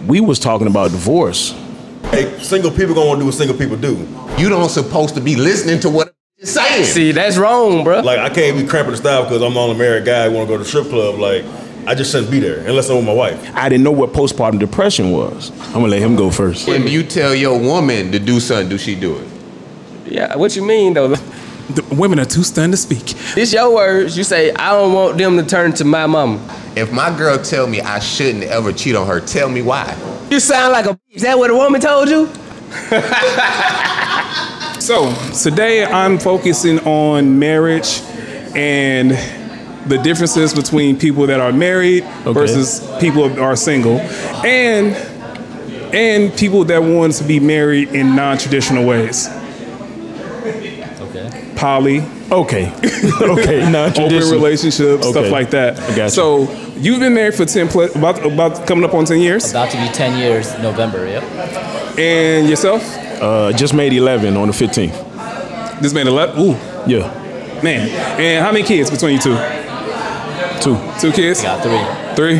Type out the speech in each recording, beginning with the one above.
we was talking about divorce. Hey, single people gonna want to do what single people do. You don't supposed to be listening to what it's saying. See, that's wrong, bro. Like, I can't be cramping the style because I'm the only married guy who want to go to the strip club. Like, I just shouldn't be there unless I'm with my wife. I didn't know what postpartum depression was. I'm gonna let him go first. When you tell your woman to do something, do she do it? Yeah, what you mean, though? The women are too stunned to speak. This your words. You say, I don't want them to turn to my mama. If my girl tell me I shouldn't ever cheat on her, tell me why. You sound like a bitch. Is that what a woman told you? So today I'm focusing on marriage and the differences between people that are married versus people that are single, and people that want to be married in non-traditional ways. Okay. Poly. Okay. Okay. Open relationships, stuff like that. I got you. So you've been married for 10 plus, about coming up on 10 years. About to be 10 years, November. Yep. And yourself? Just made 11 on the 15th. This made 11. Ooh. Yeah. Man. And how many kids between you two? Two kids? I got 3. 3?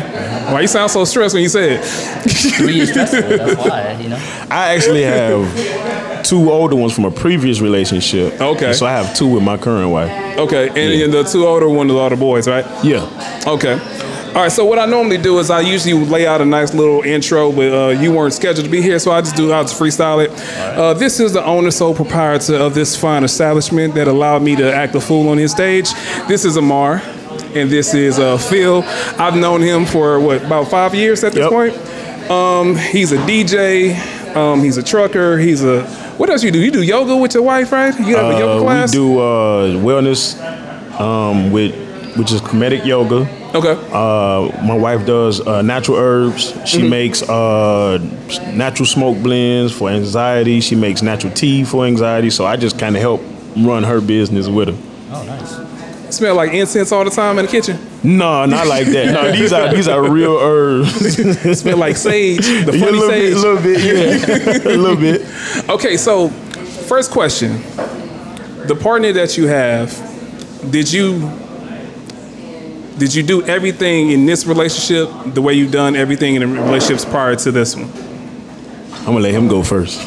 Why you sound so stressed when you say it? 3 is stressful. That's why, you know. I actually have 2 older ones from a previous relationship. Okay. So I have 2 with my current wife. Okay. And the 2 older ones are the boys, right? Yeah. Okay. All right, so what I normally do is I usually lay out a nice little intro, but you weren't scheduled to be here, so I'll just freestyle it. Right. This is the owner, sole proprietor of this fine establishment that allowed me to act a fool on his stage. This is Amar, and this is Phil. I've known him for, about 5 years at this point. He's a DJ, he's a trucker, what else you do? You do yoga with your wife, right? You have a yoga class? We do wellness, which is comedic yoga. Okay. My wife does natural herbs. She makes natural smoke blends for anxiety. She makes natural tea for anxiety. So I just kind of help run her business with her. Oh, nice. Smell like incense all the time in the kitchen? No, not like that. No, these are real herbs. Smell like sage, the funny sage. A little bit, yeah. A little bit. Okay, so first question. The partner that you have, did you do everything in this relationship the way you've done everything in the relationships prior to this one? I'm gonna let him go first.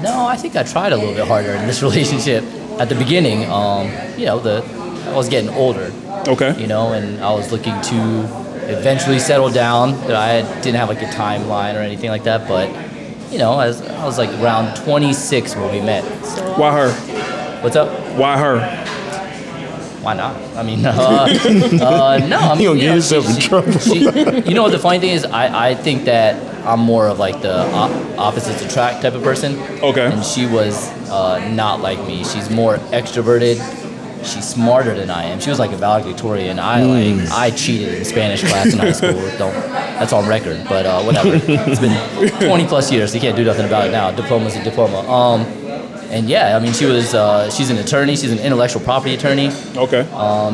No, I think I tried a little bit harder in this relationship. At the beginning, you know, I was getting older. Okay. You know, and I was looking to eventually settle down. That I didn't have like a timeline or anything like that, but you know, as I was like around 26 when we met. So, why her? What's up? Why her? Why not? I mean, no. I mean, you don't get yourself in trouble. You know what the funny thing is? I think that I'm more of like the opposites attract type of person. Okay. And she was not like me. She's more extroverted. She's smarter than I am. She was like a valedictorian. I cheated in Spanish class in high school. That's on record. But whatever. It's been 20 plus years. So you can't do nothing about it now. Diploma's a diploma. And yeah, I mean, she's an attorney. She's an intellectual property attorney. Okay.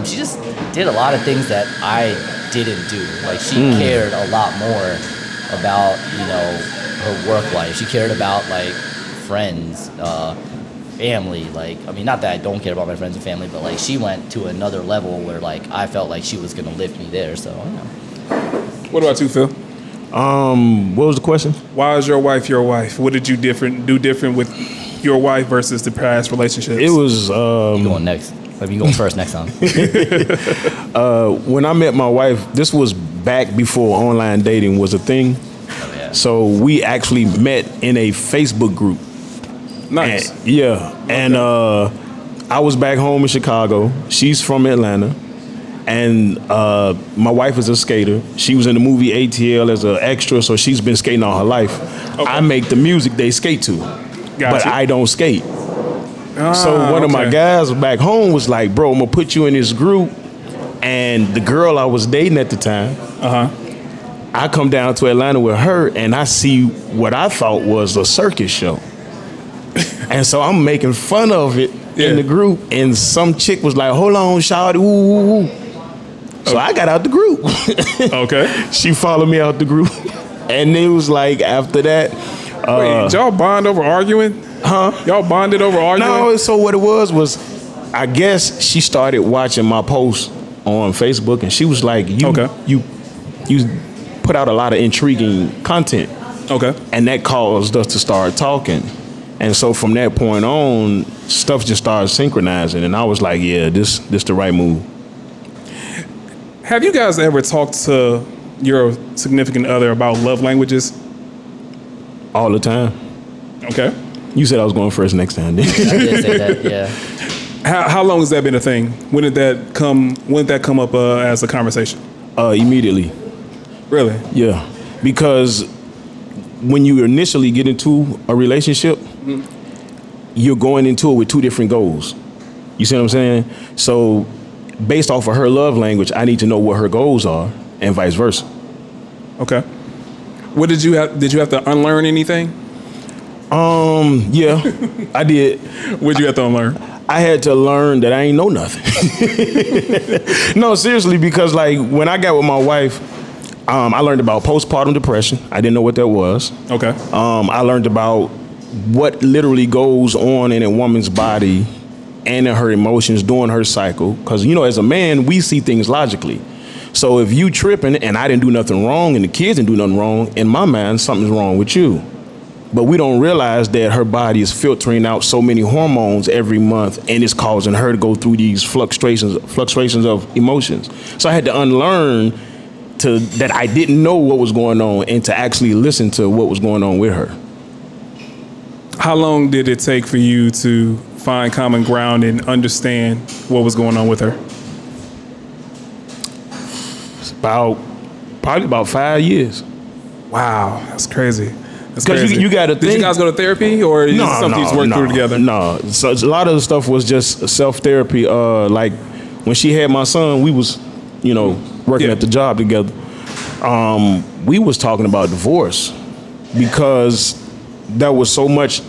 She just did a lot of things that I didn't do. Like she cared a lot more about, you know, her work life. She cared about like friends, family. Like, I mean, not that I don't care about my friends and family, but like she went to another level where like I felt like she was gonna lift me there. So, you know. What about you, Phil? What was the question? Why is your wife your wife? What did you do different with your wife versus the past relationships? It was You going next? Maybe you going first next time. when I met my wife, this was back before online dating was a thing. Oh, yeah. So we actually met in a Facebook group. Nice. And I was back home in Chicago. She's from Atlanta. And my wife is a skater. She was in the movie ATL as an extra, so she's been skating all her life. Okay. I make the music they skate to, but I don't skate. So one of my guys back home was like, bro, I'm going to put you in this group. And the girl I was dating at the time, I come down to Atlanta with her, and I see what I thought was a circus show. And so I'm making fun of it in the group, and some chick was like, hold on, shawty, ooh. So I got out the group. Okay. She followed me out the group. And it was like, after that. Wait, y'all bond over arguing? Huh? Y'all bonded over arguing? No, so what it was, I guess she started watching my posts on Facebook, and she was like, you put out a lot of intriguing content. Okay. And that caused us to start talking. And so from that point on, stuff just started synchronizing, and I was like, yeah, this the right move. Have you guys ever talked to your significant other about love languages? All the time. Okay. You said I was going first next time, didn't you? I did say that, yeah. How long has that been a thing? When did that come up as a conversation? Immediately. Really? Yeah. Because when you initially get into a relationship, you're going into it with two different goals. You see what I'm saying? So based off of her love language, I need to know what her goals are, and vice versa. Okay. What did you have to unlearn anything? Yeah, I did. What'd you have to unlearn? I had to learn that I ain't know nothing. No, seriously, because like when I got with my wife, I learned about postpartum depression. I didn't know what that was. Okay. I learned about what literally goes on in a woman's body and in her emotions during her cycle. Because, you know, as a man, we see things logically. So if you tripping and I didn't do nothing wrong and the kids didn't do nothing wrong, in my mind, something's wrong with you. But we don't realize that her body is filtering out so many hormones every month, and it's causing her to go through these fluctuations of emotions. So I had to unlearn that I didn't know what was going on, and to actually listen to what was going on with her. How long did it take for you to find common ground and understand what was going on with her? It's probably about 5 years. Wow, that's crazy. Because you got to think. Did you guys go to therapy, or is this something you just worked through together? No, so a lot of the stuff was just self-therapy. Like when she had my son, we was, working at the job together. We was talking about divorce because there was so much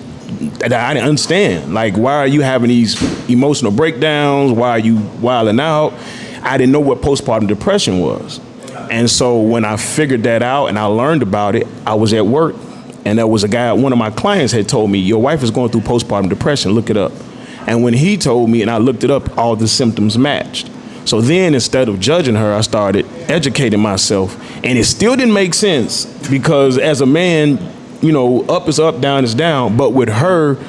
that I didn't understand. Like, why are you having these emotional breakdowns? Why are you wilding out? I didn't know what postpartum depression was. And so when I figured that out and I learned about it, I was at work. And there was a guy, one of my clients had told me, your wife is going through postpartum depression, look it up. And when he told me and I looked it up, all the symptoms matched. So then instead of judging her, I started educating myself. And it still didn't make sense because as a man, up is up, down is down. But with her,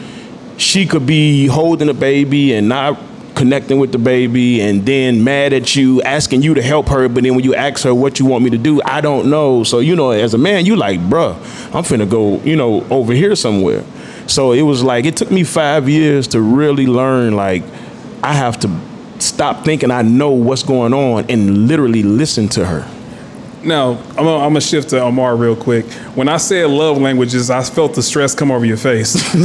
she could be holding a baby and not connecting with the baby and then mad at you, asking you to help her. But then when you ask her what you want me to do, I don't know. So, as a man, you like, bruh, I'm finna go, over here somewhere. So it was like, it took me 5 years to really learn, like, I have to stop thinking I know what's going on and literally listen to her. Now, I'm gonna shift to Amar real quick. When I said love languages, I felt the stress come over your face. No,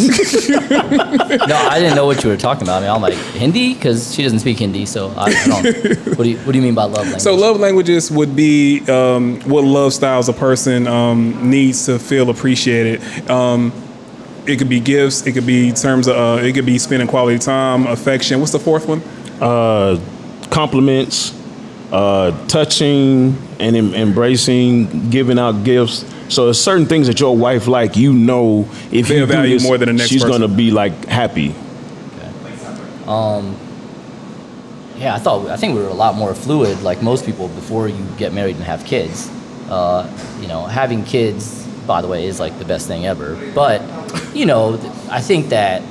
I didn't know what you were talking about. I mean, I'm like, Hindi? Because she doesn't speak Hindi, so I don't. What do you mean by love language? So love languages would be what love styles a person needs to feel appreciated. It could be gifts. It could be terms of. It could be spending quality time, affection. What's the fourth one? Compliments, touching and embracing, giving out gifts. So there's certain things that your wife like, if they you value do this, more than the next she's person. gonna be like happy. Okay. Yeah, I think we were a lot more fluid, like most people, before you get married and have kids. Having kids, by the way, is like the best thing ever. But I think that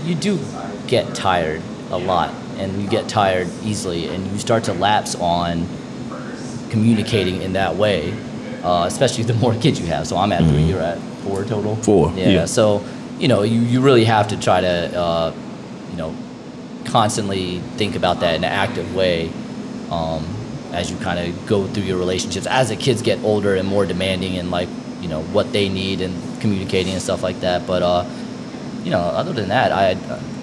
you do get tired a lot, and you get tired easily, and you start to lapse on communicating in that way, especially the more kids you have. So I'm at 3, you're at 4 total? 4, yeah. So, you really have to try to, constantly think about that in an active way as you kind of go through your relationships. As the kids get older and more demanding and what they need and communicating and stuff like that. But, other than that,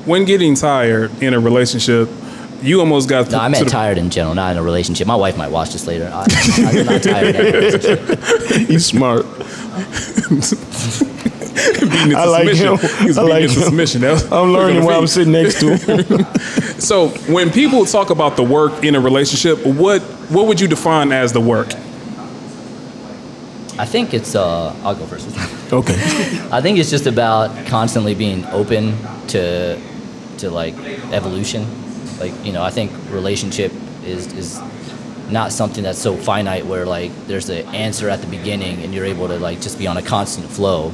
when getting tired in a relationship, you almost got. No, I meant tired in general, not in a relationship. My wife might watch this later. I'm not tired in a relationship. He's smart. I like him. He's beating into submission. I'm learning while I'm sitting next to him. So when people talk about the work in a relationship, what would you define as the work? I think it's, I'll go first. Okay. I think it's just about constantly being open to like evolution. Like, I think relationship is not something that's so finite where like there's an answer at the beginning and you're able to like just be on a constant flow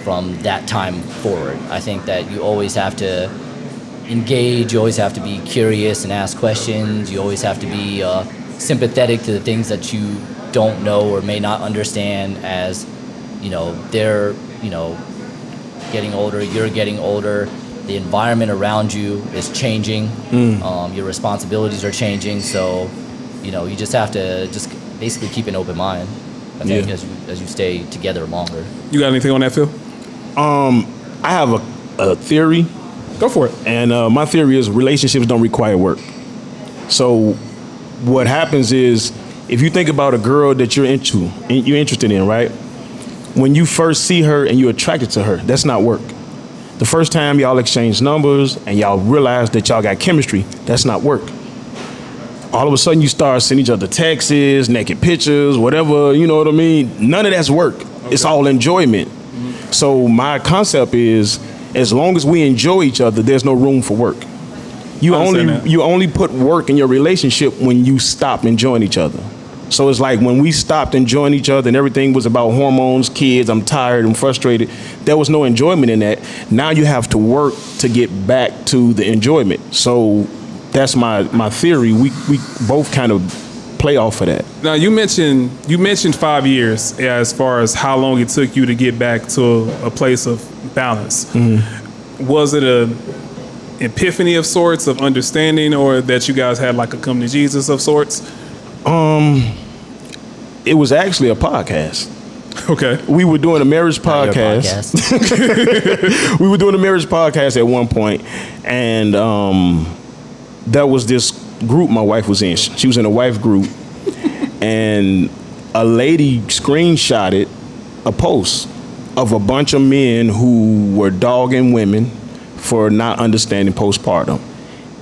from that time forward. I think that you always have to engage, you always have to be curious and ask questions, you always have to be sympathetic to the things that you don't know or may not understand, as you know, they're, you know, getting older, you're getting older, the environment around you is changing, your responsibilities are changing, so you know, you just have to just basically keep an open mind, I think, as you stay together longer. You got anything on that, Phil? I have a theory. Go for it. And my theory is relationships don't require work. So what happens is, if you think about a girl that you're interested in, right? When you first see her and you're attracted to her, that's not work. The first time y'all exchange numbers and y'all realize that y'all got chemistry, that's not work. All of a sudden you start sending each other texts, naked pictures, whatever, you know what I mean? None of that's work. Okay. It's all enjoyment. So my concept is, as long as we enjoy each other, there's no room for work. You only put work in your relationship when you stop enjoying each other. So it's like when we stopped enjoying each other and everything was about hormones, kids, I'm tired, I'm frustrated, there was no enjoyment in that. Now you have to work to get back to the enjoyment. So that's my theory. We both kind of play off of that. Now you mentioned 5 years as far as how long it took you to get back to a place of balance. Mm-hmm. Was it a epiphany of sorts, of understanding, or that you guys had like a come to Jesus of sorts? It was actually a podcast. Okay. We were doing a marriage podcast. We were doing a marriage podcast at one point, and there was this group my wife was in. She was in a wife group, and a lady screenshotted a post of a bunch of men who were dogging women for not understanding postpartum.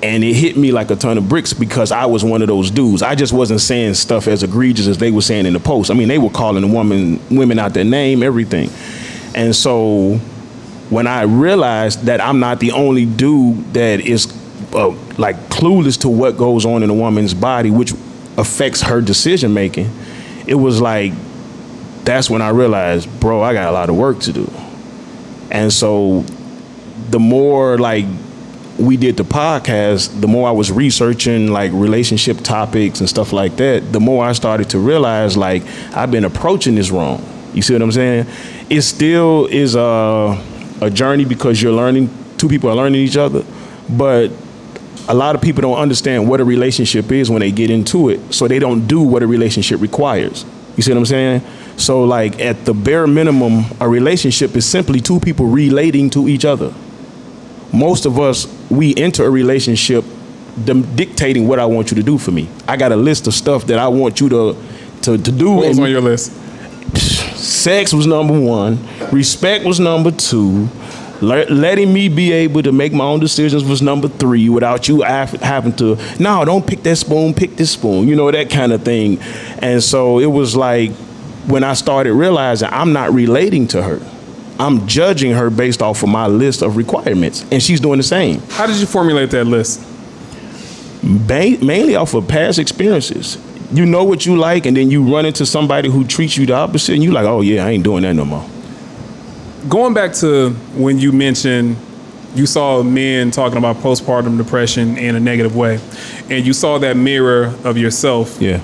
And it hit me like a ton of bricks because I was one of those dudes. I just wasn't saying stuff as egregious as they were saying in the post. I mean, they were calling the women out their name, everything. And so when I realized that I'm not the only dude that is like clueless to what goes on in a woman's body, which affects her decision making, it was like, that's when I realized, bro, I got a lot of work to do. And so the more like we did the podcast, the more I was researching like relationship topics and stuff like that, the more I started to realize like I've been approaching this wrong. You see what I'm saying? It still is a journey because you're learning, two people are learning each other, but a lot of people don't understand what a relationship is when they get into it, so they don't do what a relationship requires. You see what I'm saying? So like at the bare minimum, a relationship is simply two people relating to each other. Most of us, we enter a relationship dictating what I want you to do for me. I got a list of stuff that I want you to do. What was on your list? Sex was number one. Respect was number two. Letting me be able to make my own decisions was number three without you having to, no, don't pick that spoon, pick this spoon, you know, that kind of thing. And so it was like when I started realizing I'm not relating to her. I'm judging her based off of my list of requirements, and she's doing the same. How did you formulate that list? Mainly off of past experiences. You know what you like, and then you run into somebody who treats you the opposite, and you're like, oh yeah, I ain't doing that no more. Going back to when you mentioned you saw men talking about postpartum depression in a negative way, and you saw that mirror of yourself. Yeah.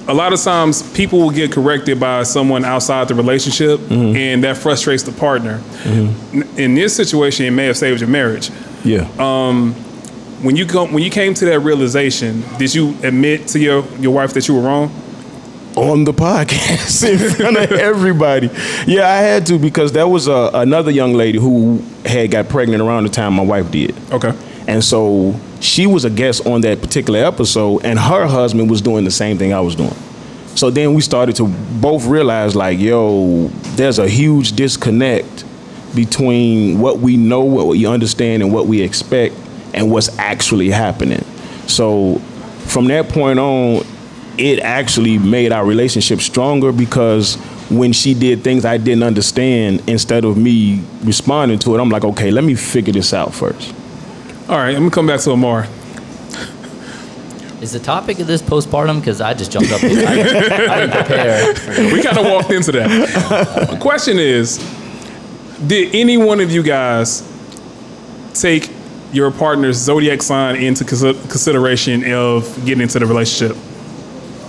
A lot of times people will get corrected by someone outside the relationship, mm-hmm. and that frustrates the partner. Mm-hmm. In this situation, it may have saved your marriage. Yeah. When you came to that realization, did you admit to your wife that you were wrong? On the podcast in front of everybody. Yeah, I had to, because there was another young lady who had got pregnant around the time my wife did. Okay. And so she was a guest on that particular episode, and her husband was doing the same thing I was doing. So then we started to both realize like, yo, there's a huge disconnect between what we know, what we understand, and what we expect, and what's actually happening. So from that point on, it actually made our relationship stronger, because when she did things I didn't understand, instead of me responding to it, I'm like, okay, let me figure this out first. All right, I'm gonna come back to Amar. Is the topic of this postpartum? Because I just jumped up here. I didn't prepare. We kind of walked into that. The question is, did any one of you guys take your partner's zodiac sign into consideration of getting into the relationship?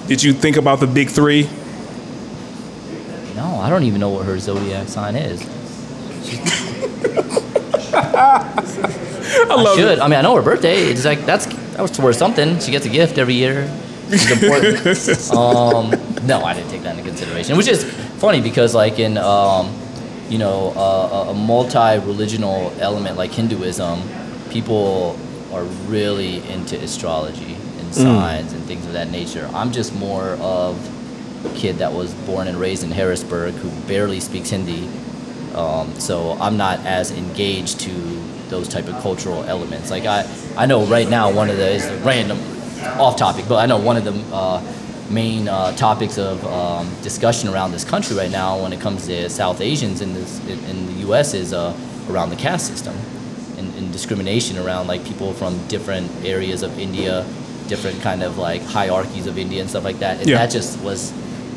Did you think about the big three? No, I don't even know what her zodiac sign is. I should. I mean, I know her birthday. It's like that was worth something. She gets a gift every year. It's important. No, I didn't take that into consideration. Which is funny because, like in a multi-religional element like Hinduism, people are really into astrology and signs and things of that nature. I'm just more of a kid that was born and raised in Harrisburg who barely speaks Hindi. So I'm not as engaged to those type of cultural elements. Like I know right now one of the, is random, off topic, but I know one of the main topics of discussion around this country right now when it comes to South Asians in the U.S. is around the caste system and discrimination around like people from different areas of India, different kind of like hierarchies of India and stuff like that. And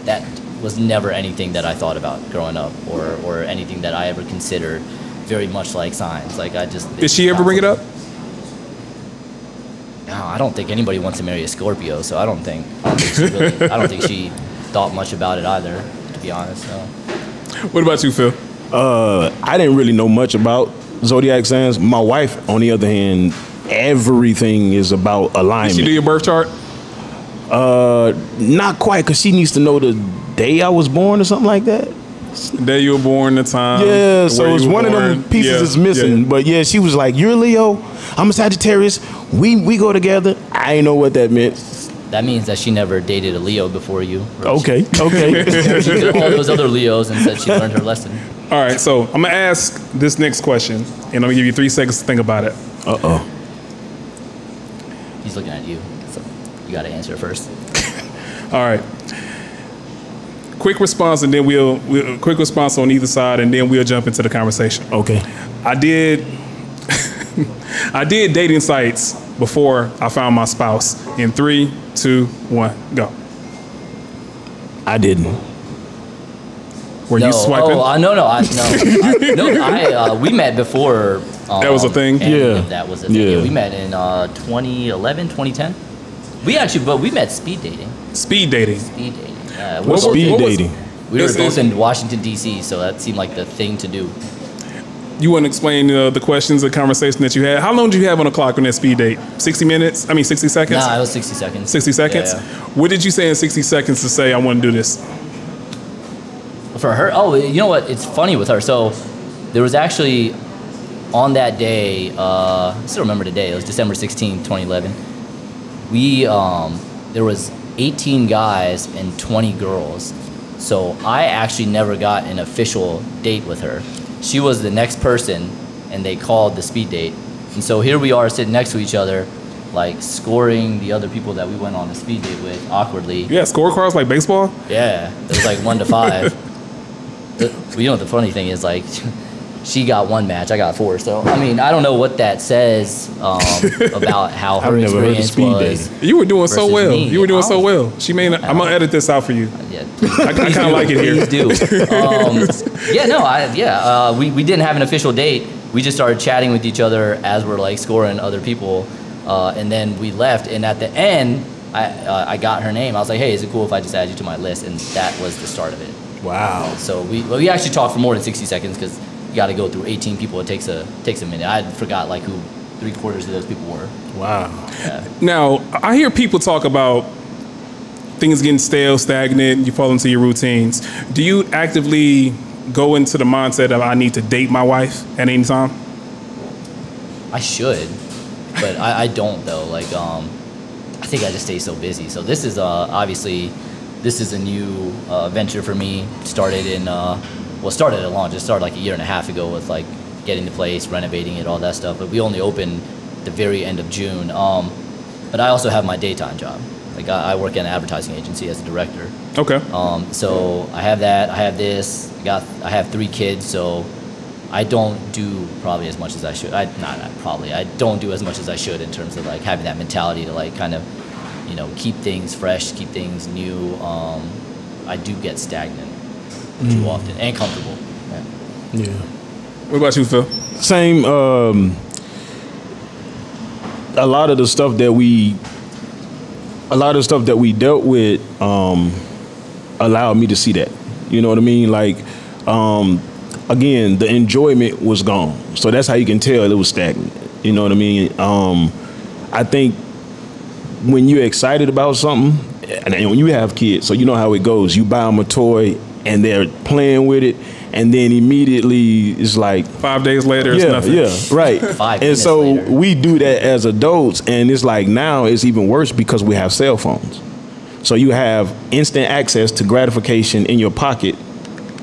that was never anything that I thought about growing up or anything that I ever considered very much like signs. Like I just... Did she ever bring it up? No, I don't think anybody wants to marry a Scorpio, so I don't think she thought much about it either, to be honest. So. What about you, Phil? I didn't really know much about zodiac signs. My wife, on the other hand, everything is about alignment. Did she do your birth chart? Not quite, because she needs to know the day I was born or something like that. The day you were born, the time. Yeah, so it's one of them pieces is missing. Yeah. But yeah, she was like, "You're a Leo, I'm a Sagittarius. We go together." I didn't know what that meant. That means that she never dated a Leo before you. Okay. She did all those other Leos and said she learned her lesson. All right, so I'm gonna ask this next question, and I'm gonna give you 3 seconds to think about it. He's looking at you, so you got to answer first. All right. Quick response, and then we'll quick response on either side, and then we'll jump into the conversation. Okay. I did dating sites before I found my spouse. In 3, 2, 1, go. I didn't. Were you swiping? No. We met before. That was a thing? Yeah. That was a thing. Yeah. We met in 2011, 2010. We met speed dating. Speed dating? Speed dating. What's speed dating? We were both in Washington, D.C., so that seemed like the thing to do. You want to explain the questions, the conversation that you had? How long did you have on the clock on that speed date? 60 minutes? I mean, 60 seconds? Nah, it was 60 seconds. 60 seconds? Yeah. What did you say in 60 seconds to say, I want to do this? For her? Oh, you know what? It's funny with her. So there was actually, on that day, I still remember the day. It was December 16th, 2011. There was 18 guys and 20 girls. So I actually never got an official date with her. She was the next person, and they called the speed date. And so here we are sitting next to each other, like scoring the other people that we went on a speed date with awkwardly. Yeah, scorecards like baseball? Yeah, it was like 1 to 5. You know what the funny thing is, like, she got 1 match, I got 4. So I mean, I don't know what that says about how her experience was. You were doing so well. Me. You were doing so well. She may not, I'm gonna edit this out for you. Yeah, I kind of like it here. Please do. We didn't have an official date. We just started chatting with each other as we're like scoring other people, and then we left. And at the end, I got her name. I was like, "Hey, is it cool if I just add you to my list?" And that was the start of it. Wow. So we actually talked for more than 60 seconds because you got to go through 18 people. It takes a minute. I forgot like who 3/4 of those people were. Wow. Yeah. Now, I hear people talk about things getting stale, stagnant, you fall into your routines. Do you actively go into the mindset of I need to date my wife at any time? I should, but I don't though. Like, I think I just stay so busy. So this is obviously, this is a new venture for me. Started like a year and a half ago with like getting the place, renovating it, all that stuff. But we only opened the very end of June. But I also have my daytime job. Like I work in an advertising agency as a director. Okay. So I have that. I have this. I have 3 kids. So I don't do probably as much as I should. I don't do as much as I should in terms of like having that mentality to like kind of, keep things fresh, keep things new, I do get stagnant too often and comfortable. Yeah. What about you, Phil? Same. A lot of the stuff that we dealt with allowed me to see that. You know what I mean? Like, again, the enjoyment was gone. So that's how you can tell it was stagnant. You know what I mean? I think when you're excited about something, and when you have kids, so you know how it goes. You buy them a toy, and they're playing with it, and then immediately it's like 5 days later, it's nothing. Yeah, right. 5 And minutes so later. we do that as adults, and it's like now it's even worse because we have cell phones. So you have instant access to gratification in your pocket,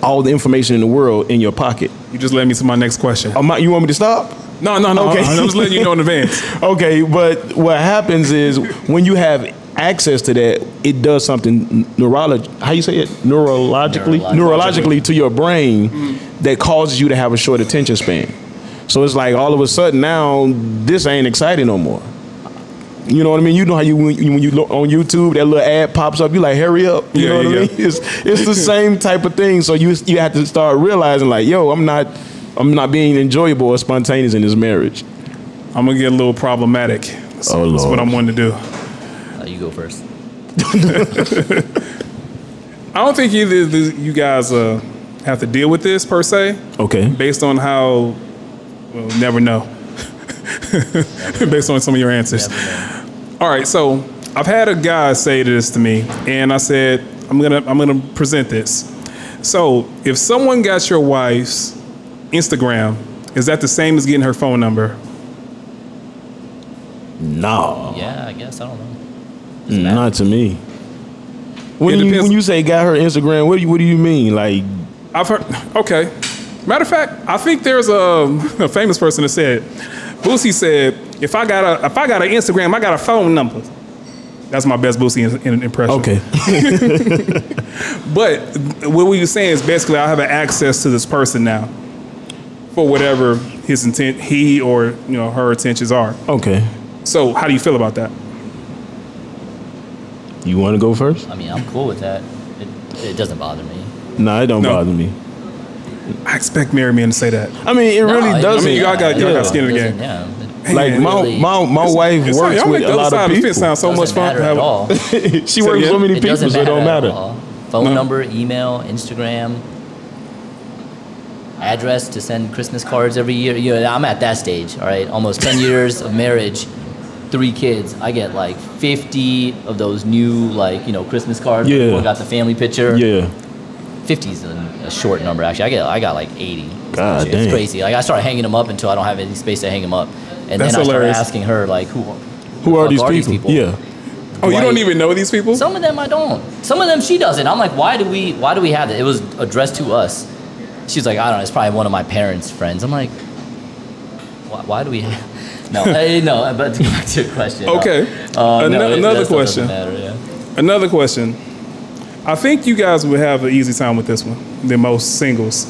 all the information in the world in your pocket. You just led me to my next question. You want me to stop? No. Okay. I'm just letting you know in advance. Okay, but what happens is when you have access to that, it does something neurologically to your brain that causes you to have a short attention span. So it's like all of a sudden now this ain't exciting no more. You know what I mean? You know how when you look on YouTube, that little ad pops up, you like, hurry up. You know what I mean? It's the same type of thing. So you have to start realizing like, yo, I'm not being enjoyable or spontaneous in this marriage. I'm gonna get a little problematic. So that's what I'm wanting to do. You go first. I don't think either of you guys have to deal with this per se. Okay. Based on how, well, never know. Based on some of your answers. All right, so I've had a guy say this to me, and I said I'm gonna present this. So if someone got your wife's Instagram, is that the same as getting her phone number? No. Yeah, I guess. I don't know. Not to me. When you say got her Instagram, what do you mean? Like, I've heard. Okay. Matter of fact, I think there's a famous person that said, Boosie said, if I got an Instagram, I got a phone number. That's my best Boosie impression. okay. But what we were saying is basically I have access to this person now for whatever his intent, he or her intentions are. Okay. So how do you feel about that? You want to go first? I mean, I'm cool with that. It doesn't bother me. No, it don't bother me. I expect married men to say that. I mean, it really doesn't. I mean, y'all got skin in the game. Yeah. Like my wife works with a lot of people. It sounds so much fun. At all. She works with so many people, so it don't matter. Phone number, email, Instagram, address to send Christmas cards every year. I'm at that stage. All right, almost 10 years of marriage, 3 kids. I get like 50 of those new Christmas cards. Yeah. People got the family picture. Yeah. 50 is a short number actually. I got like 80. God It's damn. crazy. Like I started hanging them up until I don't have any space to hang them up, and That's then I started hilarious. asking her like, who are fuck these people? Yeah. Oh, you Why- don't even know these people? Some of them I don't. Some of them she doesn't. I'm like, why do we have that? It was addressed to us. She's like, I don't know. It's probably one of my parents' friends. I'm like, why do we? No, no. But to go back to your question. Okay. Another question. Another question. I think you guys would have an easy time with this one than most singles.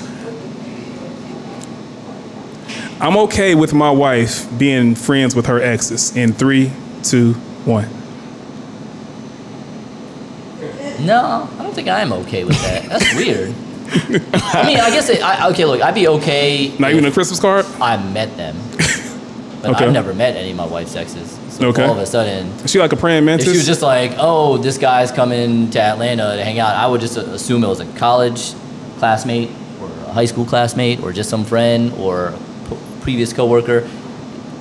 I'm okay with my wife being friends with her exes in 3, 2, 1. No, I don't think I'm okay with that. That's weird. I mean, I guess okay. Look, I'd be okay. Not even a Christmas card? I met them, but Okay. I've never met any of my wife's exes. So Okay. all of a sudden, Is she like a praying if mantis? she was just like, "Oh, this guy's coming to Atlanta to hang out," I would just assume it was a college classmate or a high school classmate or just some friend or previous coworker.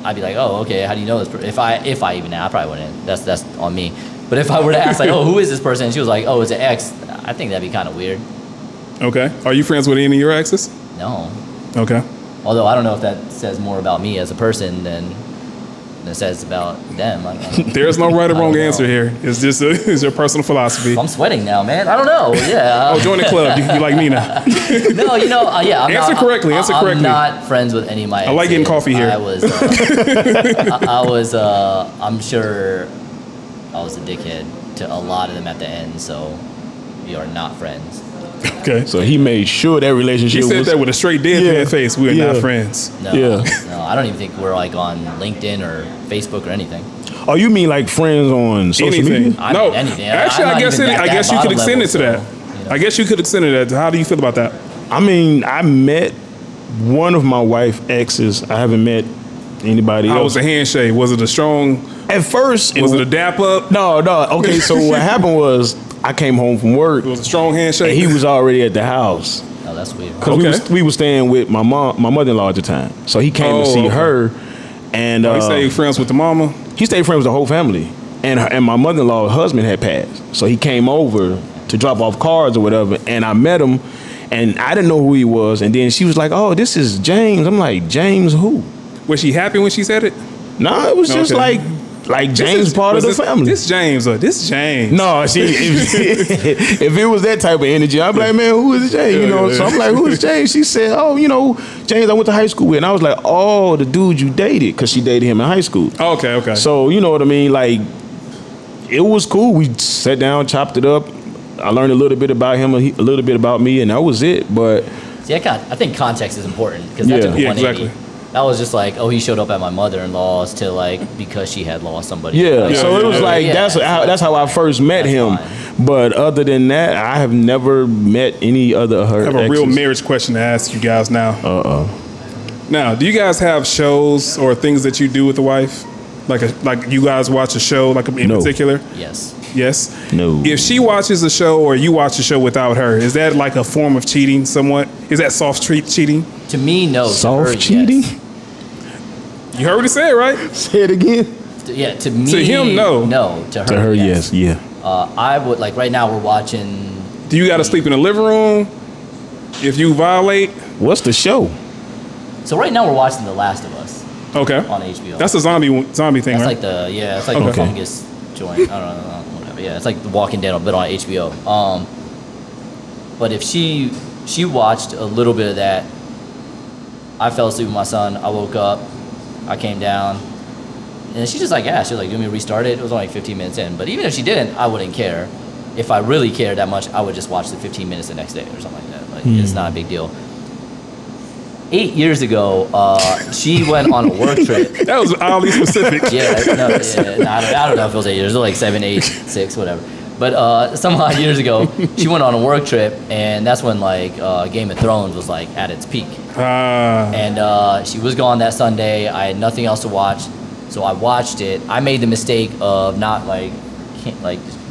I'd be like, "Oh, okay. How do you know this?" If I even know, I probably wouldn't. That's on me. But if I were to ask like, "Oh, who is this person?" and she was like, "Oh, it's an ex," I think that'd be kind of weird. Okay. Are you friends with any of your exes? No. Okay. Although I don't know if that says more about me as a person than it says about them. I don't know. There's no right or I wrong don't know. answer here. It's just it's your personal philosophy. I'm sweating now, man. I don't know. Yeah. Oh, join the club. You like me now. No, yeah. Answer correctly. I'm not friends with any of my exes. I like getting coffee here. I'm sure I was a dickhead to a lot of them at the end, so we are not friends. Okay. So he made sure that relationship He said was. that with a straight deadpan face. We are not friends. No, Yeah. no, I don't even think we're like on LinkedIn or Facebook or anything. Oh, you mean like friends on social Anything? media? I No, mean, anything. actually, I'm I not guess even I at guess that you could bottom extend it to level, that. so, you know. I guess you could extend it to that. How do you feel about that? I mean, I met one of my wife's exes. I haven't met anybody How else. was the handshake? Was it a strong? At first, Was it a dap up? No. Okay, so what happened was I came home from work It was a strong handshake. and he was already at the house. Oh, that's weird. Because we were staying with my mother-in-law at the time. So he came to see okay. her, and He stayed friends with the mama. he stayed friends with the whole family. And my mother-in-law's husband had passed, so he came over to drop off cards or whatever. And I met him, and I didn't know who he was. And then she was like, "Oh, this is James." I'm like, "James who?" Was she happy when she said it? No, it was just Okay. like James part of the family. This James or this James? No, see, if it was that type of energy, I'd be like, man, who is James? You know, so I'm like, who is James? She said, oh, you know, James I went to high school with. And I was like, oh, the dude you dated, because she dated him in high school. Okay. So, you know what I mean? Like, it was cool. We sat down, chopped it up. I learned a little bit about him, a little bit about me, and that was it. But See, I think context is important because that took a Yeah, 180. exactly. That was just like, oh, he showed up at my mother-in-law's to like because she had lost somebody. yeah, Like, so it was like yeah, that's how I first met That's him. fine. But other than that, I have never met any other of her I have a real exes. marriage question to ask you guys now. Now, do you guys have shows or things that you do with the wife? Like you guys watch a show like in No. particular? Yes. Yes. No. If she watches a show or you watch a show without her, is that like a form of cheating somewhat? Is that soft cheating? To me, no. To her, Soft cheating? yes. You heard what he said, right? Say it again. Yeah, to me. To him, no. No, to her. To her, yes, yeah. I would like right now we're watching. Do you got to sleep in the living room if you violate? What's the show? So right now we're watching The Last of Us Okay. on HBO. That's a zombie thing, That's right? like it's like Okay. the fungus joint. I don't know, whatever. Yeah, it's like The Walking Dead, but on HBO. But if she watched a little bit of that, I fell asleep with my son. I woke up, I came down, and she just like asked. She was like, "Do you want me to restart it?" It was only 15 minutes in. But even if she didn't, I wouldn't care. If I really cared that much, I would just watch the 15 minutes the next day or something like that. Like it's not a big deal. 8 years ago, she went on a work trip. That was oddly specific. I don't know if it was 8 years. It was like 7, 8, 6, whatever. But some odd years ago, she went on a work trip, and that's when like Game of Thrones was like at its peak. And she was gone that Sunday. I had nothing else to watch, so I watched it. I made the mistake of not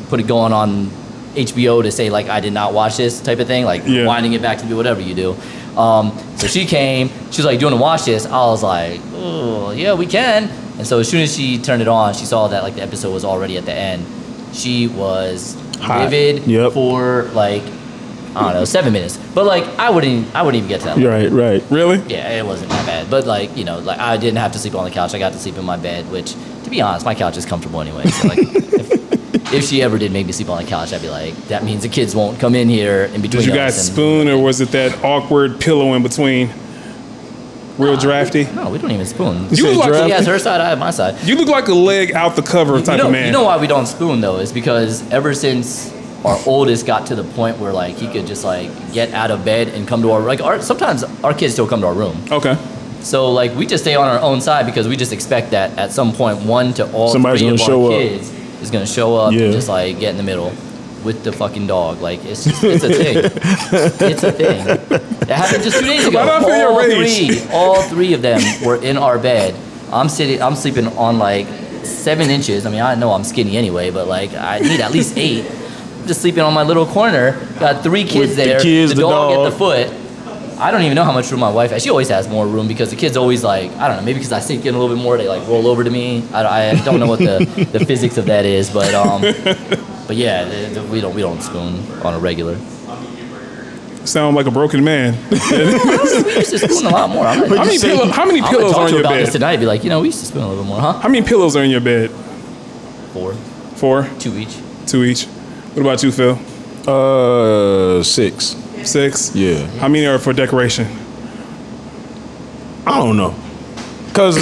put it going on HBO to say like I did not watch this type of thing, like winding it back to be whatever you do. So she came. She was like, "Do you want to watch this?" I was like, "Oh, yeah, we can." And so as soon as she turned it on, she saw that like the episode was already at the end. She was Hot. vivid for like I don't know 7 minutes, but like I wouldn't even get to that. Right. Really? Yeah, it wasn't that bad. But like like I didn't have to sleep on the couch. I got to sleep in my bed, which to be honest, my couch is comfortable anyway. So like if she ever did make me sleep on the couch, I'd be like, that means the kids won't come in here in between. Did you guys spoon, or was it that awkward pillow in between? Real drafty? No, we don't even spoon. You look like she has her side, I have my side. You look like a leg out the cover type of man. You know why we don't spoon though? Is because ever since our oldest got to the point where like he could just like get out of bed and come to sometimes our kids still come to our room. Okay. So like we just stay on our own side because we just expect that at some point one to all Somebody's three of gonna our show up. kids is gonna show up and just like get in the middle with the fucking dog. Like it's a thing. It's a thing. It happened just 2 days ago. I feel your rage. All three of them were in our bed. I'm sleeping on like 7 inches. I mean, I know I'm skinny anyway, but like I need at least 8. I'm just sleeping on my little corner. Got 3 kids With the there. kids, the the dog dog. at the foot. I don't even know how much room my wife has. She always has more room because the kids always like, I don't know, maybe because I sink in a little bit more, they like roll over to me. I don't know what the physics of that is, but yeah, we don't spoon on a regular. Sound like a broken man. We used to spoon a lot more. How many I'm pillows talk are to in her your about this bed? tonight. Be like, we used to spoon a little bit more, huh? How many pillows are in your bed? 4, 4? 2 each. 2 each. What about you, Phil? 6. 6? Yeah. How many are for decoration? I don't know. Cause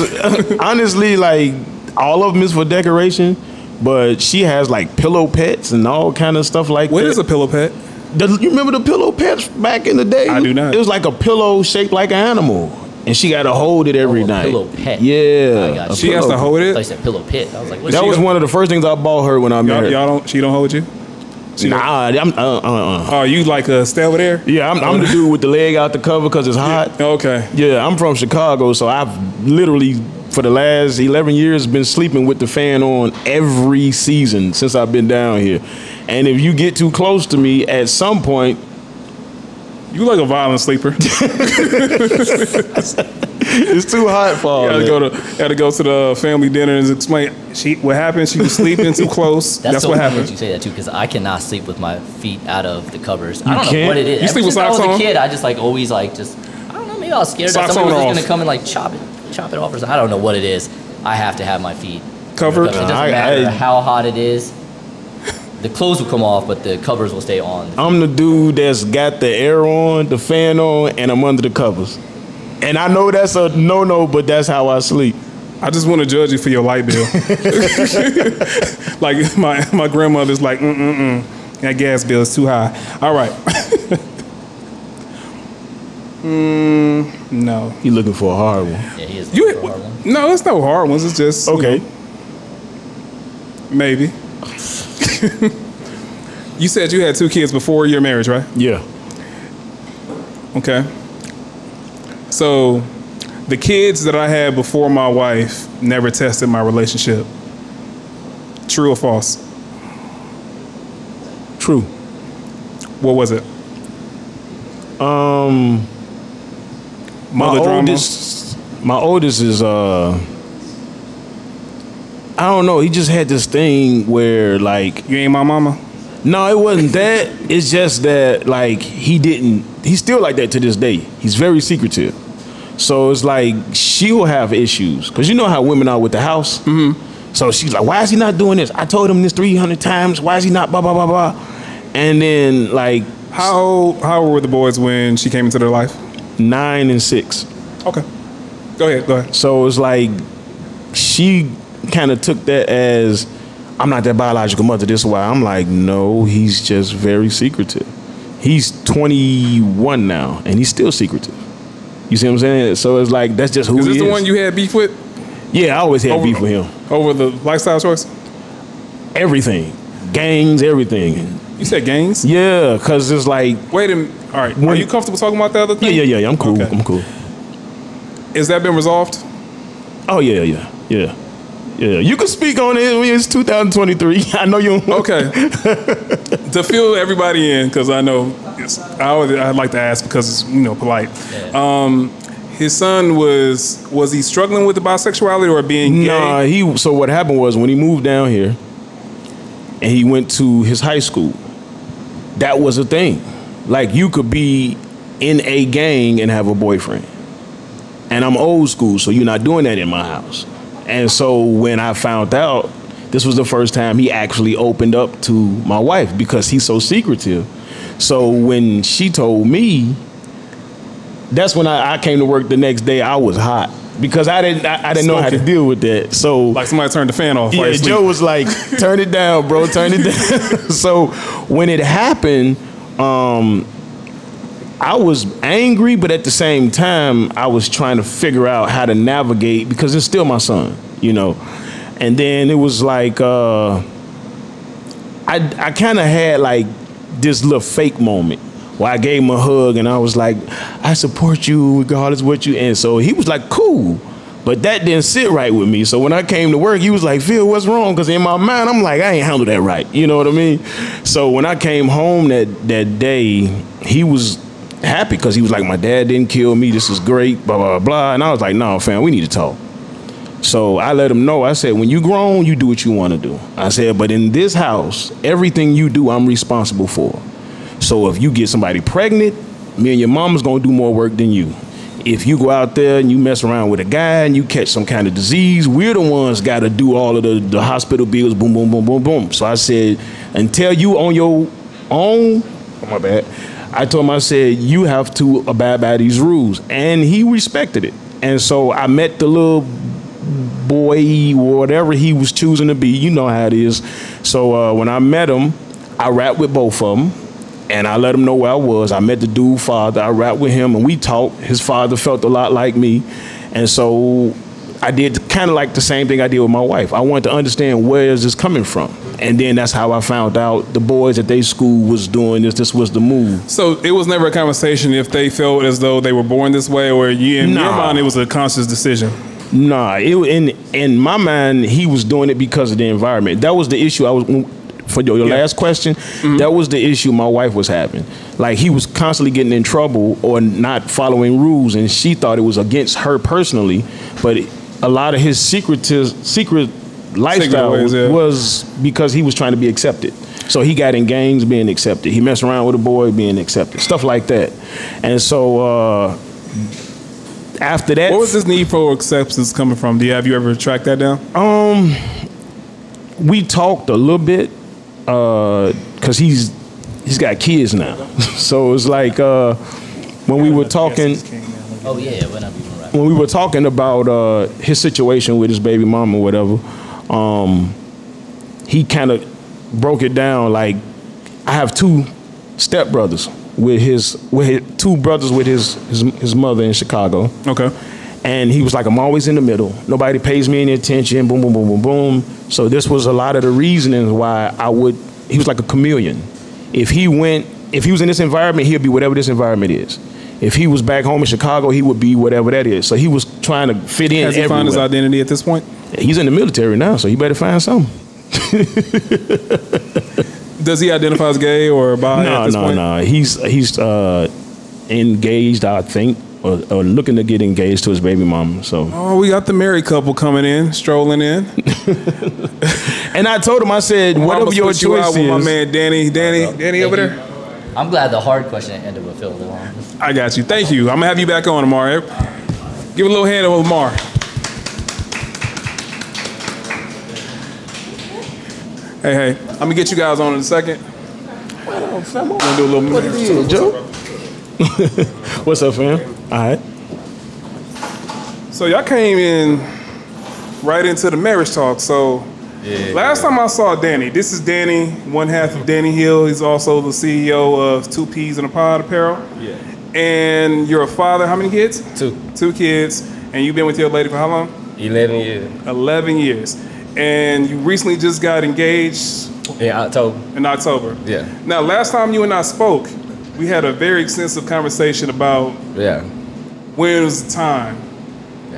honestly, like all of them is for decoration, but she has like pillow pets and all kind of stuff like What that. is a pillow pet? You remember the pillow pets back in the day? I do not. It was like a pillow shaped like an animal. and she got to hold it every night. Pillow pet. Yeah, I got you. She has to hold it. I said pillow pit. I was like, what? That was one of the first things I bought her when I met her. She don't hold you? Nah, Oh, you like stay over there? Yeah, I'm the dude with the leg out the cover because it's hot. Yeah. Okay. Yeah, I'm from Chicago, so I've literally, for the last 11 years, been sleeping with the fan on every season since I've been down here. And if you get too close to me, at some point, you like a violent sleeper. it's too hot for all that. Had to go to the family dinner and explain what happened. She was sleeping too close. That's so what funny happened. that you say that too, because I cannot sleep with my feet out of the covers. I don't know can't? what it is. You Ever sleep with since I socks was on? a kid, I just always I don't know. Maybe I was scared that Socks somebody was on or just gonna come and like chop it off or something. I don't know what it is. I have to have my feet Covered? It doesn't matter how hot it is. The clothes will come off, but the covers will stay on. I'm the dude that's got the air on, the fan on, and I'm under the covers. And I know that's a no-no, but that's how I sleep. I just want to judge you for your light bill. Like my grandmother's like, that gas bill is too high. All right. No. You looking for a hard one? Yeah, he is. You, hard one. no, it's no hard ones. It's just Okay. Maybe. You said you had 2 kids before your marriage, right? Yeah. Okay. So, the kids that I had before my wife never tested my relationship. True or false? True. What was it? My oldest is I don't know, he just had this thing where like, You ain't my mama? no, it wasn't that. It's just that like he's still like that to this day. He's very secretive. So it's like she will have issues. Cause you know how women are with the house? Mm-hmm. So she's like, why is he not doing this? I told him this 300 times. Why is he not blah, blah, blah, blah? And then like. How old were the boys when she came into their life? 9 and 6. Okay. Go ahead. So it's like she kind of took that as, I'm not that biological mother, this is why. I'm like, no, he's just very secretive. He's 21 now, and he's still secretive. You see what I'm saying? So it's like, that's just who he is. Is this the one you had beef with? Yeah, I always had beef with him. Over the lifestyle choice? Everything. Gangs, everything. You said gangs? Yeah, because it's like... Wait a minute. All right. Are you comfortable talking about the other thing? Yeah, I'm cool. Okay. I'm cool. Has that been resolved? Oh, yeah. You can speak on it. It's 2023. I know you. Okay. To fill everybody in, because I know I like to ask because it's polite. Yeah. His son was he struggling with the bisexuality or being gay? Nah, so what happened was when he moved down here and he went to his high school, that was a thing. Like you could be in a gang and have a boyfriend. And I'm old school, so you're not doing that in my house. And so when I found out, this was the first time he actually opened up to my wife because he's so secretive. So when she told me, that's when I came to work the next day. I was hot because I didn't know how to deal with that. So like somebody turned the fan off. Yeah, Joe was like, "Turn it down, bro. Turn it down." So when it happened, I was angry, but at the same time, I was trying to figure out how to navigate because it's still my son, And then it was like I kind of had like this little fake moment where I gave him a hug and I was like, I support you regardless of what you. And so he was like, cool. But that didn't sit right with me. So when I came to work, he was like, Phil, what's wrong? Because in my mind, I'm like, I ain't handled that right. You know what I mean? So when I came home that day, he was happy because he was like, my dad didn't kill me. This is great, blah, blah, blah. And I was like, no, fam, we need to talk. So I let him know. I said, when you grown, you do what you want to do. I said, but in this house, everything you do, I'm responsible for. So if you get somebody pregnant, me and your mama's going to do more work than you. If you go out there and you mess around with a guy and you catch some kind of disease, we're the ones got to do all of the hospital bills, boom, boom, boom, boom, boom. So I said, until you on your own, oh my bad, I told him, I said, you have to abide by these rules. And he respected it. And so I met the little boy, whatever he was choosing to be, you know how it is. So when I met him, I rapped with both of them. and I let him know where I was. I met the dude father. I rapped with him, and we talked. His father felt a lot like me, and so I did kind of like the same thing I did with my wife. I wanted to understand where is this coming from, and then that's how I found out the boys at their school was doing this. This was the move. So it was never a conversation if they felt as though they were born this way, or in your mind it was a conscious decision. Nah, in my mind, he was doing it because of the environment. That was the issue. For your last question, that was the issue my wife was having. Like, he was constantly getting in trouble or not following rules, and she thought it was against her personally, but a lot of his secret lifestyle was because he was trying to be accepted. So he got in gangs, being accepted. He messed around with a boy, being accepted. Stuff like that. And so after that, what was this need for acceptance coming from? Have you ever tracked that down? We talked a little bit. Cause he's got kids now, so it's like when we were talking. Oh yeah, when we were talking about his situation with his baby mama or whatever, he kind of broke it down. Like, I have two stepbrothers with two brothers with his mother in Chicago. Okay. And he was like, I'm always in the middle. Nobody pays me any attention. Boom, boom, boom, boom, boom. So this was a lot of the reasons why he was like a chameleon. If he was in this environment, he'd be whatever this environment is. If he was back home in Chicago, he would be whatever that is. So he was trying to fit in everywhere. Has he found his identity at this point? He's in the military now, so he better find something. Does he identify as gay or bi at this point? No. He's engaged, I think. Or looking to get engaged to his baby mama. So. Oh, we got the married couple coming in, strolling in. And I told him, I said, whatever your choice is. With my man Danny over there. I'm glad the hard question ended with Phil. I got you. Thank you. I'm gonna have you back on, Amar. Give a little hand over Amar. Hey, I'm gonna get you guys on in a second. Gonna do a little. What it is, Joe? What's up, fam? All right. So y'all came in right into the marriage talk. So last time I saw Danny, this is Danny, one half of Danny Hill. He's also the CEO of 2 Peas in a Pod Apparel. Yeah. And you're a father. How many kids? 2. 2 kids. And you've been with your lady for how long? 11 years. 11 years. And you recently just got engaged. In October. In October. Yeah. Now, last time you and I spoke, we had a very extensive conversation about when it was the time.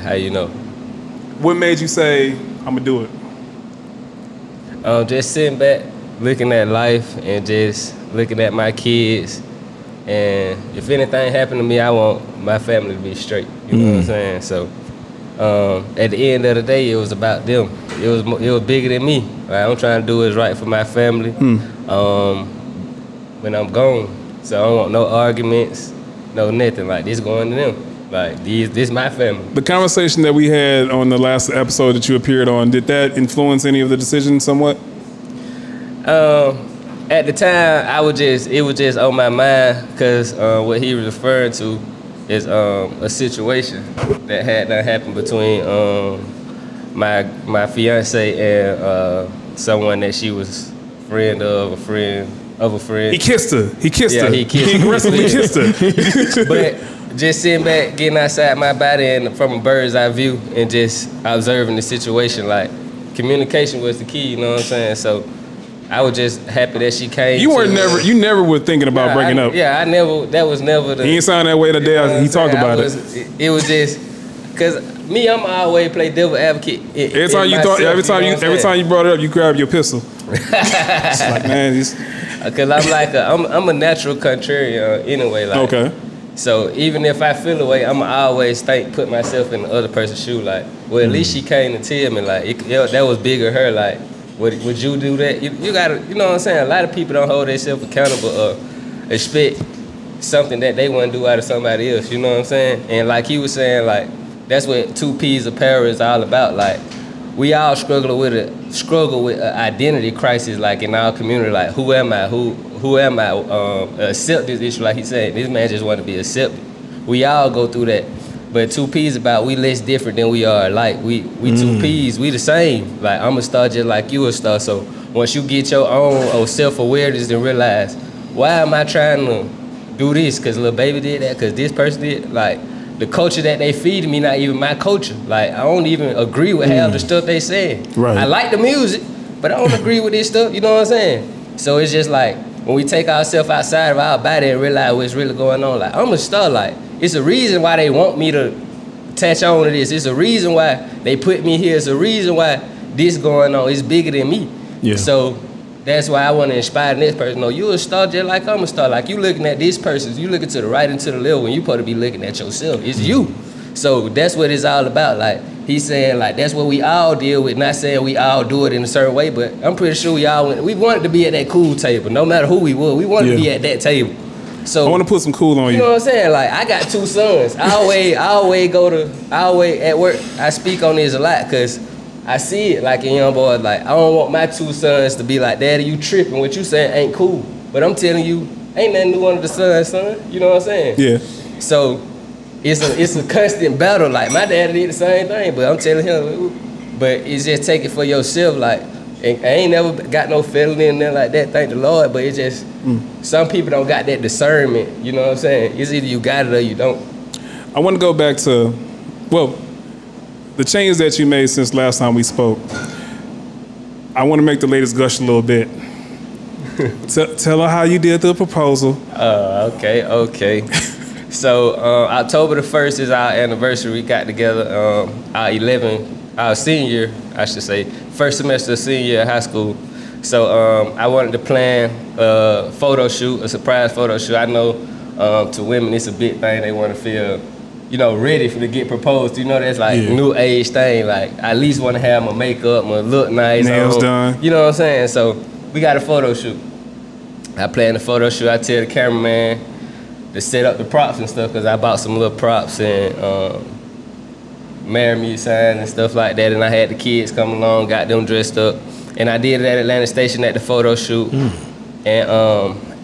How you know? What made you say, I'm gonna do it? Just sitting back, looking at life and just looking at my kids. And if anything happened to me, I want my family to be straight. You know what I'm saying? So at the end of the day, it was about them. It was bigger than me. Right? I'm trying to do what's right for my family when I'm gone. So I don't want no arguments, no nothing. Like, this going to them. Like, this my family. The conversation that we had on the last episode that you appeared on, did that influence any of the decisions somewhat? At the time, it was just on my mind because what he was referring to is a situation that had done happened between my fiance and someone that she was friend of a friend. He kissed her. He kissed her. He kissed her. He aggressively kissed her. But just sitting back, getting outside my body and from a bird's eye view and just observing the situation, like, communication was the key, you know what I'm saying? So I was just happy that she came. You never were thinking about breaking up. Yeah, that was never the. He ain't sound that way the day he talked about it. It was just, cause me, I'm always play devil advocate. Every time you brought it up, you grabbed your pistol. It's like, man, cause I'm like I'm a natural contrarian anyway. Like, okay. So even if I feel away, I'm always put myself in the other person's shoe. Like, well, at least she came to tell me. Like, that was bigger her. Like, would you do that? You gotta, you know what I'm saying? A lot of people don't hold themselves accountable or expect something that they want to do out of somebody else. You know what I'm saying? And like he was saying, like, that's what 2 Peas Apparel is all about. Like, we all struggle with an identity crisis, like, in our community. Like, who am I? Who am I? Accept this issue, like he said. This man just want to be accepted. We all go through that. But 2 Peas about we less different than we are. Like, we 2 Peas, we the same. Like, I'm a star just like you a star. So once you get your own self-awareness and realize why am I trying to do this? Cause Lil Baby did that. Cause this person did. Like the culture that they feed me, not even my culture. Like I don't even agree with half the stuff they say. Right. I like the music, but I don't agree with this stuff. You know what I'm saying? So it's just like when we take ourselves outside of our body and realize what's really going on. Like I'm a star. Like it's a reason why they want me to attach on to this. It's a reason why they put me here. It's a reason why this going on. It's bigger than me. Yeah. So that's why I want to inspire the next person. No, you a star just like I'm a star. Like you looking at this person, you looking to the right and to the left when you supposed to be looking at yourself. It's you. So that's what it's all about. Like he's saying, like that's what we all deal with. Not saying we all do it in a certain way, but I'm pretty sure we wanted to be at that cool table. No matter who we were, we wanted to be at that table. So I want to put some cool on you. You know what I'm saying? Like I got 2 sons. I always at work. I speak on this a lot because I see it like in young boys. Like I don't want my 2 sons to be like, Daddy, you tripping? What you saying ain't cool. But I'm telling you, ain't nothing new under the sun, son. You know what I'm saying? Yeah. So it's a constant battle. Like my daddy did the same thing, but I'm telling him, but it's just take it for yourself. Like I ain't never got no felony and nothing like that, thank the Lord. But it's just some people don't got that discernment. You know what I'm saying? It's either you got it or you don't. I want to go back to, well, the change that you made since last time we spoke. I want to make the ladies gush a little bit. Tell her how you did the proposal. Okay. So October the 1st is our anniversary. We got together our senior, I should say, first semester of senior year of high school. So I wanted to plan a photo shoot, a surprise photo shoot. I know to women it's a big thing. They want to feel, ready to get proposed. That's like new age thing. Like I at least want to have my makeup, my look nice, nails done. You know what I'm saying? So we got a photo shoot. I planned the photo shoot. I tell the cameraman to set up the props and stuff because I bought some little props and marry me sign and stuff like that. And I had the kids come along, got them dressed up, and I did it at Atlanta Station at the photo shoot. And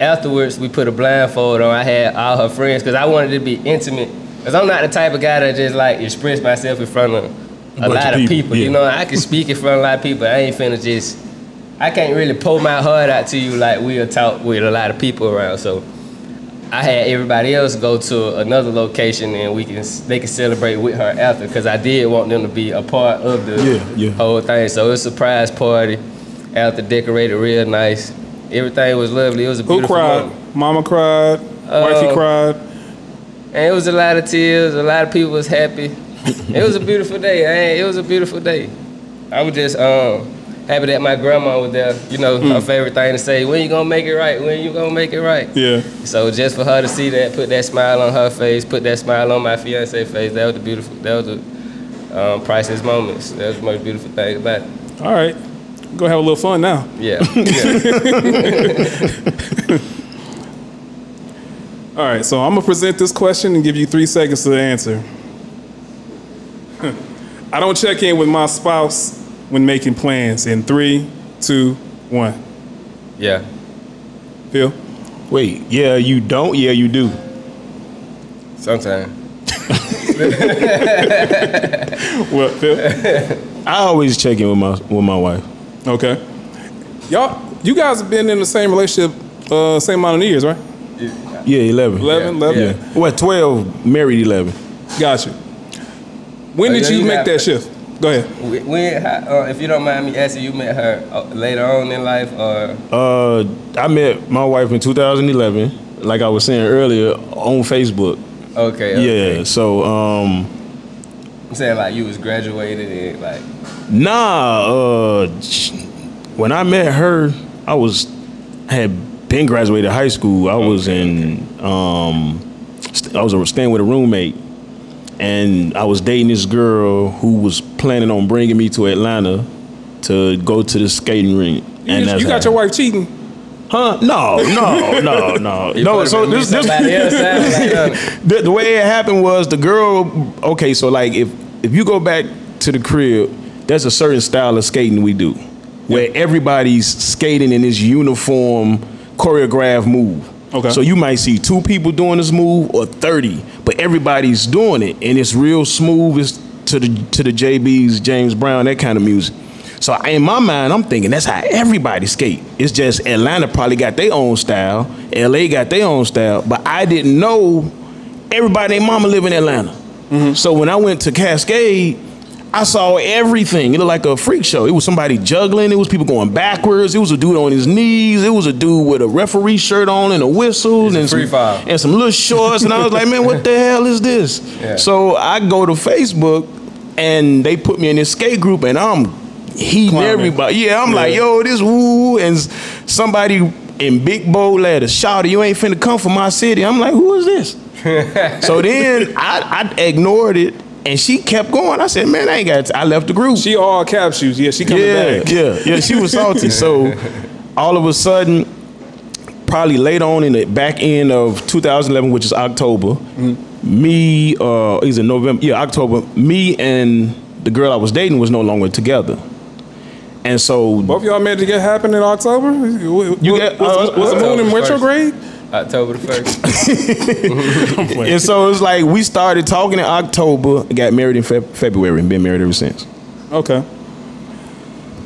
afterwards, we put a blindfold on. I had all her friends because I wanted it to be intimate. Because I'm not the type of guy that just like express myself in front of a lot of people. Yeah. I can speak in front of a lot of people. I ain't finna just, I can't really pour my heart out to you like we'll talk with a lot of people around. So I had everybody else go to another location and they can celebrate with her after because I did want them to be a part of the whole thing. So it was a surprise party after decorated real nice. Everything was lovely. It was a beautiful Who cried? moment. Mama cried. Wifey cried. And it was a lot of tears. A lot of people was happy. It was a beautiful day. It was a beautiful day. I was just happy that my grandma was there. Her favorite thing to say, when you gonna make it right? When you gonna make it right? Yeah. So just for her to see that, put that smile on her face, put that smile on my fiance face, that was the priceless moments. That was the most beautiful thing about it. All right. Go have a little fun now. Yeah. All right, so I'm gonna present this question and give you 3 seconds to answer. I don't check in with my spouse when making plans. In 3, 2, 1. Yeah. Phil? Wait, yeah, you don't? Yeah, you do. Sometimes. What, Phil? I always check in with my wife. Okay. You guys have been in the same relationship same amount of years, right? Yeah, 11. 11? Yeah. Well, 12, married 11. Gotcha. When did you make that shift? Go ahead. When, if you don't mind me asking, you met her later on in life, or? I met my wife in 2011, like I was saying earlier, on Facebook. Okay. Yeah, so I'm saying like you was graduated and like. Nah, when I met her, I had been graduated high school. I was I was staying with a roommate, and I was dating this girl who was planning on bringing me to Atlanta to go to the skating rink. You got your wife cheating? Huh? No. So this the way it happened was the girl. Okay, so like if you go back to the crib, there's a certain style of skating we do, where everybody's skating in this uniform, choreographed move. Okay. So you might see 2 people doing this move or 30, but everybody's doing it, and it's real smooth. It's to the JBs, James Brown, that kind of music. So in my mind, I'm thinking that's how everybody skate. It's just Atlanta probably got their own style, LA got their own style, but I didn't know everybody and mama live in Atlanta. So when I went to Cascade, I saw everything. It looked like a freak show. It was somebody juggling. It was people going backwards. It was a dude on his knees. It was a dude with a referee shirt on and a whistle and some little shorts. And I was like, man, what the hell is this? Yeah. So I go to Facebook and they put me in this skate group and I'm heating everybody. Yeah, I'm like, yo, this woo. And somebody in big bold letters, shouted, you ain't finna come from my city. I'm like, who is this? So then I ignored it. And she kept going. I said, man, I ain't got I left the group. She all cap shoes. Yeah, she coming back. Yeah, she was salty. So all of a sudden, probably later on in the back end of 2011, which is October, me, is it November? Yeah, October, me and the girl I was dating was no longer together. And so both y'all made it get happen in October? Was the moon in retrograde? October the 1st. And so it's like we started talking in October, got married in February, and been married ever since. Okay.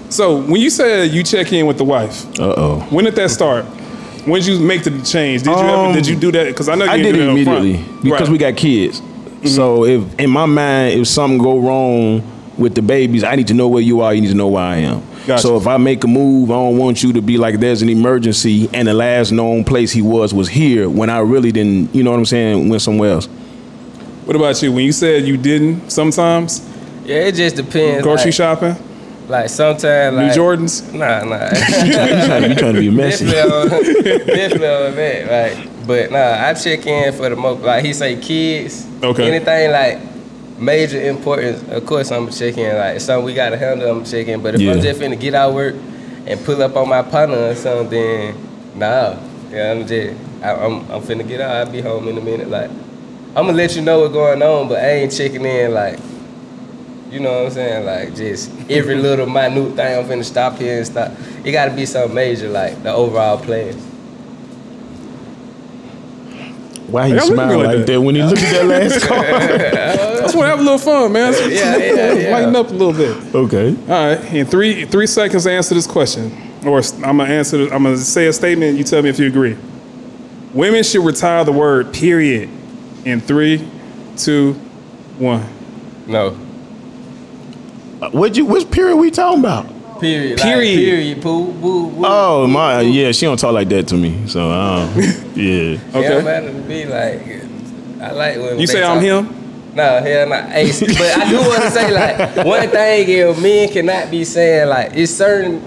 So when you said you check in with the wife, when did that start? When did you make the change? Did you do that? Because I know you did it immediately because we got kids. So if in my mind, if something go wrong with the babies, I need to know where you are. You need to know where I am. Gotcha. So if I make a move, I don't want you to be like there's an emergency and the last known place he was here when I really didn't, you know what I'm saying, went somewhere else. What about you? When you said you didn't sometimes? Yeah, it just depends. Grocery shopping? Like sometimes like New Jordans? Nah. you trying to be messy. Definitely on that. Like, but I check in for the most, like he say kids. Okay. Anything like major importance, of course I'm checking. Like something we gotta handle, I'm checking. But if I'm just finna get out work and pull up on my partner or something, then I'm finna get out. I'll be home in a minute. Like I'm gonna let you know what's going on, but I ain't checking in like, you know what I'm saying? Like just every little minute thing I'm finna stop here and stop. It gotta be something major, like the overall plan. Why he smile like that when he looked at that last call? I just want to have a little fun, man. Yeah. Lighten up a little bit. Okay. All right. In three seconds to answer this question, or I'm gonna say a statement. You tell me if you agree. Women should retire the word period. In 3, 2, 1. No. Which period we talking about? Period. Period. Like, period. Poo. Boo. Oh my. Yeah, she don't talk like that to me. So yeah. Okay. It don't matter to me. Like I like when you say I'm him. No, hell not. Hey, but I do want to say like one thing is men cannot be saying like it's certain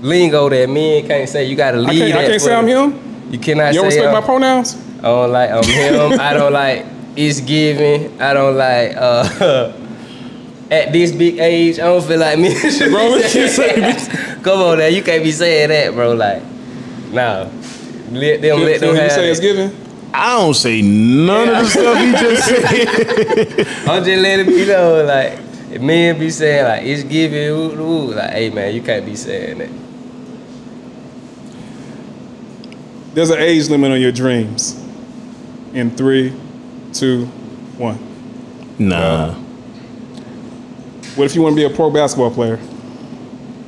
lingo that men can't say. You got to leave. I can't say I'm him. You cannot. You don't say respect my pronouns. I don't like I'm him. I don't like it's giving. I don't like at this big age, I don't feel like me. Bro, come on now, you can't be saying that, bro. Like, nah. Let them have you say it's giving? I don't say none of the stuff he just said. I'm just letting me know, like, if men be saying, like, it's giving, ooh, like, hey, man, you can't be saying that. There's an age limit on your dreams. In 3, 2, 1. Nah. What if you want to be a pro basketball player?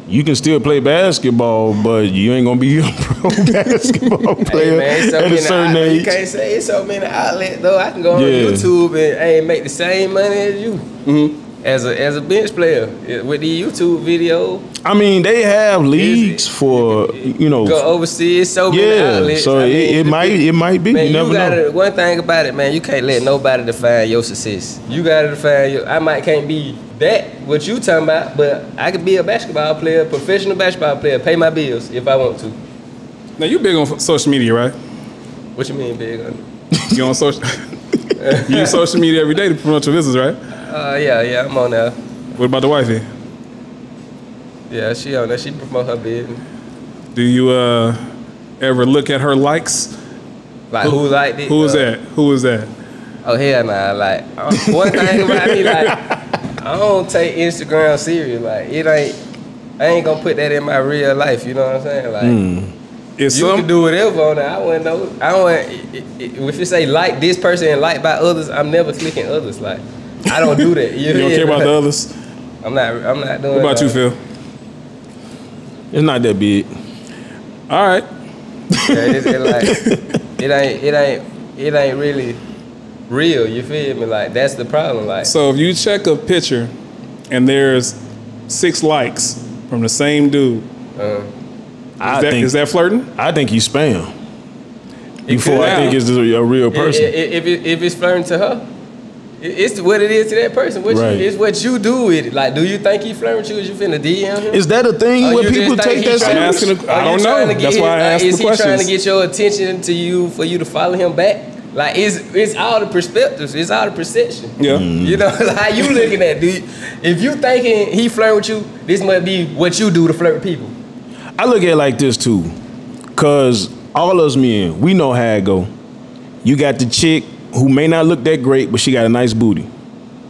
You can still play basketball, but you ain't gonna be a pro basketball player hey man, at a certain age. You can't say it's so many outlets though. I can go on YouTube and make the same money as you as a bench player with the YouTube video. I mean, they have leagues for go overseas. So many outlets. So it might be. Man, you never know. One thing about it, man, you can't let nobody define your success. You gotta define your. I can't be that what you talking about, but I could be a basketball player, professional basketball player, pay my bills if I want to. Now you big on social media, right? What you mean big on? You on social? You use social media every day to promote your business, right? Yeah, I'm on there. What about the wifey? Yeah, she on there. She promote her business. Do you ever look at her likes? Like who liked it? Who is that? Who is that? Oh hell nah. Like one thing about me, like I don't take Instagram serious. Like I ain't gonna put that in my real life. You know what I'm saying? Like you can do whatever on there. I wouldn't know. I don't. If you say like this person and like by others, I'm never clicking others. Like I don't do that. You don't care about the others? I'm not doing. What about you, Phil? It's not that big. All right. Yeah, it ain't really real. You feel me? Like that's the problem. Like So if you check a picture and there's 6 likes from the same dude, is that flirting? I think you spam. Before I think it's a real person. If it's flirting to her, it's what it is to that person. It's what you do with it. Like, do you think he flirting with you? Is you finna DM him? Is that a thing where people take that serious? I don't know. That's why I asked the questions. Is he trying to get your attention to you for you to follow him back? Like, it's all the perspectives. It's all the perception. Yeah. You know, like, how you looking at it? If you thinking he flirting with you, this must be what you do to flirt with people. I look at it like this too, cause all us men, we know how it go. You got the chick who may not look that great, but she got a nice booty.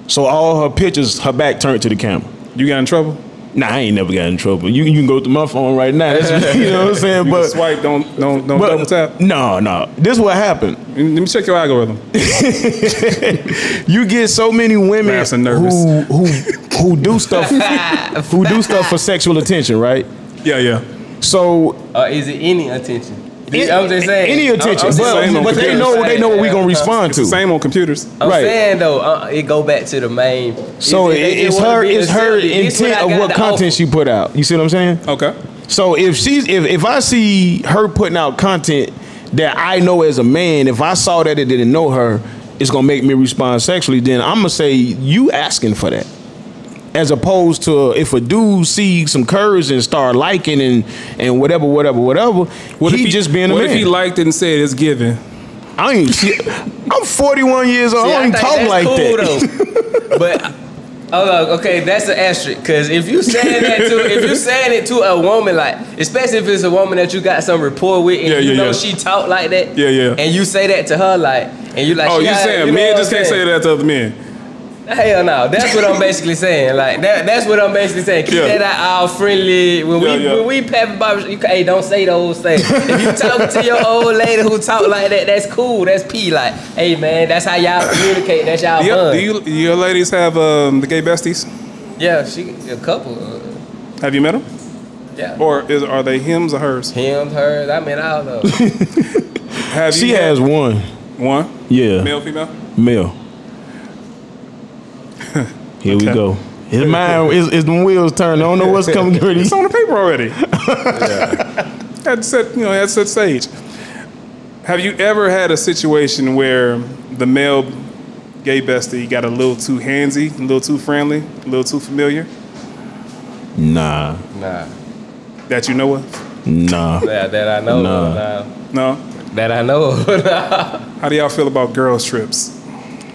So all her pictures, her back turned to the camera. You got in trouble? Nah, I ain't never got in trouble. You can go through my phone right now. That's, you know what I'm saying? You but swipe, don't double tap. No. This is what happened. Let me check your algorithm. You get so many women who do stuff for sexual attention, right? Yeah. So is it any attention? I'm just saying any attention, but they know what we gonna respond to. It's the same on computers. I'm saying though, it go back to the main. So it's her intent of what content she put out. You see what I'm saying? Okay. So if I see her putting out content that I know as a man, if I saw that it didn't know her, it's gonna make me respond sexually. Then I'm gonna say you asking for that. As opposed to if a dude sees some curves and start liking and whatever, he just being a man. What if he liked it and said it's given? I'm 41 years old. I don't even talk like cool, that. Though. But okay, that's an asterisk. Cause if you saying it to a woman, like especially if it's a woman that you got some rapport with and you know she talk like that, and you say that to her, like, and you like, oh, you saying men just can't say that to other men? Hell no, that's what I'm basically saying. Like that's what I'm basically saying. Keep that out all friendly. When we pep barbers, hey, don't say those things. If you talking to your old lady who talk like that, that's cool. That's P. Like, hey man, that's how y'all communicate. That's y'all fun. Do your ladies have the gay besties? Yeah, a couple. Have you met them? Yeah. Or are they hims or hers? Hims, hers. I mean, all of them. She has one. One? Yeah. Male, female? Male. Here we go. His mind is the wheels turning. I don't know what's coming already. It's on the paper already. Had set stage. Have you ever had a situation where the male gay bestie got a little too handsy, a little too friendly, a little too familiar? Nah. That you know of? Nah. That I know of. No? That I know of. How do y'all feel about girls' trips?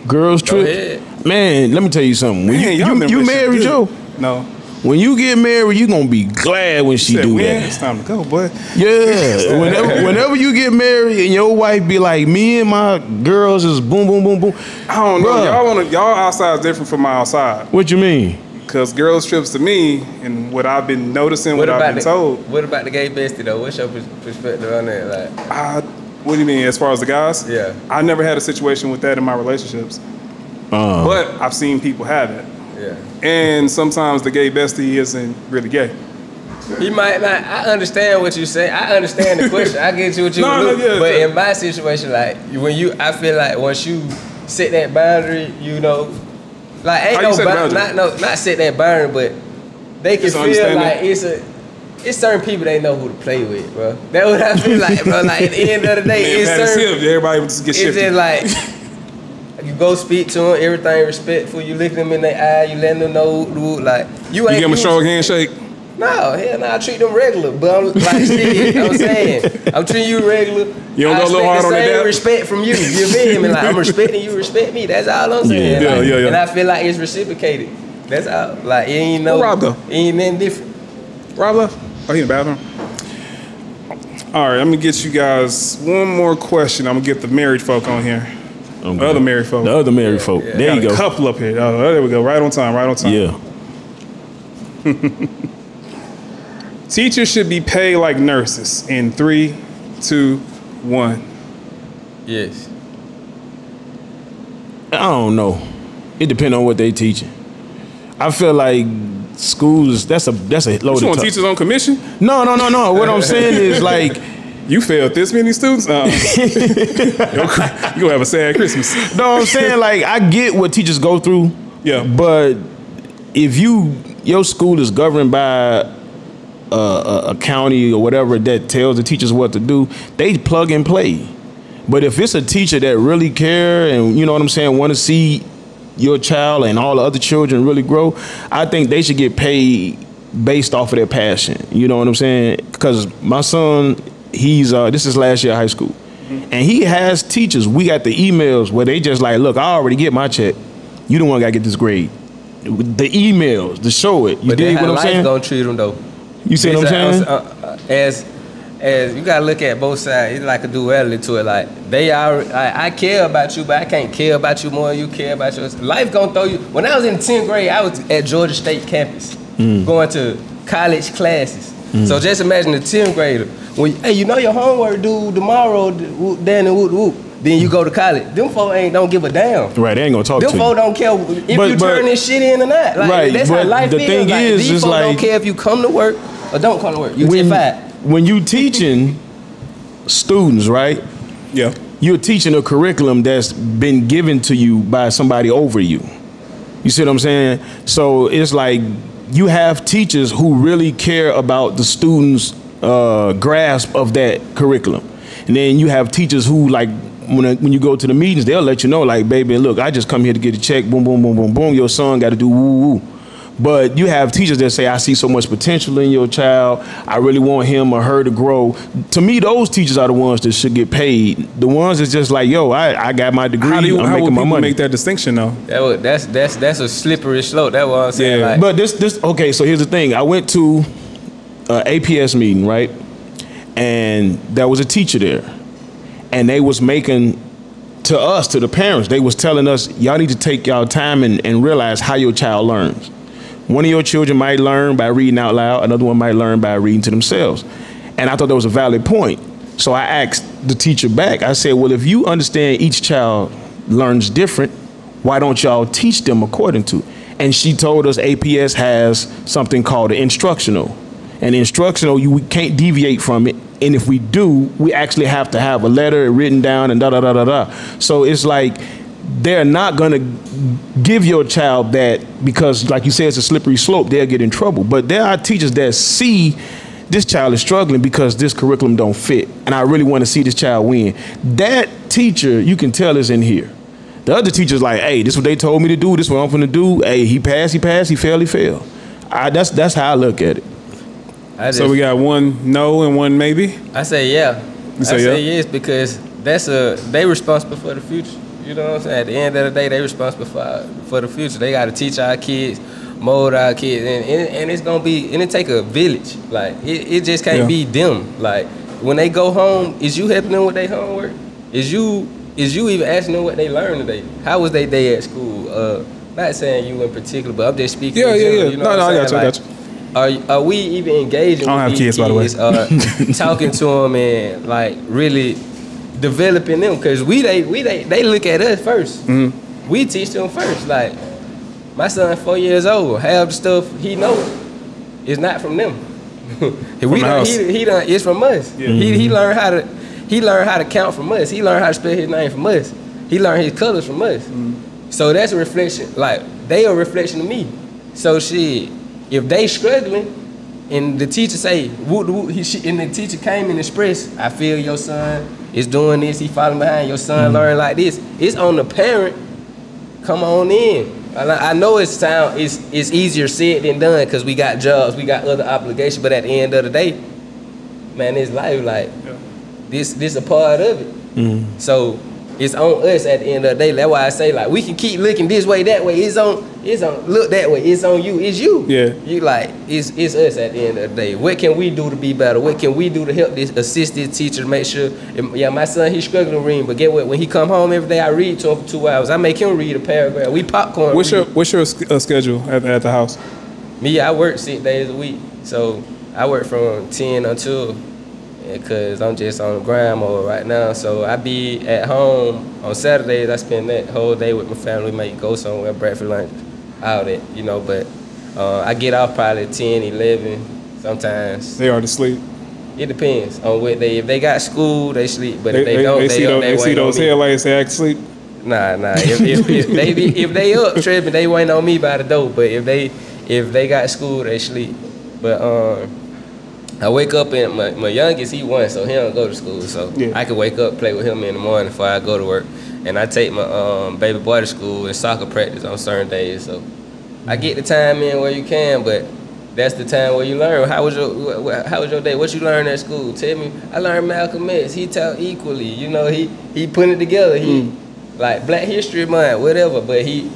Girls' trip? Man, let me tell you something. When you married, Joe? No. When you get married, you gonna be glad when she do that. It's time to go, boy. Yeah. whenever you get married and your wife be like, me and my girls is boom, boom, boom, boom. I don't know. Y'all outside is different from my outside. What you mean? Because girls' trips to me and what I've been noticing, what I've been told. What about the gay bestie though? What's your perspective on that? Like, what do you mean, as far as the guys? Yeah. I never had a situation with that in my relationships. But I've seen people have it. Yeah. And sometimes the gay bestie isn't really gay. He might not. I understand what you say. I understand the question. I get you what you do. But in my situation, like I feel like once you set that boundary, you know, like ain't no boundary. Not set that boundary, but they can feel like it's certain people they know who to play with, bro. That's what I feel like, bro. Like at the end of the day, it's certain. Everybody just get shifted. It's just like. You go speak to them, everything respectful. You look them in their eye, you let them know, like you ain't. You give them a strong handshake. No, hell no, I treat them regular, but I'm like shit. I'm saying, I'm treating you regular. You don't go a little hard on that. I expect the same respect from you. You feel me? Like I'm respecting you, respect me. That's all I'm saying. Yeah. And I feel like it's reciprocated. That's all. Like it ain't no. Rob though. It ain't nothing different. Rob left. Oh, he in the bathroom. All right, I'm gonna get you guys one more question. I'm gonna get the married folk on here. Okay. The other married folk. The other married folk. Yeah. There you go. A couple up here. Oh, there we go. Right on time. Yeah. Teachers should be paid like nurses in 3, 2, 1. Yes. I don't know. It depends on what they teaching. I feel like schools, that's a loaded You want topic. teachers on commission? No. What I'm saying is like, you failed this many students? You gonna have a sad Christmas. no, I'm saying like I get what teachers go through. Yeah. But if your school is governed by a county or whatever that tells the teachers what to do, they plug and play. But if it's a teacher that really care and you know what I'm saying, want to see your child and all the other children really grow, I think they should get paid based off of their passion. You know what I'm saying? Because my son, he's this is last year of high school, and he has teachers. We got the emails where they just like, look, I already get my check. You the one got to get this grade. The emails to show it. You but dig what I'm life saying? Gonna treat them though. You see what I'm saying? As you gotta look at both sides. It's like a duality to it. Like they are, I care about you, but I can't care about you more than you care about yours. Life gonna throw you. When I was in 10th grade, I was at Georgia State campus, going to college classes. So just imagine the 10th grader. When hey, you know your homework due tomorrow, then and whoop. Then you go to college. Them folk don't give a damn. Right, they ain't gonna talk to you. Them folk don't care if you turn this shit in or not. Like, right, that's how life the is. thing like, is, these folk like, don't care if you come to work or don't come to work. You get fired. When you teaching students, right? Yeah. You're teaching a curriculum that's been given to you by somebody over you. You see what I'm saying? So it's like you have teachers who really care about the students' grasp of that curriculum. And then you have teachers who like, when you go to the meetings, they'll let you know like, baby, look, I just come here to get a check, boom, boom, boom, boom, boom. Your son got to do woo, woo. But you have teachers that say, I see so much potential in your child. I really want him or her to grow. To me, those teachers are the ones that should get paid. The ones that's just like, yo, I got my degree, I'm making my money. How would people make that distinction though? That's a slippery slope. That's what I'm saying. Yeah. Like, But this okay, so here's the thing. I went to an APS meeting, right? And there was a teacher there. And they was making, to us, to the parents, they was telling us, y'all need to take y'all time and realize how your child learns. One of your children might learn by reading out loud. Another one might learn by reading to themselves. And I thought that was a valid point. So I asked the teacher back. I said, well, if you understand each child learns different, why don't y'all teach them according to? And she told us APS has something called an instructional. And instructional, we can't deviate from it. And if we do, we actually have to have a letter written down and da-da-da-da-da. So it's like, they're not going to give your child that because, like you said, it's a slippery slope. They'll get in trouble. But there are teachers that see this child is struggling because this curriculum don't fit, and I really want to see this child win. That teacher, you can tell, is in here. The other teacher's like, hey, this is what they told me to do. This is what I'm going to do. Hey, he passed, he passed. He failed, he failed. That's how I look at it. So we got one no and one maybe? I say yeah. You say yeah? Yes because they responsible for the future. You know what I'm saying? At the end of the day, they responsible for the future. They got to teach our kids, mold our kids, and it's gonna be, and it take a village. Like it just can't be them. Like when they go home, is you helping them with their homework? Is you even asking them what they learned today? How was their day at school? Not saying you in particular, but I'm just speaking. Yeah. You know I got you. Like, Are we even engaging? I don't have kids, by the way. Talking to them and like really developing them, because they look at us first. We teach them first. Like my son, 4 years old, half the stuff he know is not from them. It's from us. Yeah. He learned how to count from us. He learned how to spell his name from us. He learned his colors from us. So that's a reflection. Like they a reflection of me. So if they struggling and the teacher say, and the teacher came and expressed, I feel your son is doing this, he falling behind, your son learn like this. It's on the parent, come on in. I know it's easier said than done because we got jobs, we got other obligations, but at the end of the day, man, it's life, like, this a part of it. So it's on us at the end of the day. That's why I say, like, we can keep looking this way, that way. It's on look that way. It's on you. It's you. Yeah. You like it's us at the end of the day. What can we do to be better? What can we do to help assist this teacher to make sure? My son, he's struggling to read, but get what? When he come home every day, I read to him for 2 hours. I make him read a paragraph. We popcorn. What's your schedule at the house? Me, I work 6 days a week, so I work from 10 until. Because I'm just on grind mode right now. So I be at home on Saturdays. I spend that whole day with my family. We might go somewhere, breakfast, lunch, all that, But I get off probably 10, 11 sometimes. They are to sleep. It depends on what if they got school, they sleep. But if they don't, they see those headlights, they act sleep. Nah. If they up tripping, they waiting on me by the door. But if they got school, they sleep. But I wake up and my youngest, he 1, so he don't go to school. So I can wake up, play with him in the morning before I go to work. And I take my baby boy to school and soccer practice on certain days. So I get the time in where you can, but that's the time where you learn. How was your day? What you learned at school? Tell me. I learned Malcolm X. He taught equally. You know, he put it together. He like Black History Month, whatever. But he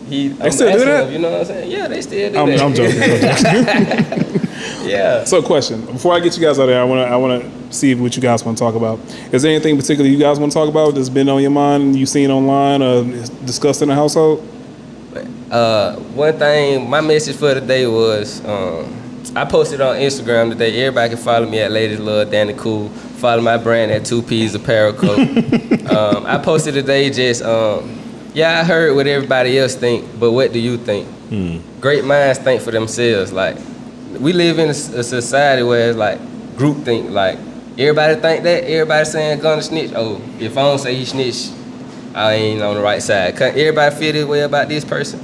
they still do that? You know what I'm saying? Yeah, they still do that. I'm joking. Yeah. So, question. Before I get you guys out there, I want to see what you guys want to talk about. Is there anything particular you guys want to talk about that's been on your mind, you've seen online, or discussed in the household? One thing, my message for today was, I posted on Instagram today. Everybody can follow me at Ladies Love Danny Cool. Follow my brand at 2P's Apparel Co. I posted today just, I heard what everybody else think, but what do you think? Great minds think for themselves. Like, we live in a society where it's like group think. Like, everybody think that. Everybody saying gonna snitch. Oh, if I don't say he snitched, I ain't on the right side. Everybody feel this way about this person?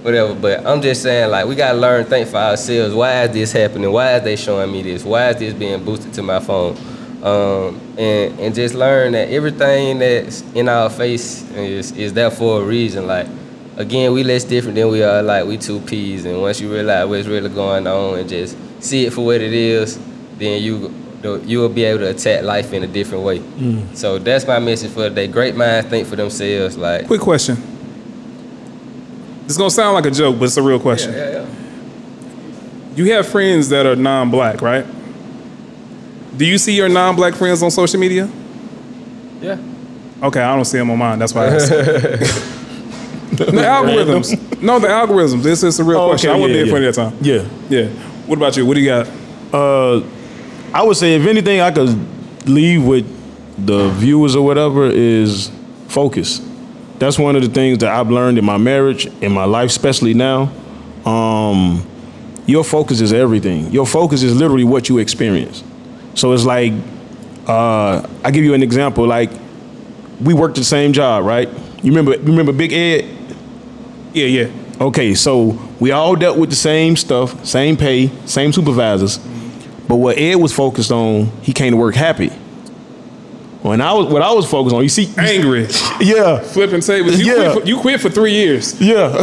Whatever, but I'm just saying, like, we gotta learn to think for ourselves. Why is this happening? Why is they showing me this? Why is this being boosted to my phone? And just learn that everything that's in our face is there for a reason. Like, again, we less different than we are. Like, we 2Ps, and once you realize what's really going on and just see it for what it is, then you will be able to attack life in a different way. So that's my message for today. Great minds think for themselves. Like, quick question. It's gonna sound like a joke, but it's a real question. Yeah. You have friends that are non-black, right? Do you see your non-black friends on social media? Yeah. Okay, I don't see them on mine. That's why I asked. The algorithms. No, the algorithms. This is a real question. I wouldn't be in front of that time. Yeah. What about you? What do you got? I would say, if anything I could leave with the viewers or whatever is focus. That's one of the things that I've learned in my marriage, in my life, especially now. Your focus is everything. Your focus is literally what you experience. So it's like, I give you an example. Like, we worked the same job, right? You remember Big Ed? Yeah. Okay, so we all dealt with the same stuff, same pay, same supervisors. But what Ed was focused on, he came to work happy. What I was focused on, you see, angry. Yeah, flipping tables. You quit for 3 years. Yeah.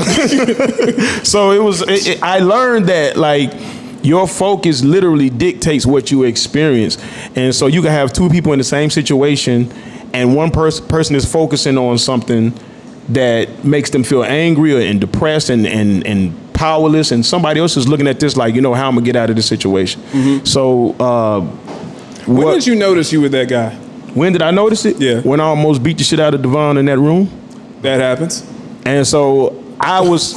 So I learned that, like, your focus literally dictates what you experience, and so you can have two people in the same situation, and one person is focusing on something that makes them feel angry and depressed and powerless, and somebody else is looking at this like, how I'm gonna get out of this situation. So when did you notice you were that guy? When did I notice it? Yeah. When I almost beat the shit out of Devon in that room. That happens. And so I was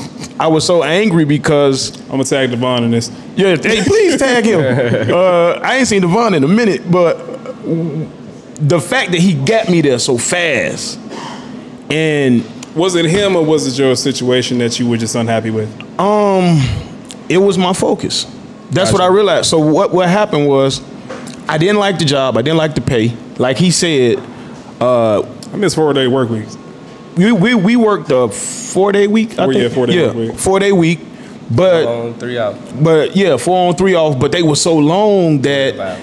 so angry because I'm gonna tag Devon in this. Yeah, hey, please tag him. I ain't seen Devon in a minute, but the fact that he got me there so fast, and was it him or was it your situation that you were just unhappy with? It was my focus. That's what I realized. So what happened was, I didn't like the job. I didn't like the pay. Like he said, I miss 4-day work weeks. We worked a 4-day week. 4-day work week. 4-day week. But 4 on 3 off. But 4 on 3 off. But they were so long that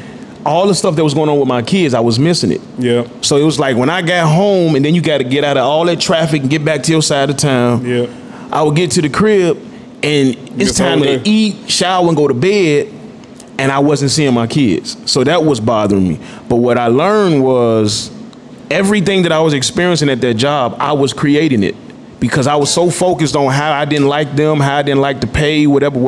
all the stuff that was going on with my kids, I was missing it. Yeah. So it was like when I got home, and then you got to get out of all that traffic and get back to your side of town. Yeah. I would get to the crib, and it's time to eat, shower, and go to bed. And I wasn't seeing my kids. So that was bothering me. But what I learned was everything that I was experiencing at that job, I was creating it. Because I was so focused on how I didn't like them, how I didn't like the pay, whatever,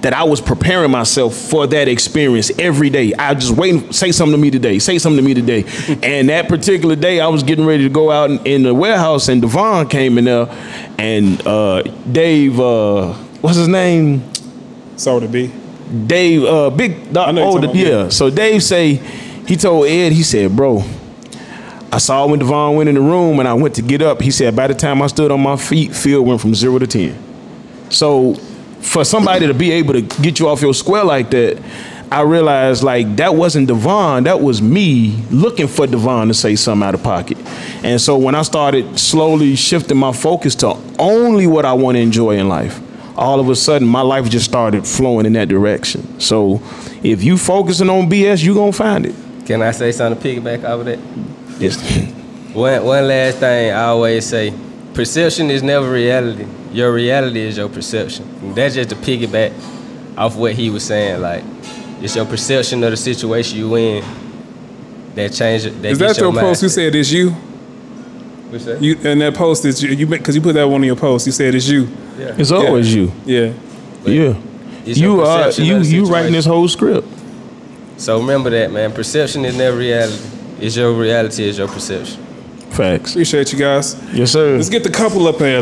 that I was preparing myself for that experience every day. I was just waiting, say something to me today, say something to me today. And that particular day, I was getting ready to go out in the warehouse, and Devon came in there, and Dave, what's his name? Sorry to be. Dave, So Dave he told Ed, he said, bro, I saw when Devon went in the room and I went to get up. He said, by the time I stood on my feet, field went from 0 to 10. So for somebody to be able to get you off your square like that, I realized like that wasn't Devon, that was me looking for Devon to say something out of pocket. And so when I started slowly shifting my focus to only what I want to enjoy in life, all of a sudden my life just started flowing in that direction. So if you focusing on BS, you gonna find it. Can I say something to piggyback off of that? Yes. One last thing I always say, perception is never reality. Your reality is your perception. And that's just to piggyback off what he was saying. Like, it's your perception of the situation you in that change it. That is that your post? You said it's you? What's that? You and that post is you because you put that one in your post. You said it's you. Yeah. It's always you. Yeah. But yeah. You writing this whole script. So remember that, man. Perception is never reality. It's your reality is your perception. Facts. Appreciate you guys. Yes, sir. Let's get the couple up here.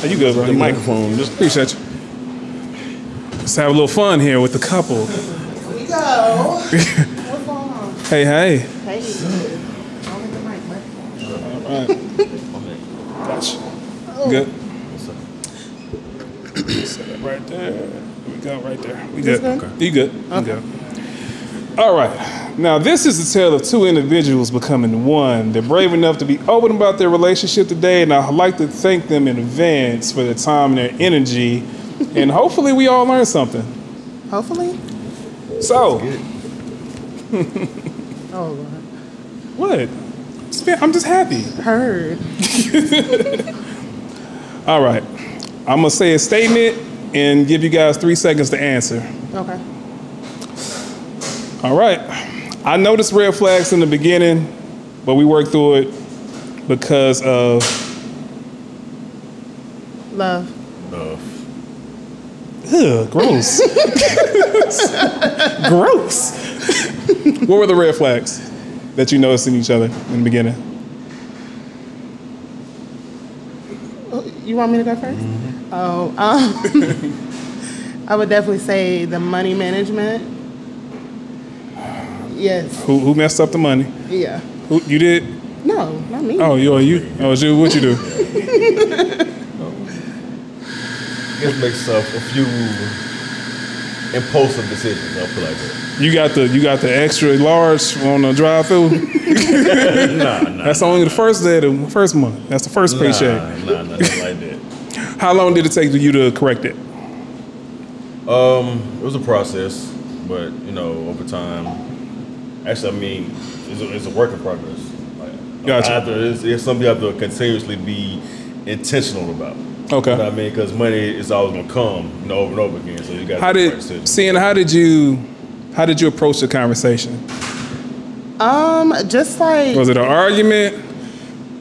Are you good, bro? The microphone. Just appreciate you. Let's have a little fun here with the couple. Here we go. What's going on? Hey. Hey. All right. Gotcha. Good. Set it right there. We go right there. We good. Okay. You good. Okay. You good. All right. Now, this is the tale of two individuals becoming one. They're brave enough to be open about their relationship today, and I'd like to thank them in advance for their time and their energy. And hopefully we all learn something. Hopefully? So. Oh, Lord. What? I'm just happy. Heard. All right. I'm going to say a statement and give you guys 3 seconds to answer. Okay. All right. I noticed red flags in the beginning, but we worked through it because of Love. Ugh, gross. Gross. What were the red flags that you noticed in each other in the beginning? You want me to go first? Mm-hmm. Oh, I would definitely say the money management. Yes. Who messed up the money? Yeah. Who you did? No, not me. Oh, you. Oh, it's you. What you do? I guess makes a few impulsive decisions. I'll put it like that. You got the extra large on the drive-through. Nah. That's only the first day, the first month. That's the first paycheck. Nah, nothing like that. How long did it take you to correct it? It was a process, but over time. Actually, I mean, it's a work in progress. Gotcha. It's something you have to continuously be intentional about. Okay. You know what I mean? Because money is always gonna come, over and over again. So you got. How did you approach the conversation? Just like. Was it an argument?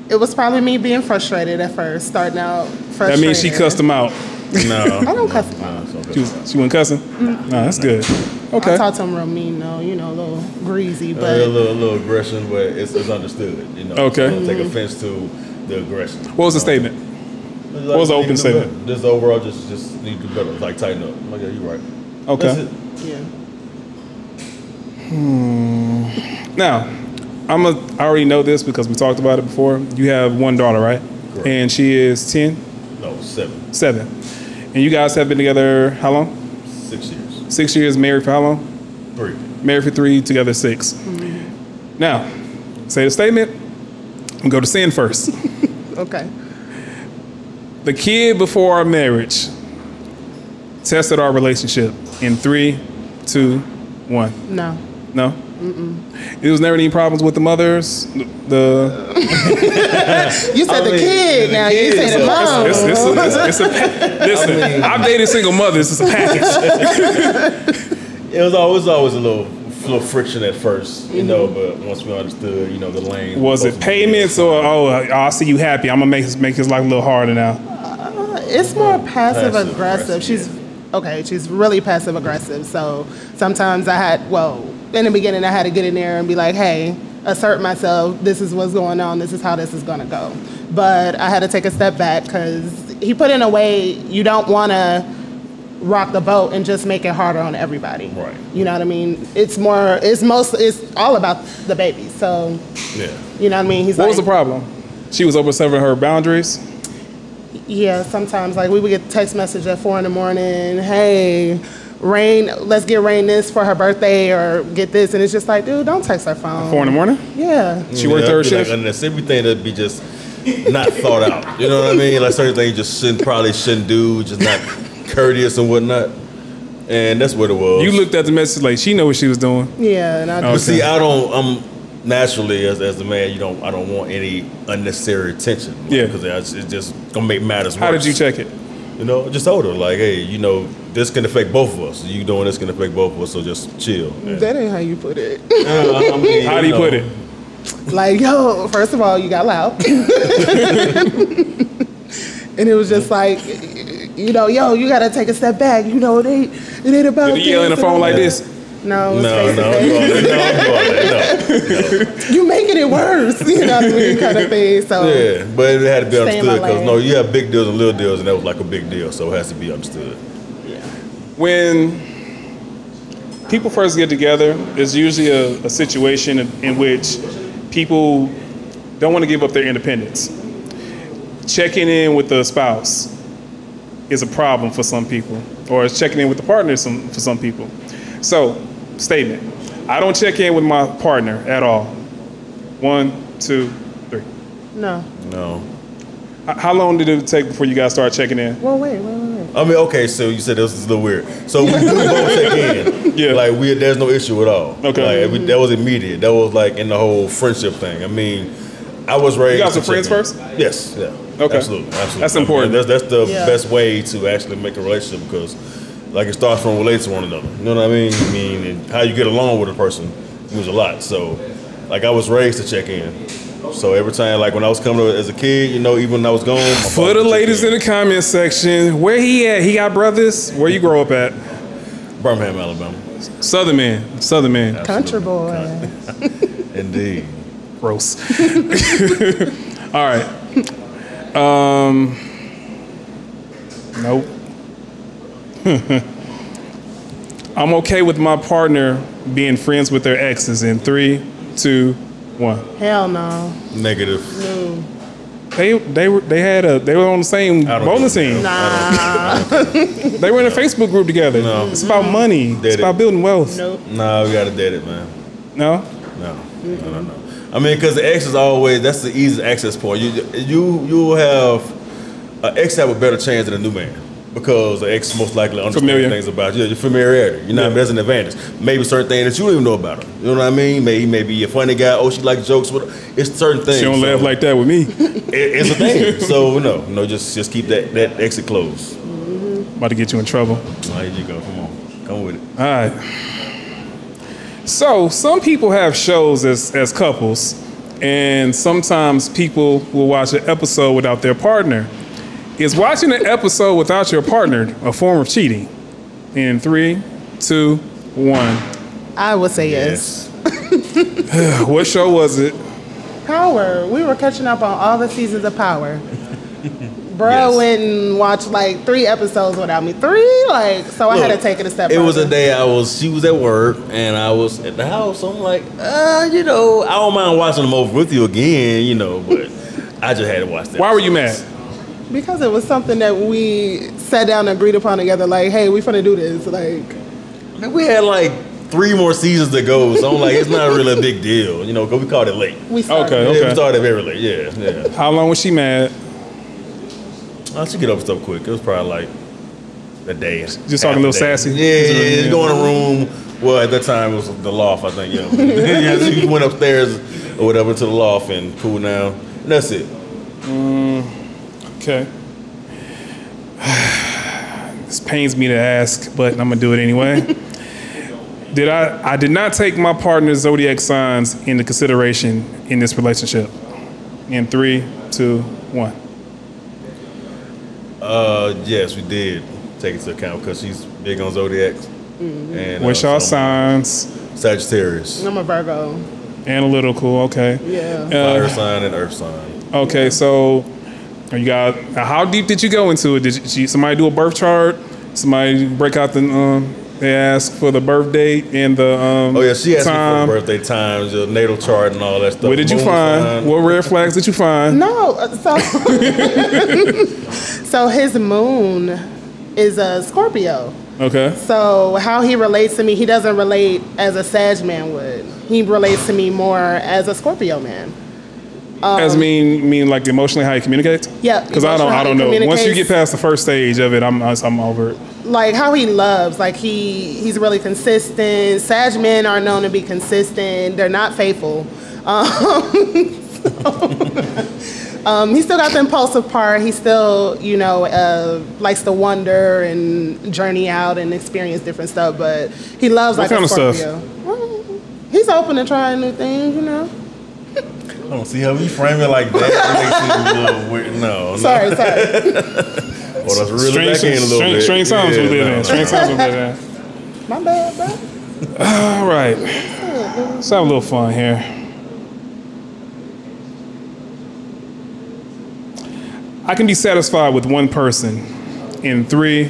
It was probably me being frustrated at first, starting out frustrated. That means she cussed him out. No. I don't cuss him out. She wasn't cussing? Mm-hmm. No, that's good. Okay. I talked to him real mean though, a little greasy, but a little aggression, but it's understood. Okay. Don't take offense to the aggression. What was the statement? What was the open statement? Just overall, just need to do better. Like tighten up. I'm like, yeah, you're right. Okay. That's it. Yeah. Now, I already know this because we talked about it before. You have one daughter, right? Correct. And she is 10? No, 7. 7. And you guys have been together how long? 6 years. 6 years, married for how long? 3. Married for 3, together 6. Mm-hmm. Now, say the statement and go to sin first. Okay. The kid before our marriage tested our relationship in 3, 2, 1. No. No? Mm-mm. There was never any problems with the mothers? You said the kid, now you said the mom. Listen, I've dated single mothers. It's a package. It was always a little friction at first, but once we understood, the lane. Was it payments or, I see you happy, I'm going to make his life a little harder now? It's more passive aggressive. She's really passive aggressive. So sometimes in the beginning I had to get in there and be like, hey, assert myself. This is what's going on. This is how this is going to go. But I had to take a step back because he put in a way you don't want to rock the boat and just make it harder on everybody. Right. You know what I mean? It's all about the baby. So, yeah. You know what I mean? What was the problem? She was over some of her boundaries? Yeah, sometimes like we would get text message at 4 a.m. Hey, Rain, let's get Rain this for her birthday or get this, and it's just like, dude, don't text her phone. 4 a.m? Yeah. She worked third shift. Like, everything that'd be just not thought out. You know what I mean? Like certain things you just shouldn't do, just not courteous and whatnot. And that's what it was. You looked at the message like she know what she was doing. Yeah, and I But see, I'm naturally as a man, I don't want any unnecessary attention. Yeah, because it's just gonna make matters worse. How did you check it? You know, just told her like, hey, this can affect both of us. You doing this can affect both of us, so just chill. That ain't how you put it. I mean, how do you put it? Like, yo, first of all, you got loud. And it was just like, yo, you gotta take a step back. It ain't about. Did he yell in the phone like this? No, no. You making it worse, you know what I mean, kind of thing. So yeah, but it had to be stay in my understood because lane. you have big deals and little deals, and that was like a big deal, so it has to be understood. Yeah. When people first get together, there's usually a situation in which people don't want to give up their independence. Checking in with the spouse is a problem for some people, or it's checking in with the partner for some people. So, statement. I don't check in with my partner at all. 1, 2, 3. No. How long did it take before you guys started checking in? Well, wait. I mean, okay, so you said this is a little weird. So we both check in. Yeah. Like there's no issue at all. Okay. Like that was immediate. That was like in the whole friendship thing. I mean, I was raised. You guys to were friends check in. first? Yes. Yeah. Okay. Absolutely. That's important. That's the Yeah. best way to actually make a relationship because, like, it starts from relating to one another. You know what I mean? And how you get along with a person means a lot. So, like, I was raised to check in. So every time, like when I was coming as a kid, even when I was gone. For the ladies in the comment section, where he at? He got brothers? Where you grow up at? Birmingham, Alabama. Southern man. Absolutely. Country boy. Indeed. Gross. All right. Nope. I'm okay with my partner being friends with their exes in 3, 2, 1. Hell no. Negative. No. They were on the same bowling team. Nah. They were in a Facebook group together. No. It's about money. It's about building wealth. Nope. Nah, we gotta date it, man. No? No. I mean, because the ex is always, that's the easiest access point. You will have, an ex have a better chance than a new man. Because the ex most likely understands things about you. Your familiarity. You know, that's an advantage. Maybe certain things that you don't even know about him. You know what I mean? Maybe he may be a funny guy. Oh, she likes jokes with her. It's certain things. She don't laugh like that with me. It's a thing. So, just keep that exit closed. About to get you in trouble. Here you go. Come with it. All right. So, some people have shows as couples, and sometimes people will watch an episode without their partner. Is watching an episode without your partner a form of cheating? In 3, 2, 1. I would say yes. What show was it? Power. We were catching up on all the seasons of Power. Bro went and watched like 3 episodes without me. 3? So I had to take it a step It was further. a day she was at work and I was at the house. So I'm like, I don't mind watching them over with you again, but I just had to watch that. Why were you mad? Because it was something that we sat down and agreed upon together, like, hey, we finna do this. We had 3 more seasons to go, so I'm like, it's not really a big deal, because we called it late. We started. Okay. Yeah, we started very late, yeah. How long was she mad? She get up stuff quick. It was probably a day. Just talking a little sassy? Yeah, go in a room. Well, at that time it was the loft, I think, yeah. She went upstairs or whatever to the loft and cooled down. And that's it. Okay. This pains me to ask, but I'm gonna do it anyway. I did not take my partner's zodiac signs into consideration in this relationship. In 3, 2, 1. Yes, we did take it into account because she's big on zodiacs. Mm-hmm. And What's y'all signs? Sagittarius. I'm a Virgo. Analytical, okay. Yeah. Fire sign and earth sign. Okay, so how deep did you go into it? Did somebody do a birth chart? Somebody break out the They ask for the birth date and the oh yeah, she asked time. me for birthday times, the natal chart, and all that stuff. What did you find? What red flags did you find? No, so his moon is a Scorpio. Okay. So how he relates to me, he doesn't relate as a Sag man would. He relates to me more as a Scorpio man. As mean like emotionally how he communicates? Yeah. Because I don't know. Once you get past the first stage of it, I'm over it. Like how he loves, like he's really consistent. Sag men are known to be consistent. They're not faithful. He still got the impulsive part. He still, likes to wander and journey out and experience different stuff. But he loves what like kind a Scorpio. of stuff? Well, he's open to trying new things, I don't see how we frame it like that. It makes it a little weird. No. Sorry. Well, that's really back in a little bit. Strange sounds with it. Strange sounds with it. My bad, bro. All right. Let's have a little fun here. I can be satisfied with one person in 3,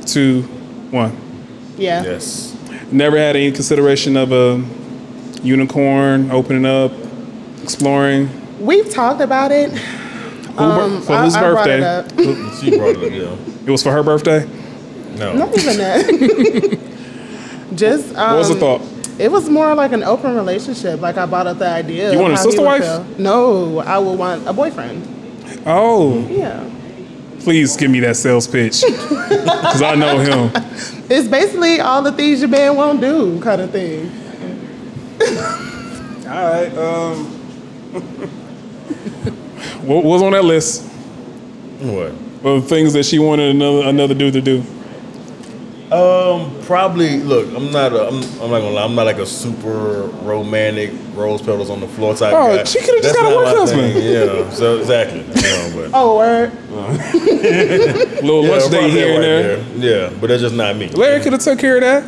2, 1. Yeah. Yes. Never had any consideration of a unicorn, opening up, exploring. We've talked about it. For whose birthday? She brought it up, yeah. It was for her birthday? No. Not even that. Just what was the thought? It was more like an open relationship. Like I brought up the idea. You want a sister wife? No, I would want a boyfriend. Oh. Yeah. Please give me that sales pitch. Because I know him. It's basically all the things your man won't do kind of thing. All right. What was on that list? What? Of things that she wanted another dude to do. Probably. Look, I'm not gonna lie. I'm not like a super romantic rose petals on the floor type guy. Oh, she could have just got a work husband. Yeah. So exactly. But Oh, word. Little lunch date here and there. Yeah, but that's just not me. Larry could have took care of that.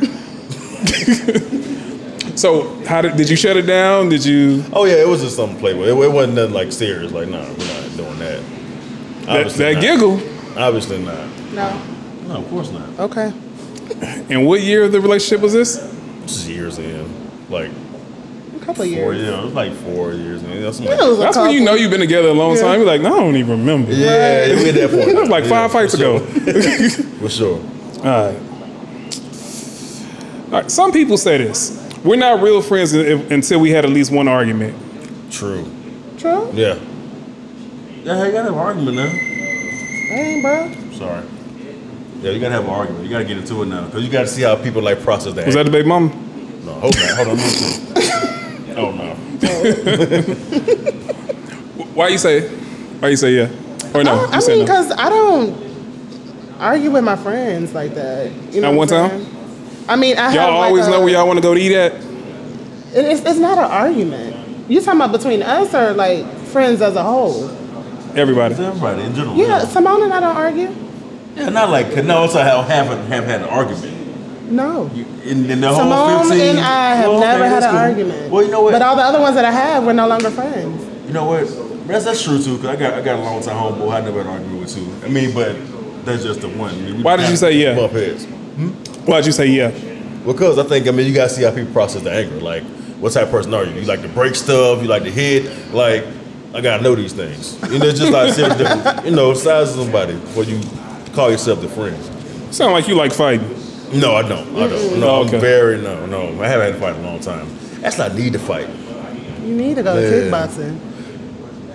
So how did you shut it down? Did you? Oh yeah, it was just something to play with. It wasn't nothing like serious. Like, no, we're not doing that. That giggle. Obviously not. No. No, of course not. Okay. And what year of the relationship was this? This is years in, like A couple of 4 years. years. It was like 4 years in. It was a That's when you know you've been together a long time. You're like, no, I don't even remember. Yeah, we at that point. It was like 5 fights ago. For sure. All right. Some people say this. We're not real friends until we had at least one argument. True. True? Yeah. Yeah, you gotta have an argument now. Dang, bro. Sorry. Yeah, you gotta have an argument. You gotta get into it now. Because you gotta see how people like process that. Was that the baby mama? No, hold on. Let me see. Oh, no. Why you say yeah? Or no? I mean, because I don't argue with my friends like that. You know At one what I'm time? saying? I mean, I Y'all always know where y'all want to go to eat at? It's not an argument. You talking about between us or like friends as a whole? Everybody. It's everybody in general. Yeah, Simone and I don't argue. Yeah, not like, no, also have had an argument. No. In the whole Simone 15? and I have never had an argument. Well, you know what? But all the other ones that I have, we're no longer friends. You know what? That's true too. Cause I got a long time homeboy. I never had an argument with too. I mean, but that's just the one. I mean, why did you say yeah? Bump heads. Why'd you say yeah? Because I think, you gotta see how people process the anger. Like, what type of person are you? You like to break stuff? You like to hit? Like, I gotta know these things. It's just like serious different, size of somebody before you call yourself the friend. Sound like you like fighting. No, I don't. No, okay. I'm no. I haven't had to fight in a long time. That's not need to fight. You need to go to kickboxing.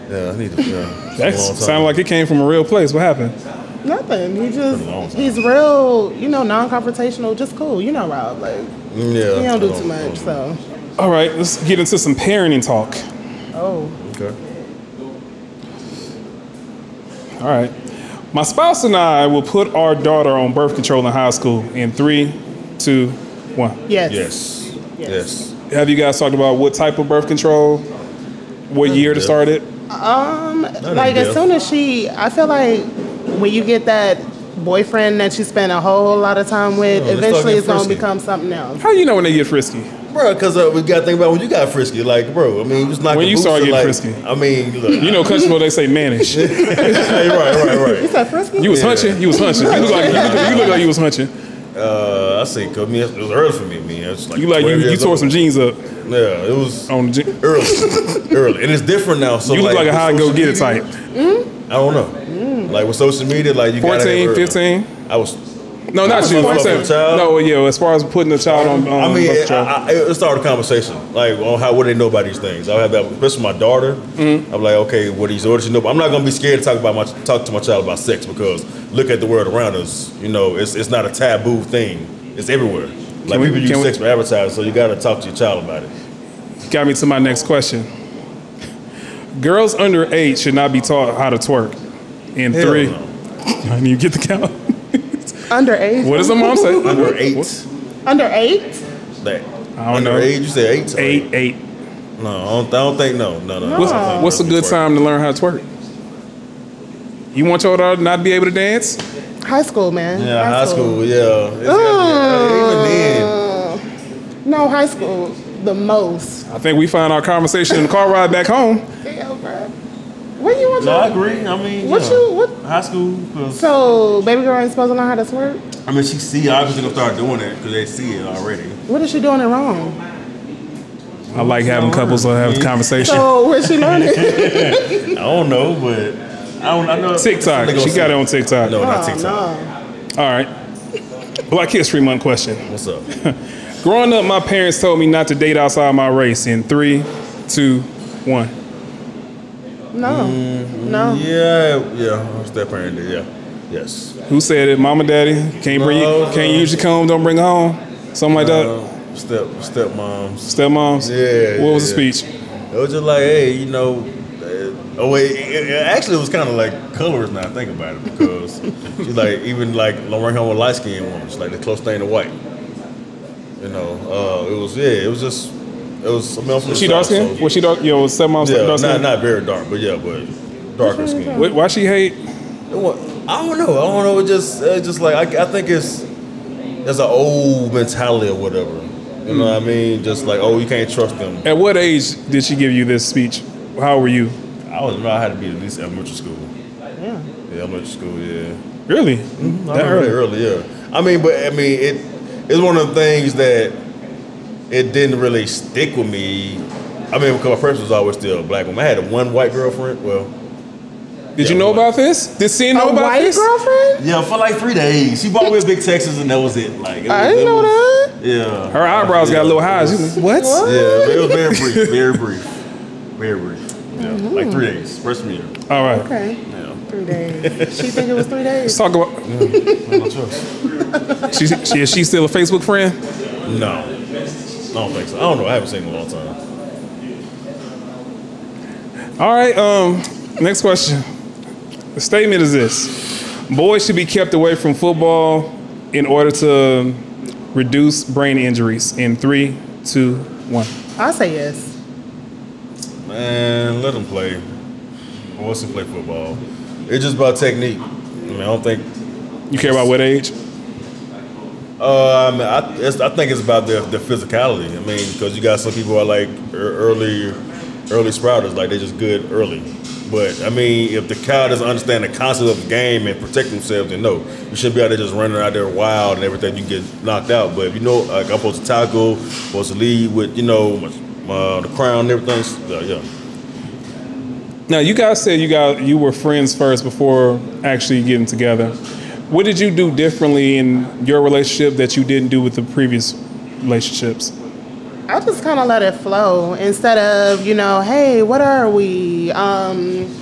Yeah, I need to. That sounded like it came from a real place. What happened? Nothing. He's real, non-confrontational, just cool. Rob, like, he don't do too much, so. All right, let's get into some parenting talk. Oh. Okay. All right. My spouse and I will put our daughter on birth control in high school in 3, 2, 1. Yes. Have you guys talked about what type of birth control? What year to start it? Like as soon as I feel like when you get that boyfriend that you spend a whole lot of time with, eventually it's going to become something else. How you know when they get frisky? Bro, because we got to think about when you got frisky. Like, bro, just not when you start getting frisky. Look. Country boy, they say mannish. Right. You said frisky? You was hunching. You look like you was hunching. I I say, cause it was early for me. It's like you tore some jeans up. Yeah, it was on the early, and it's different now. So you look like a high and go get it type. I don't know. Like with social media, like you 14, 15. I was. No, not you. I'm saying, no, yeah. As far as putting a child on, I mean, it started a conversation like on what do they know about these things. I have that, especially my daughter. I'm like, okay, what do you know? But I'm not gonna be scared to talk to my child about sex because look at the world around us. You know, it's not a taboo thing. It's everywhere. Like people use sex for advertising, so you gotta talk to your child about it. Got me to my next question. Girls under 8 should not be taught how to twerk. In 3, no. I need to get the count. Under 8? What does the mom say? Under 8. Under 8? I don't know. Age, you say 8? 8. No, I don't think no. What's a good time to learn how to twerk? You want your daughter not to be able to dance? High school, man. Yeah, high school. Yeah. Even then. No, high school. The most. I think we found our conversation in the car ride back home. Damn, bro. What you want to? No, I agree. I mean, what? High school. So, baby girl ain't supposed to learn how to twerk? I mean, she obviously gonna start doing it because they see it already. What is she doing it wrong? I like having couples have a conversation. So, where's she learning? I don't know, but I know TikTok. She got it on TikTok. No, not TikTok. No. All right. Black History Month question. What's up? Growing up, my parents told me not to date outside my race. In 3, 2, 1. No. No. Yeah. Step parent did. Yeah. Yes. Who said it? Mama, daddy? Can't use your comb. Don't bring it home. Something like that. Stepmoms. Stepmoms. Yeah. What was the speech? It was just like, hey, you know. Actually, it was kind of like colors now. I think about it because she's like even like Lauren home with light skinned woman. She's like the close thing to white. You know, it was I mean, was she dark skin? Was she dark? Was stepmom dark skin? Not very dark, but darker skin. Why she hate? I don't know. It's just like I think there's an old mentality or whatever. You know what I mean? Just like, oh, you can't trust them. At what age did she give you this speech? How old were you? I had to be at least elementary school. Yeah, elementary school. Yeah. Really? Mm-hmm. That early? Yeah. It's one of the things that it didn't really stick with me. I mean, because my person was always still a black woman. I had one white girlfriend. Well, did you know about this? Did C know about this? A white girlfriend? Yeah, for like 3 days. She bought me a big Texas, and that was it. Like I didn't know that. Yeah. Her eyebrows got a little high. She was, what? Yeah, it was very brief. Very brief. Yeah, like 3 days. Freshman year. All right. Okay. Yeah. 3 days. She think it was 3 days. Let's talk about. No trust. Is she still a Facebook friend? No. I don't think so. I don't know. I haven't seen her in a long time. All right. Next question. The statement is this: boys should be kept away from football in order to reduce brain injuries. In 3, 2, 1. I say yes. Man, let them play. Boys can play football. It's just about technique. I mean, I don't think. You care about what age? I think it's about their physicality. I mean, because you got some people who are like early sprouters, like they're just good early. But I mean, if the cow doesn't understand the concept of the game and protect themselves, then no, you should be out there just running out there wild and everything. You get knocked out. But if you know, like I'm supposed to tackle, supposed to lead with the crown and everything. Yeah. Now you guys said you were friends first before actually getting together. What did you do differently in your relationship that you didn't do with the previous relationships? I just kind of let it flow instead of, hey, what are we?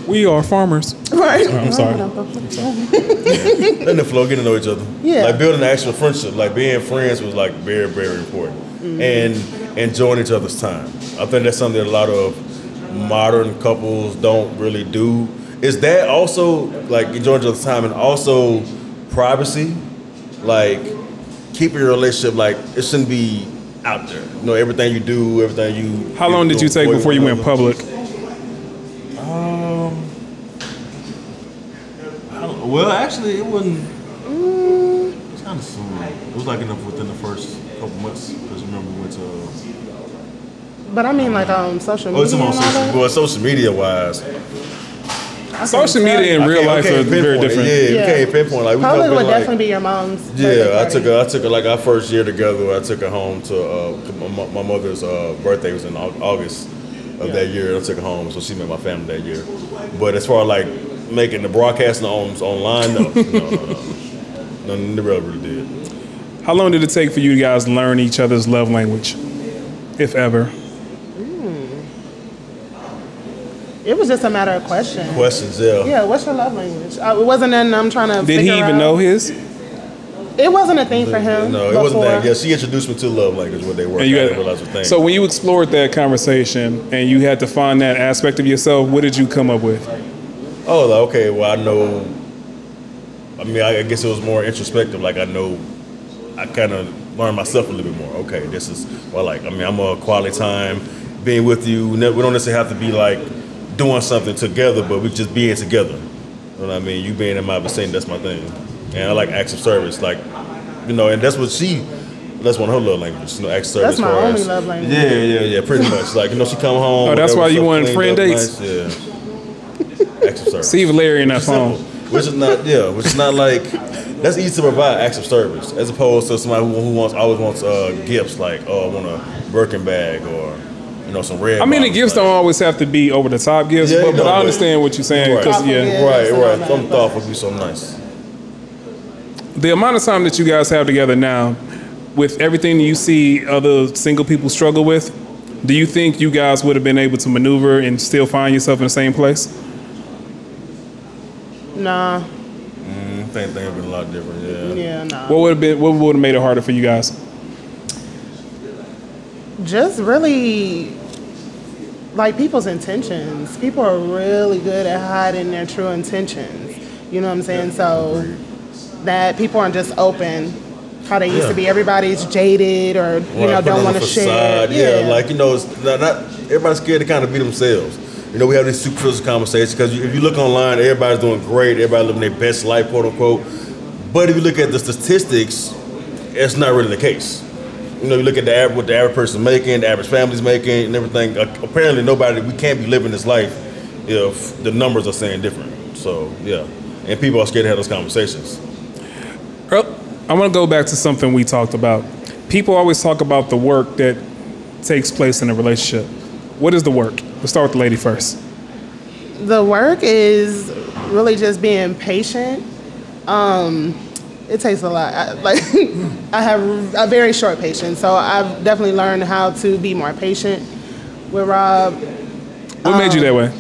We are farmers. Right. Oh, I'm sorry. Letting it flow, getting to know each other. Yeah. Like building an actual friendship, like being friends was like very, very important. Mm-hmm. And enjoying each other's time. I think that's something that a lot of modern couples don't really do. Is that also like enjoying each other's time and also privacy? Like keeping your relationship, like it shouldn't be out there. Everything you do, everything you. How long did you take before you went public? Well, actually, it wasn't. It was kind of soon. It was like within the first couple months. Because remember we went to. But I mean, like social media. Social media wise. Social media in real life are very different. Yeah, you can't pinpoint. Like, Poland would definitely be your mom's. Yeah, I took her like our first year together. I took her home to my mother's birthday was in August of that year. I took her home, so she met my family that year. But as far as like making the broadcasting online, no, never really did. How long did it take for you guys to learn each other's love language, if ever? It was just a matter of questions. Questions, yeah. Yeah, what's your love language? It wasn't nothing I'm trying to Did he even know his? It wasn't a thing for him. No, it wasn't that. Yeah, she introduced me to love language, what they were. So when you explored that conversation and you had to find that aspect of yourself, what did you come up with? Oh, like, okay, well, I know. I mean, I guess it was more introspective. Like, I know, I kind of learned myself a little bit more. Okay, this is what I like. I mean, I'm a quality time being with you. We don't necessarily have to be like doing something together, but we just being together. You know what I mean? You being in my vicinity, that's my thing. And I like acts of service, like, you know, and that's one of her love languages, you know, acts of service. That's my only love language. Yeah, pretty much. Like, you know, she come home. Oh, that's why you wanted friend dates? Nice. Yeah. Acts of service. See Larry in that phone. Which is not like, that's easy to provide, acts of service, as opposed to somebody who always wants gifts, like, oh, I want a Birkin bag or, you know, some red. I mean, the gifts don't always have to be over the top gifts, but I understand what you're saying. Right. Right. Some thoughtful be so nice. The amount of time that you guys have together now, with everything you see other single people struggle with, do you think you guys would have been able to maneuver and still find yourself in the same place? Nah. I think things have been a lot different. Yeah, nah. What would have made it harder for you guys? Just really, like, people's intentions. People are really good at hiding their true intentions. You know what I'm saying? So that people aren't just open how they used to be. Everybody's jaded or, you know, don't want to share. Yeah, like, you know, it's not everybody's scared to kind of be themselves. You know, we have these superficial conversations because if you look online, everybody's doing great. Everybody living their best life, quote unquote. But if you look at the statistics, it's not really the case. You know, you look at what the average person's making, the average family's making, and everything. Apparently, we can't be living this life if the numbers are saying different. So, yeah. And people are scared to have those conversations. Earl, I want to go back to something we talked about. People always talk about the work that takes place in a relationship. What is the work? Let's start with the lady first. The work is really just being patient. It takes a lot. I have a very short patience, so I've definitely learned how to be more patient with Rob. What made you that way?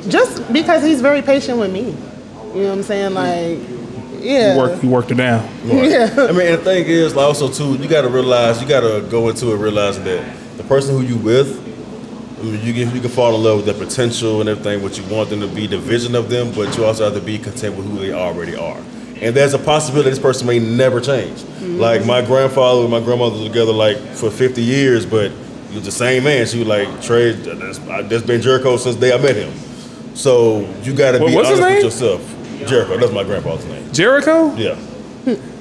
Just because he's very patient with me. You know what I'm saying? Like, yeah. You worked her down. Right. Yeah. I mean, and the thing is, like, also too, you got to go into it realizing that the person who you with, I mean, you can fall in love with their potential and everything, what you want them to be, the vision of them, but you also have to be content with who they already are. And there's a possibility this person may never change. Mm-hmm. Like, my grandfather and my grandmother were together like for 50 years, but he was the same man. She was like, Trey, that's been Jericho since the day I met him. So you got to be honest with yourself. Jericho, that's my grandfather's name. Jericho? Yeah.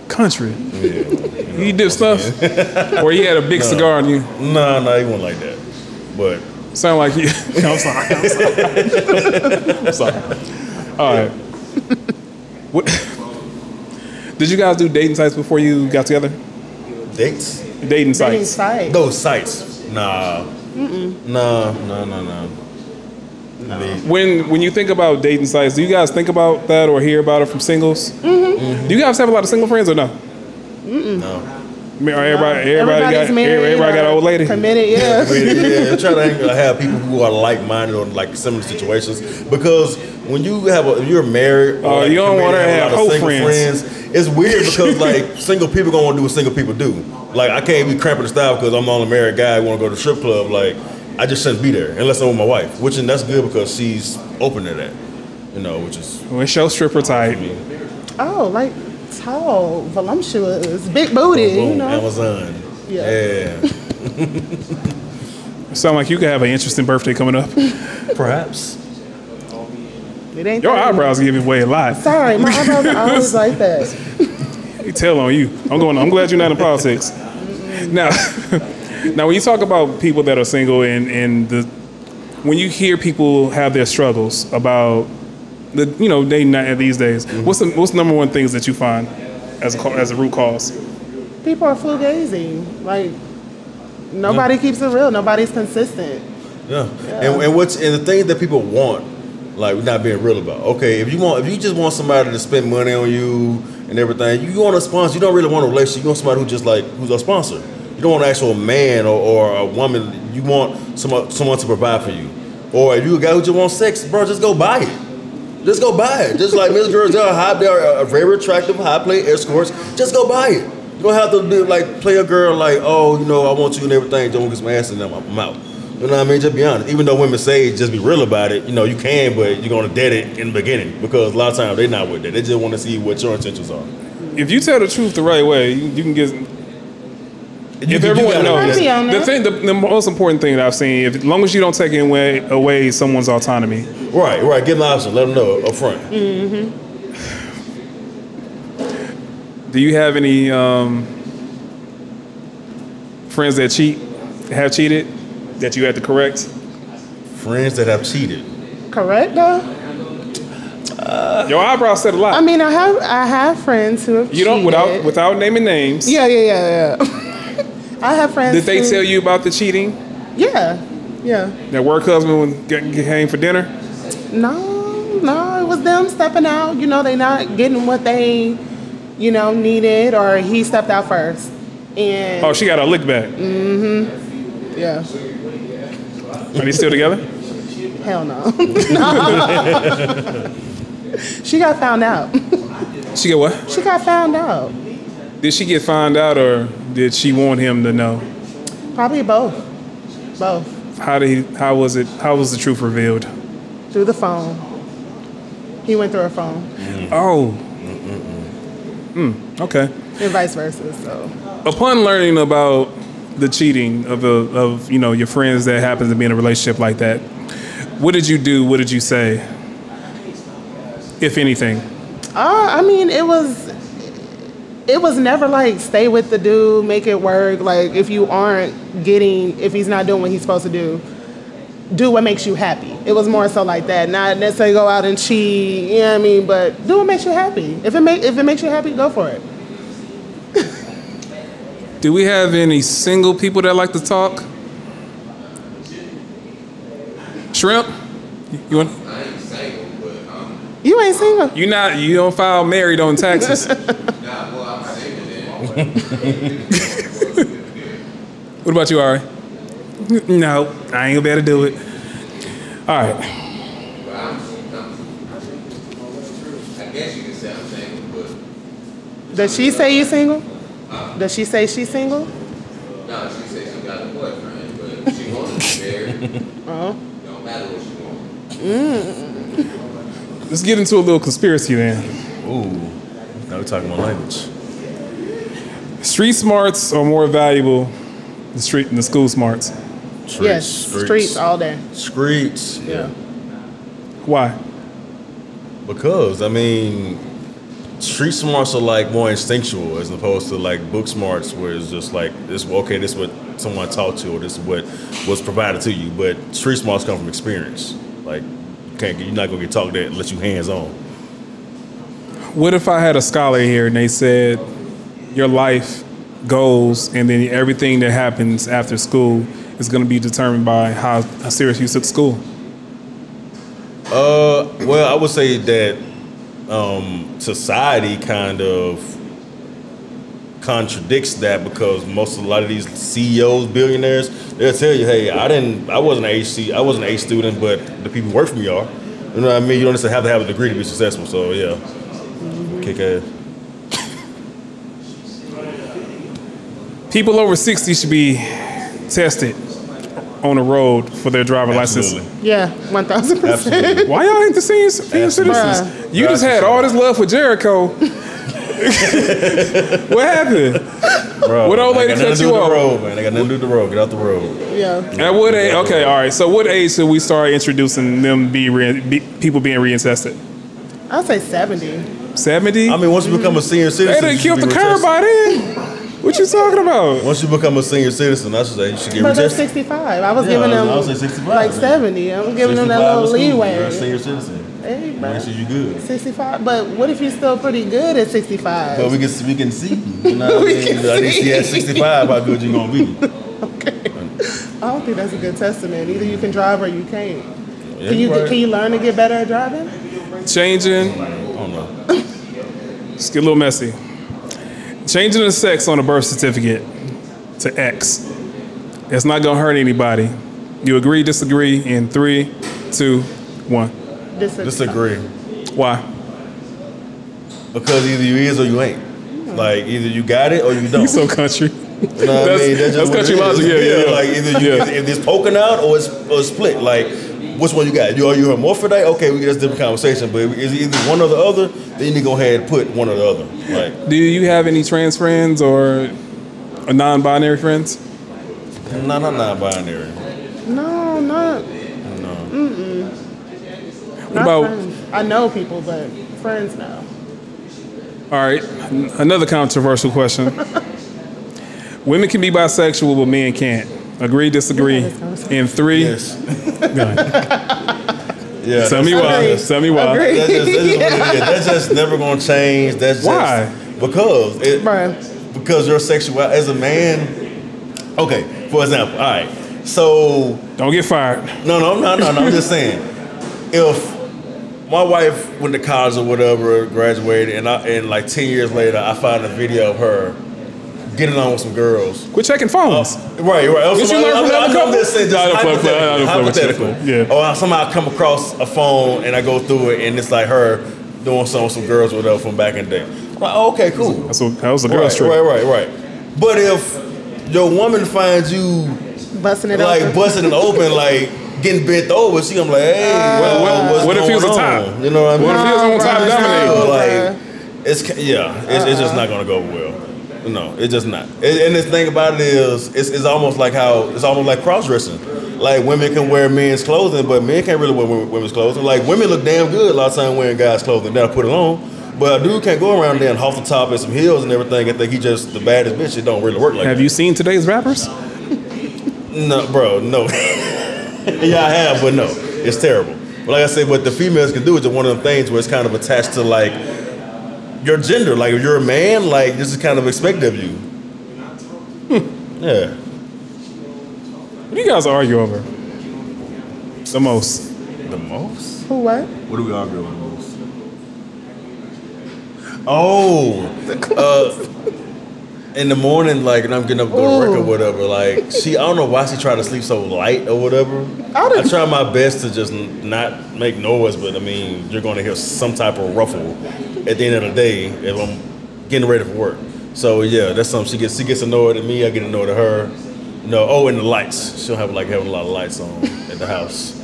Country. Yeah. He did stuff? Or he had a big cigar on you? No, he wasn't like that. But sound like you. I'm sorry. All right. What? Did you guys do dating sites before you got together? Dates? Dating sites. Those sites. Nah. No. When you think about dating sites, do you guys think about that or hear about it from singles? Mm-hmm. Do you guys have a lot of single friends or no? No. Everybody got an old lady. Committed, yeah. Yeah, try to have people who are like-minded or like similar situations, because when you're married, or you don't want to have whole friends. It's weird because like single people gonna want to do what single people do. Like, I can't be cramping the style because I'm the only married guy who want to go to the strip club. Like, I just shouldn't be there unless I'm with my wife, and that's good because she's open to that. You know, which is when show stripper type. Oh, like tall, voluptuous, big booty. Boom, you know, Amazon. Yeah. Sound like you could have an interesting birthday coming up. Perhaps. It ain't your eyebrows give away a lot. Sorry, my eyebrows are always like that. You tell on you. I'm glad you're not in politics. Now, when you talk about people that are single and when you hear people have their struggles about dating these days. What's the number one things that you find as a root cause? People are fugazi. Like nobody keeps it real. Nobody's consistent. Yeah. And the things that people want, like we're not being real about. Okay, if you just want somebody to spend money on you and everything, you want a sponsor. You don't really want a relationship. You want somebody who's a sponsor. You don't want an actual man or a woman. You want someone to provide for you. Or if you a guy who just wants sex, bro, just go buy it. Just go buy it. Just like Miss Girls, they are very attractive, high play escorts. Just go buy it. You don't have to play a girl like, oh, I want you and everything. Don't get some ass in them. I'm out. You know what I mean? Just be honest. Even though women say just be real about it, you can, but you're gonna dead it in the beginning because a lot of times they're not with that. They just want to see what your intentions are. If you tell the truth the right way, you can get. If everyone knows, the most important thing that I've seen, as long as you don't take away someone's autonomy. Right. Give them an option. Let them know up front. Mm-hmm. Do you have any friends that have cheated, that you had to correct? Friends that have cheated. Correct though. Your eyebrows said a lot. I mean, I have friends who have cheated. You don't without naming names. Yeah. I have friends. Did they tell you about the cheating? Yeah. That work husband came for dinner? No, it was them stepping out. They not getting what they, needed, or he stepped out first. And she got a lick back. Mm-hmm. Yeah. Are they still together? Hell no. She got found out. She got what? She got found out. Did she get found out, or did she want him to know? Probably both. How was the truth revealed? Through the phone. He went through her phone. Oh. Okay. And vice versa. So. Upon learning about the cheating of your friends that happens to be in a relationship like that, what did you do? What did you say, if anything? I mean, it was never like stay with the dude, make it work. Like if he's not doing what he's supposed to do what makes you happy. It was more so like that, not necessarily go out and cheat. You know what I mean? But do what makes you happy. If it makes you happy, go for it. Do we have any single people that like to talk? Shrimp? You want? I ain't single, but You ain't single? You don't file married on taxes. I'm single then. What about you, Ari? No, I ain't gonna be able to do it. All right. I guess you can say I'm single, but. Does she say you single? Does she say she's single? No, she said she got a boyfriend, but she wants to be married. Don't matter what she wants. Let's get into a little conspiracy then. Ooh, now we're talking about language. Street smarts are more valuable than the school smarts. Streets all day. Streets, yeah. Why? Because street smarts are like more instinctual as opposed to like book smarts, where it's just like this is what someone taught you, or this is what was provided to you. But street smarts come from experience. Like you're not gonna get taught that unless you hands on. What if I had a scholar here and they said your life goals and then everything that happens after school is going to be determined by how serious you took school? Well, I would say that society kind of contradicts that, because a lot of these CEOs, billionaires, they'll tell you, hey, I wasn't an A student, but the people who work for me are. You know what I mean? You don't necessarily have to have a degree to be successful. So yeah, kick ass. People over 60 should be tested on the road for their driver license. Yeah, 1,000%. Why y'all ain't the senior citizens? You just had all this love for Jericho. What happened? Bro, what old lady cut you off? They got nothing to do with the road. Get out the road. Yeah. At what age? Okay, all right. So what age should we start introducing them people being reassessed? I'd say 70. 70? I mean, once you become a senior citizen, they done killed the curb by then. What you talking about? Once you become a senior citizen, I should say you should get But they're retested. 65. I was giving them I would say 65. like 70. I was giving them that little leeway. You're a senior citizen. Hey, bro. Make sure you good. 65. But what if you're still pretty good at 65? But we can see. You know what I mean? I need to see at 65 how good you gonna be. Okay. I don't think that's a good testament. Either you can drive or you can't. Yeah, Can you learn to get better at driving? Changing. I don't know. Let's get a little messy. Changing the sex on a birth certificate to X. It's not gonna hurt anybody. You agree, disagree in 3, 2, 1. Disagree. Why? Because either you is or you ain't. Like either you got it or you don't. You so country. You know what I mean? That's country logic. Yeah. Like either you, if it's poking out or it's split. Like which one you got? Are you hermaphrodite? Okay, that's a different conversation. But is it either one or the other? Then you need to go ahead and put one or the other. Like, do you have any trans friends or non-binary friends? No, not non-binary. No, not. No. What about? Friends. I know people, but friends no. All right, another controversial question. Women can be bisexual, but men can't. Agree, disagree? In 3. Yes. Yeah. Tell me why. Tell me why. That's just what it is. That's just never gonna change. That's just why? Because your sexuality as a man. Okay, for example, all right. So don't get fired. No. I'm just saying, if my wife went to college or whatever, graduated, and like 10 years later, I find a video of her getting on with some girls. Quit checking phones. Right. Did you learn from that? I'm just saying, hypothetical. Yeah. Or somehow I come across a phone and I go through it and it's like her doing something with some girls or whatever from back in the day. I'm like, oh, okay, cool. That was a girl's trip. Right. But if your woman finds you busting it open, like getting bent over, she gonna be like, hey, what if he was a top? You know what I mean? What if he was on top dominating? Like, it's just not gonna go well. No, it's just not. And the thing about it is, it's almost like cross-dressing. Like women can wear men's clothing, but men can't really wear women's clothing. Like women look damn good a lot of time wearing guys' clothing. They'll put it on. But a dude can't go around there and off the top and some heels and everything and think he just the baddest bitch. It don't really work like that. Have you seen today's rappers? No, bro, no. Yeah, I have, but no. It's terrible. But like I said, what the females can do is one of them things where it's kind of attached to like your gender. Like if you're a man, like this is kind of expected of you. Yeah. What do you guys argue over? The most? The most? Who what? What do we argue over the most? Oh, in the morning, like, and I'm getting up to go to work or whatever, like, I don't know why she tried to sleep so light or whatever. I try my best to just not make noise, but I mean, you're going to hear some type of ruffle at the end of the day if I'm getting ready for work. So yeah, that's something she gets annoyed at me, I get annoyed at her. No, and the lights. She'll have like having a lot of lights on at the house.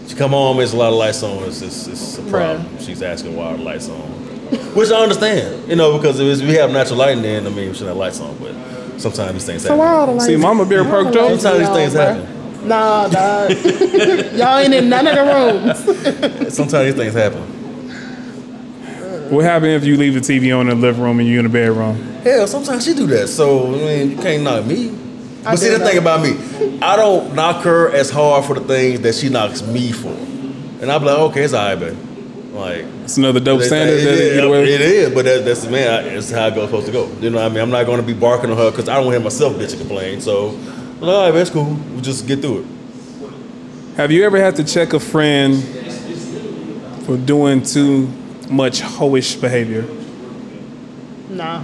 She come home, there's a lot of lights on. It's a problem. Right. She's asking why are the lights on. Which I understand, because if we have natural lighting in, I mean, we should have lights on, but sometimes these things happen. See, Mama Bear perked up. Sometimes these things happen. Nah, dog. Y'all ain't in none of the rooms. Sometimes these things happen. What happens if you leave the TV on in the living room and you're in the bedroom? Hell, sometimes she do that, so, I mean, you can't knock me. But see, the thing about me, I don't knock her as hard for the things that she knocks me for. And I'll be like, okay, it's all right, baby. Like, it's another dope standard. It is, but that's it's how it goes supposed to go. You know what I mean? I'm not going to be barking on her because I don't hear myself bitching complain. So, all right, that's cool. We'll just get through it. Have you ever had to check a friend for doing too much hoish behavior? Nah.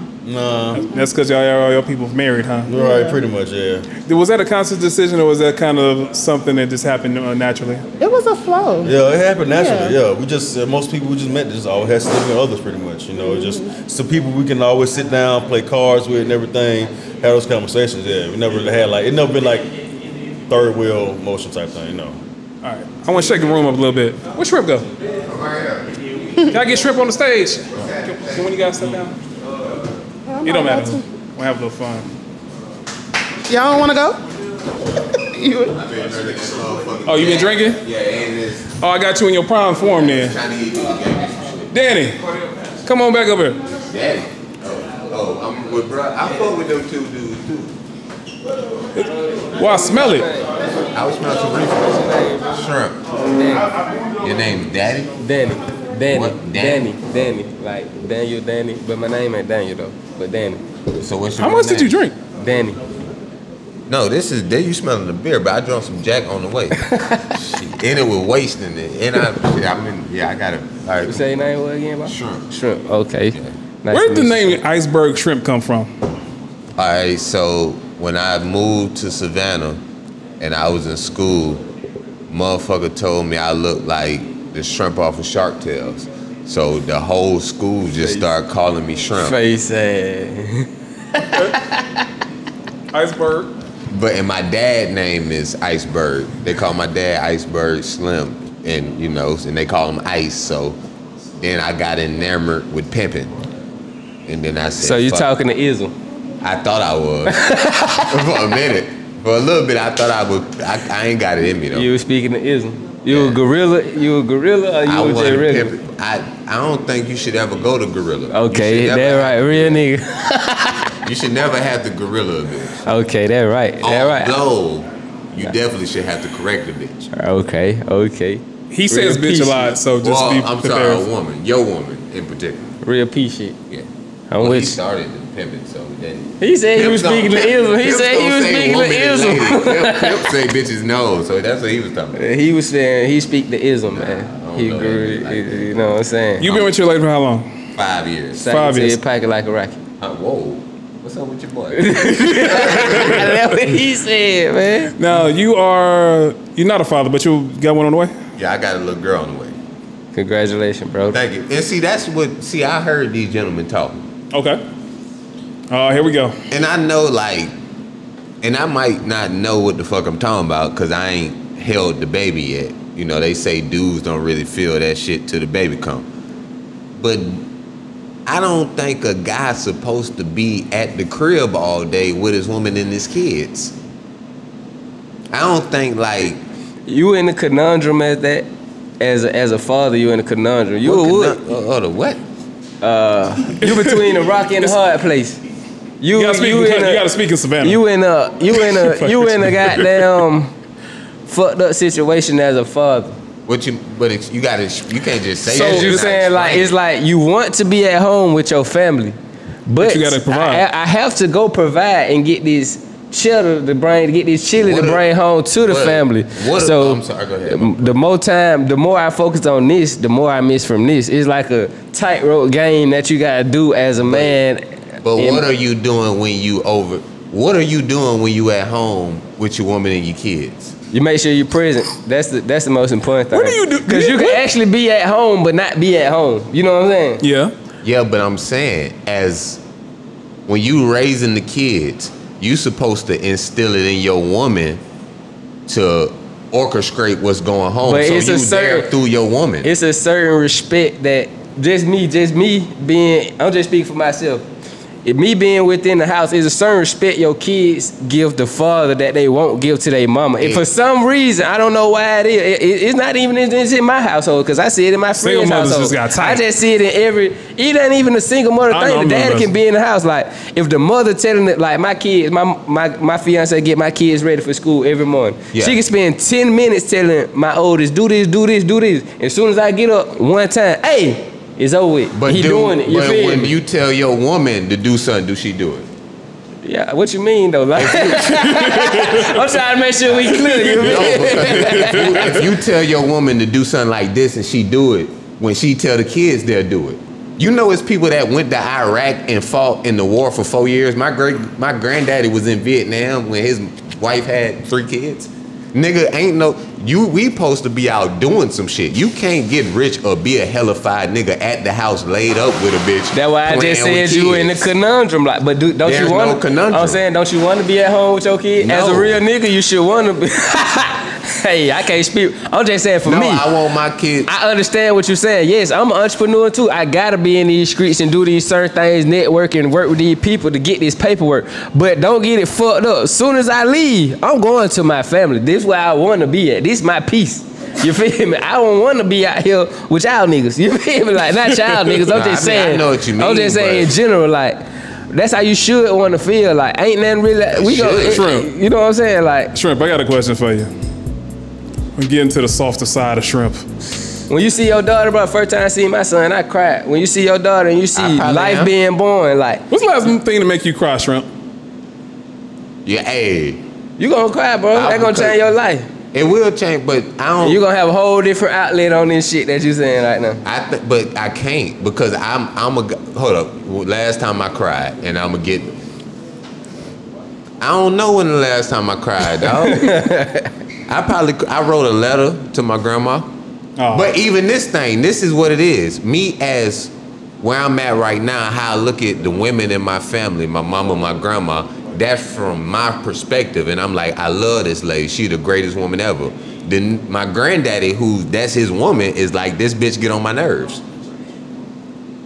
That's because all your people married, huh? Right, pretty much, yeah. Was that a conscious decision or was that kind of something that just happened naturally? It was a flow. Yeah, it happened naturally, yeah. We just, most people we just met just always had significant others pretty much, just some people we can always sit down, play cards with and everything, have those conversations, yeah. We never really had it never been like third wheel motion type thing, All right, I want to shake the room up a little bit. Where Shrimp go? Can I get Shrimp on the stage? Can one of you guys step down? It don't matter. We'll have a little fun. Y'all don't want to go? Oh, you been drinking? Yeah, and this. Oh, I got you in your prime form then. Danny, come on back up here. Daddy? Oh, I'm with bro. I fuck with them two dudes too. Well, I smell it. I was smelling some reefer. Shrimp. Danny. Your name's Daddy? Danny. What? Danny. Like Daniel, Danny. But my name ain't Daniel though. But Danny. So what's your How much did you drink? Danny. No, this is there. You smelling the beer, but I drank some Jack on the way. Shit. And it was wasting it. And I got it. All right. You say your name what again, bro? Shrimp. Shrimp. Okay. Yeah. Nice Where to did the meet you. name Iceberg Shrimp come from? All right. So when I moved to Savannah and I was in school, motherfucker told me I looked like the shrimp off of Shark Tales. So the whole school just started calling me Shrimp. Face ass. Iceberg. And my dad name is Iceberg. They call my dad Iceberg Slim, and and they call him Ice. So then I got enamored with pimping, and then I said, So you fuck. talking to Ism? I thought I was for a minute. For a little bit, I thought I would. I ain't got it in me though. You were speaking to Ism. You a gorilla? You a gorilla or you was just regular? pimping. I don't think you should ever go to gorilla. Okay, that right, real nigga. You should never have the gorilla a bitch. Okay, that right, that right. Although you definitely should have to correct the bitch. Okay. He says Real bitch piece a lot, so just Well, be I'm prepared. sorry, a woman, your woman in particular. Real P shit. Yeah. I'm He with you. started the pimping, so then. He said he was speaking to Ism. He said he was speaking to Ism. Pimp say bitches no, so that's what he was talking about. He was saying he speak to Ism, man. don't He know grew, that like that. you know what I'm saying? You been with your lady for how long? 5 years. 5 years. Pack it like a rocket. Whoa. What's up with your boy? That's what he said, man. Now you're not a father, but you got one on the way. Yeah, I got a little girl on the way. Congratulations, bro. Thank you. And see, I heard these gentlemen talking. Okay. Here we go. And I know, and I might not know what the fuck I'm talking about because I ain't held the baby yet. They say dudes don't really feel that shit till the baby come. But I don't think a guy's supposed to be at the crib all day with his woman and his kids. I don't think, You in a conundrum as that? As a father, you in a conundrum. You the what? You between a rock and a hard place. You gotta speak in Savannah. You in a goddamn fucked up situation as a father. You can't just say So that. you're saying it's like you want to be at home with your family, but you gotta provide. I have to go provide and get this cheddar to bring home to the family. I'm sorry, go ahead. The more I focus on this, the more I miss from this. It's like a tightrope game that you gotta do as a man. But what are you doing when you at home with your woman and your kids? You make sure you're present. That's the most important thing. What do you do? Because you can actually be at home but not be at home. You know what I'm saying? Yeah. Yeah, but I'm saying when you raising the kids, you supposed to instill it in your woman to orchestrate what's going home. But so it's you there through your woman. It's a certain respect that just me being, I'm just speaking for myself. Me being within the house is a certain respect your kids give the father that they won't give to their mama. And for some reason, I don't know why it is. It's not even in my household because I see it in my Single friend's mothers household. just got tight. I just see it in it ain't even a single mother thing. The daddy can be in the house. Like if the mother telling it, like my kids, my fiance get my kids ready for school every morning. Yeah. She can spend 10 minutes telling my oldest, do this. As soon as I get up one time, hey, it's over with. But doing it. You but feel when me? you tell your woman to do something, do she do it? Yeah, what you mean though? Like, I'm trying to make sure we clear. You No, mean? because if you tell your woman to do something like this and she do it, when she tell the kids, they'll do it. It's people that went to Iraq and fought in the war for 4 years. My granddaddy was in Vietnam when his wife had 3 kids. Nigga, we supposed to be out doing some shit. You can't get rich or be a hellified nigga at the house laid up with a bitch. That's why I just said you in the conundrum. Like, but don't There's you want? no conundrum. I'm saying, don't you want to be at home with your kid? No. As a real nigga, you should want to be. Hey, I can't speak. I'm just saying for me. No, I want my kids. I understand what you're saying. Yes, I'm an entrepreneur too. I gotta be in these streets and do these certain things, network and work with these people to get this paperwork. But don't get it fucked up. As soon as I leave, I'm going to my family. This is where I want to be at. This is my peace. You feel me? I don't want to be out here with y'all niggas. You feel me? Like, not y'all niggas. I'm just saying. I know what you mean. I'm just saying in general, like, That's how you should want to feel. Like, ain't nothing really. We go, Shrimp. You know what I'm saying? Like, Shrimp, I got a question for you. I'm getting to the softer side of shrimp. when you see your daughter, bro, first time I see my son, I cried. When you see your daughter and you see life being born, like. What's the last thing to make you cry, Shrimp? Yeah, hey. You gonna cry, bro. That gonna change your life. It will change, but I don't. You gonna have a whole different outlet on this shit that you saying right now. But I can't because hold up. Last time I cried, and I'm gonna get. I don't know when the last time I cried, dog. I wrote a letter to my grandma. Oh. But even this is what it is. Me as where I'm at right now, how I look at the women in my family, my mama, my grandma. That's from my perspective, and I'm like, I love this lady. She the greatest woman ever. Then my granddaddy, that's his woman, is like, this bitch get on my nerves.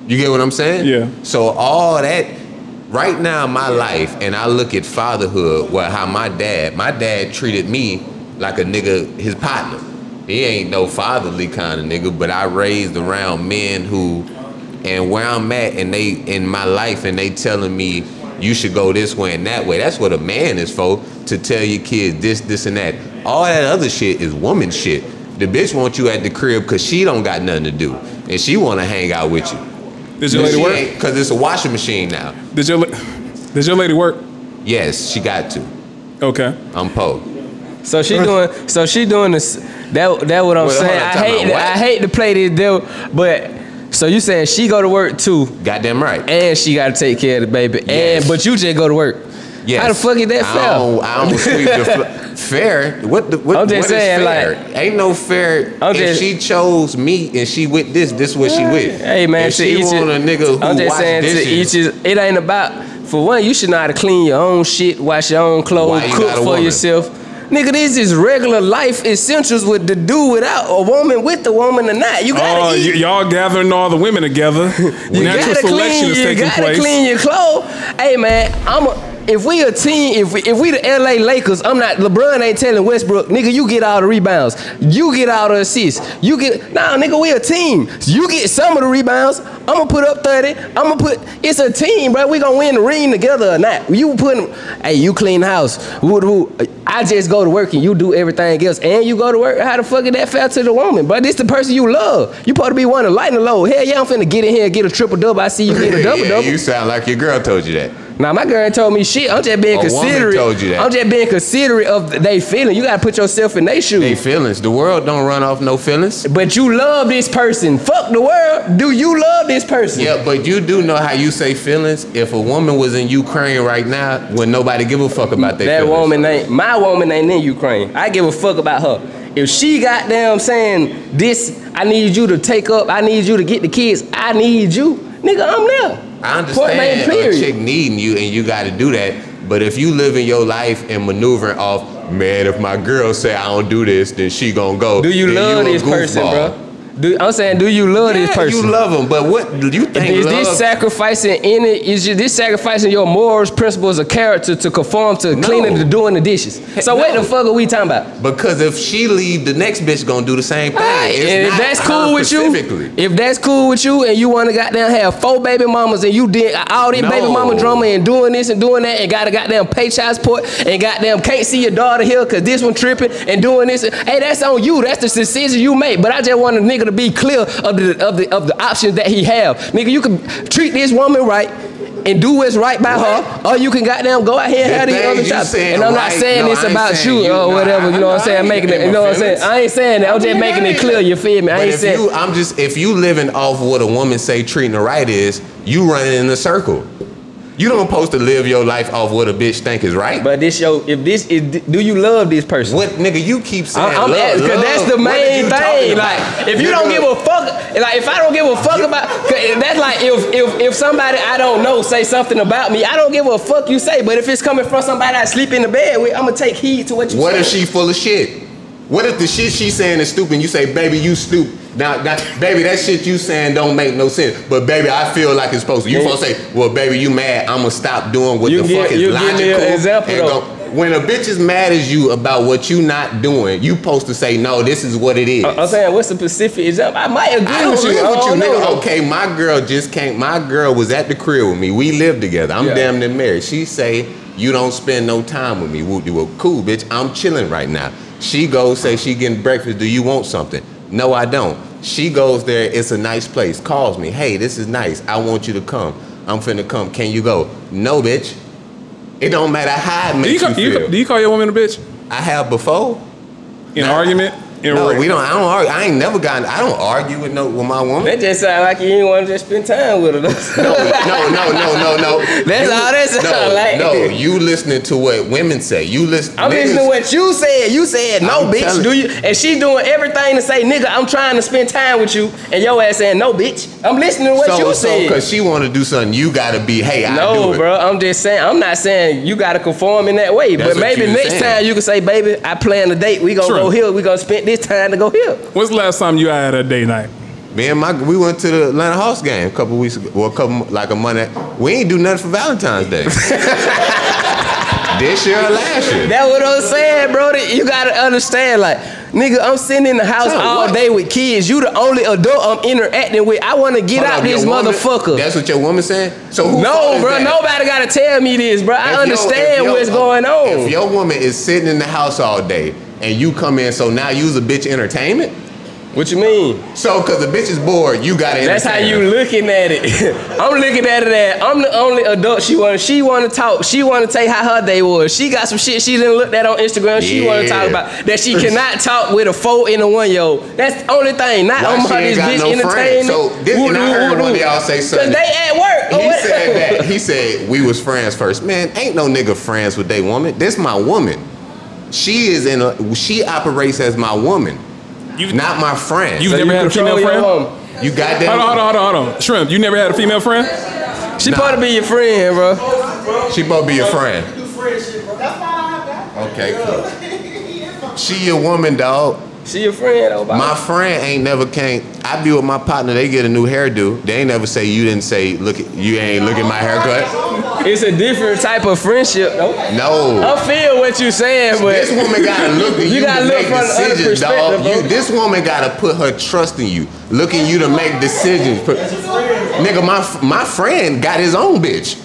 You get what I'm saying? Yeah. So all that, right now in my life, and I look at fatherhood, how my dad treated me like a nigga, his partner. He ain't no fatherly kind of nigga, but I raised around men who, and where I'm at, and they in my life, and they telling me, you should go this way and that way. That's what a man is for, to tell your kids this, and that. All that other shit is woman shit. The bitch wants you at the crib because she don't got nothing to do. And she want to hang out with you. Did your lady work? Because it's a washing machine now. Did your lady work? Yes, she got to. Okay. I'm po. So she doing this. That what I'm saying. I hate to play this deal, but so you saying she go to work too? Goddamn right. And she got to take care of the baby. Yes. But you just go to work. Yes. How the fuck is that fair? I don't sweep the fair. What I'm just saying, fair? like, ain't no fair. If she chose me and she with this what she with. Hey man, if she want a nigga who I'm just wash saying, dishes, it ain't about. For one, you should know how to clean your own shit, wash your own clothes, cook for yourself. Nigga, this is regular life essentials with to do without a woman, with the woman or not. You gotta eat. Y'all gathering all the women together. Natural selection is taking place. You gotta clean your clothes. Hey man, if we a team, if we the LA Lakers, LeBron ain't telling Westbrook, nigga, you get all the rebounds. You get all the assists. Nigga, we a team. You get some of the rebounds. I'm gonna put up 30. It's a team, bro. We gonna win the ring together or not. You clean the house. I just go to work and you do everything else and you go to work. How the fuck is that fair to the woman? But this the person you love. You supposed to be one to lighten the load. Hell yeah, I'm finna get in here and get a triple-double. I see you get a double-double. You sound like your girl told you that. Now my girl told me shit. I'm just being considerate. Told you that. I'm just being considerate of they feeling. You gotta put yourself in their shoes. They feelings. The world don't run off no feelings. But you love this person. Fuck the world. Do you love this person? Yeah, but you do know how you say feelings. If a woman was in Ukraine right now, would nobody give a fuck about their feelings? My woman ain't in Ukraine. I give a fuck about her. If she goddamn saying this, I need you to take up, I need you to get the kids, I need you, nigga, I'm there. I understand a chick needing you and you got to do that, but if you live in your life and maneuvering off, man, if my girl say I don't do this, then she gonna go. Do you love this person, bro? I'm saying, do you love this person? You love him, but what do you think? Is this sacrificing this sacrificing your morals, principles, or character to conform to cleaning, to doing the dishes? So what the fuck are we talking about? Because if she leave, the next bitch gonna do the same thing. If that's cool with you, and you want to goddamn have 4 baby mamas and you did all this baby mama drama and doing this and doing that and got a goddamn pay child support and goddamn can't see your daughter here because this one tripping and doing this, hey, that's on you. That's the decision you make. But I just want a nigga to be clear of the options that he have. Nigga, you can treat this woman right and do what's right by her, or you can goddamn go out here and have these other jobs. And I'm not saying this about you or whatever, you know what I'm saying? Making it, you know what I'm saying? I ain't saying that. I'm just making it clear, you feel me? I ain't saying. If you living off what a woman say treating her right is, you running in a circle. You don't supposed to live your life off what a bitch think is right. But do you love this person? What nigga you keep saying? Because that's the main thing. Like, if you don't give a fuck, like if I don't give a fuck about, that's like if somebody I don't know say something about me, I don't give a fuck you say. But if it's coming from somebody I sleep in the bed with, I'm gonna take heed to what you say. What if she full of shit? What if the shit she saying is stupid and you say, baby, you stupid? Now, baby, that shit you saying don't make no sense. But baby, I feel like it's supposed to. You supposed to say, well, baby, you mad? I'm gonna stop doing what the fuck is logical. Give me an example though. when a bitch is mad at you about what you not doing, you supposed to say, no, this is what it is. I'm saying, what's the specific example? I might agree with you. Nigga. Okay, my girl just came. My girl was at the crib with me. We lived together. I'm damn near married. She say, you don't spend no time with me. Well, cool, bitch. I'm chilling right now. She goes, say she getting breakfast. Do you want something? No, I don't. She goes there. It's a nice place. Calls me. Hey, this is nice. I want you to come. I'm finna come. Can you go? No, bitch. It don't matter how it makes you feel. Do you call your woman a bitch? I have before. In argument? No, we don't. I don't argue. I ain't never gotten. I don't argue with my woman. That just sound like you ain't want to just spend time with her. No. That's all that sound like. No, you listening to what women say. You listen. I'm listening to what you said. You said no, bitch. Do you? And she doing everything to say, nigga, I'm trying to spend time with you, and your ass saying no, bitch. I'm listening to what you said. So, because she want to do something, you gotta be. Hey, I do it. Bro. I'm just saying. I'm not saying you gotta conform in that way, but maybe next time you can say, baby, I plan a date. We gonna go here. We gonna spend this time to go here. When's the last time you had a date night? Me and we went to the Atlanta Hawks game a couple weeks ago. Well, like a month. We ain't do nothing for Valentine's Day. This year or last year. That's what I'm saying, bro. You gotta understand, like, nigga, I'm sitting in the house all day with kids. You the only adult I'm interacting with. I want to get out this motherfucker. That's what your woman saying? So who no, bro. Nobody gotta tell me this, bro. I understand what's going on. If your woman is sitting in the house all day and you come in, so now you's a bitch entertainment? What you mean? So, because the bitch is bored, you gotta entertain. That's how you looking at it. I'm looking at it as I'm the only adult she want to talk. She want to tell how her day was. She got some shit she didn't look at on Instagram. She want to talk about that she cannot talk with a 4 and a 1-year-old. That's the only thing. Not on her this bitch entertainment. So, and I heard one of y'all say something. Because they at work. He said that. He said, we was friends first. Man, ain't no nigga friends with they woman. This my woman. She operates as my woman. Not my friend. You've never had a female friend? You got that? Hold on. Shrimp, you never had a female friend? She supposed to be your friend, bro. She supposed to be your friend. Okay, cool. She your woman, dog. She your friend, though. My friend ain't never came. I be with my partner. They get a new hairdo. They ain't never say you didn't say you ain't look at my haircut. It's a different type of friendship, though. No. I feel what you're saying, but this woman gotta look at you gotta to look make from decisions, dog. This woman gotta put her trust in you, look at you to make decisions. Nigga, my friend got his own bitch.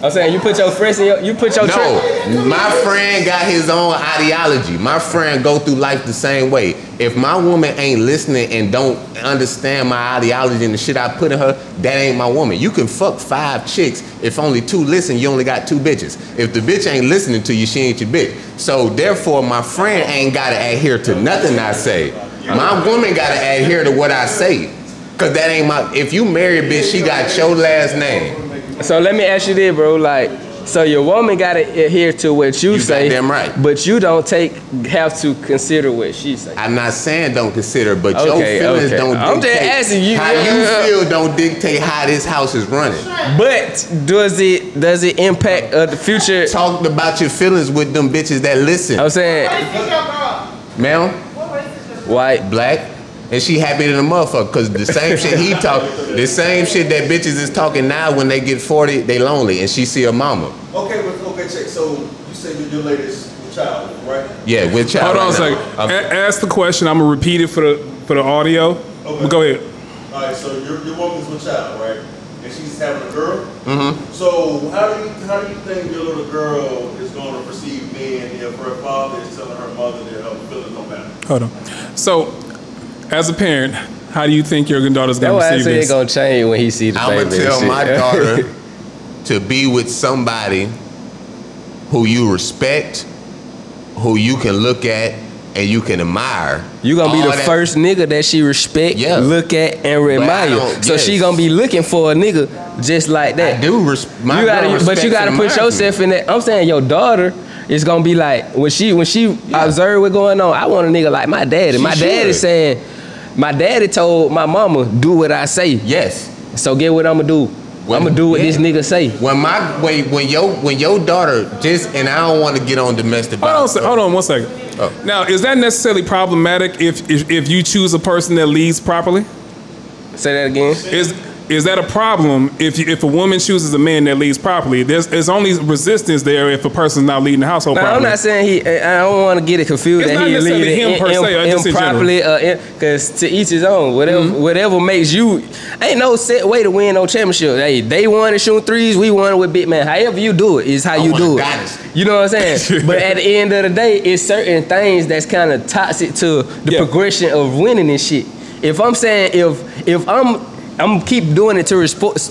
I'm saying you put your friends in your No, my friend got his own ideology. My friend go through life the same way. If my woman ain't listening and don't understand my ideology and the shit I put in her, that ain't my woman. You can fuck 5 chicks. If only 2 listen, you only got 2 bitches. If the bitch ain't listening to you, she ain't your bitch. So therefore, my friend ain't gotta adhere to nothing I say. My woman gotta adhere to what I say. Cause that ain't my, if you marry a bitch, she got your last name. So let me ask you this, bro. Like, so your woman gotta adhere to what you say, damn right. But you don't have to consider what she say. I'm not saying don't consider, but your feelings don't dictate. I'm just asking you. How you feel don't dictate how this house is running. But does it impact the future? Talk about your feelings with them bitches that listen. I'm saying, ma'am, white, black. And she happy than a motherfucker, because the same shit he talk, the same shit that bitches is talking now when they get 40, they lonely, and she see her mama. Okay, check. So you said your latest child, right? Yeah, with child. Hold on a second. Ask the question. I'm gonna repeat it for the audio. Okay. Go ahead. All right. So your woman's with child, right? And she's having a girl. Mm-hmm. So how do you think your little girl is going to perceive men if her father is telling her mother that her feelings don't matter? Hold on. So, as a parent, how do you think your daughter's going to receive this? It's going to change when he sees the baby. I'm going to tell my daughter to be with somebody who you respect, who you can look at, and you can admire. You going to be the first nigga that she respect, look at, and admire. So she going to be looking for a nigga just like that. I do respect. But you got to put yourself in that. I'm saying your daughter is going to be like, when she observe what's going on, I want a nigga like my daddy. My daddy saying, my daddy told my mama, do what I say. Yes. So get what I'm gonna do. I'm gonna do what this nigga say. When your daughter and I don't want to get on domestic violence. Hold on 1 second. Oh. Now, is that necessarily problematic if you choose a person that leads properly? Say that again. is that a problem if a woman chooses a man that leads properly? There's only resistance there if a person's not leading the household properly. I'm not saying I don't want to get it confused It's that not he necessarily leading him per se, just in improperly, because to each his own. Whatever makes you, ain't no set way to win no championship. Hey, they won it shooting threes, we won it with big man. However you do it is how you do it. You know what I'm saying? But at the end of the day, it's certain things that's kind of toxic to the progression of winning and shit. If I'm saying if I'm keep doing it to sports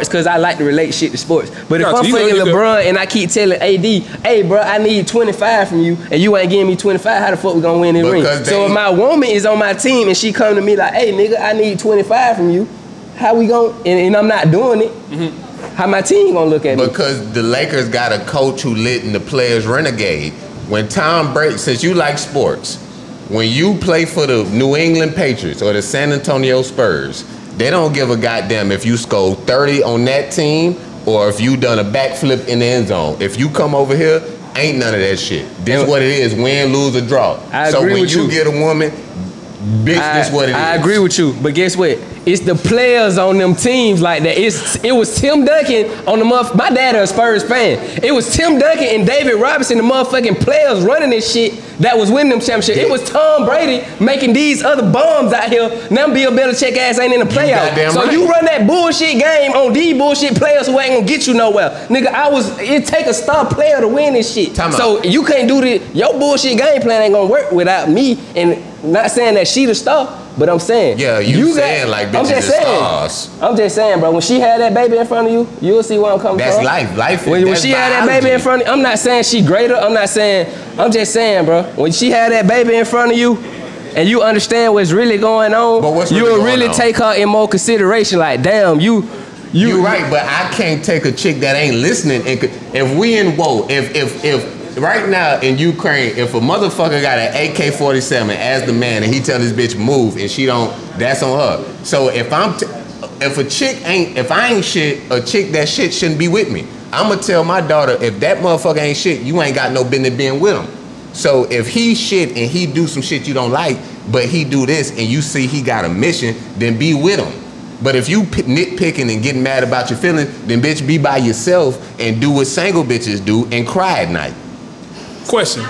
because I like to relate shit to sports. But if I'm fucking LeBron and I keep telling AD, hey bro, I need 25 from you and you ain't giving me 25, how the fuck we gonna win this ring? So if my woman is on my team and she come to me like, hey nigga, I need 25 from you, how we gonna, and I'm not doing it, how my team gonna look at me? Because the Lakers got a coach who letting the players renegade. When Tom Brady, since you like sports, when you play for the New England Patriots or the San Antonio Spurs, they don't give a goddamn if you score 30 on that team or if you done a backflip in the end zone. If you come over here, ain't none of that shit. This what it is, win, lose, or draw. So when you get a woman, bitch, this what it is. I agree with you, but guess what? It's the players on them teams like that. It was Tim Duncan on the my dad a Spurs fan. It was Tim Duncan and David Robinson, the motherfucking players running this shit that was winning them championships. It was Tom Brady making these other bums out here. Now Bill Belichick ass ain't in the playoffs. So you run that bullshit game on these bullshit players who ain't gonna get you nowhere. Nigga, it take a star player to win this shit. So you can't do this. Your bullshit game plan ain't gonna work without me. And not saying that she the star, but I'm saying. Yeah, you saying like bitches is stars. I'm just saying, bro, when she had that baby in front of you, you'll see where I'm coming from. That's life. Life When she had that baby in front of you, I'm not saying she greater. I'm just saying, bro, when she had that baby in front of you, and you understand what's really going on, you'll really take her in more consideration. Like, damn, you right, but I can't take a chick that ain't listening. And if we in if right now in Ukraine, if a motherfucker got an AK-47 as the man and he tell this bitch move and she don't, that's on her. So if I ain't shit, a chick that shit shouldn't be with me. I'ma tell my daughter, if that motherfucker ain't shit, you ain't got no business being with him. So if he shit and he do some shit you don't like, but he do this and you see he got a mission, then be with him. But if you nitpicking and getting mad about your feelings, then bitch be by yourself and do what single bitches do and cry at night. Question.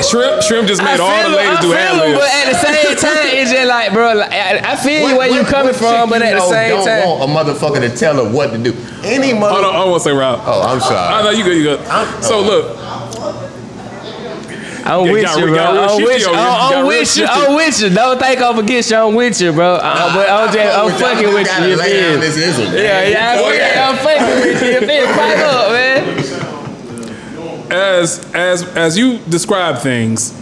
Shrimp just made all the ladies do ad-libs. But at the same time, it's just like, bro, I feel you where you coming from, but at the same time, don't want a motherfucker to tell her what to do. Any mother. Hold on, I want to say, Rob. Oh, I'm sorry. Oh, no, you good. So look. I'm with you, bro. I'm with you. Don't think I'm against you. I'm with you, bro. I'm fucking with you. Yeah, I'm fucking with you. Pipe up, man. As you describe things,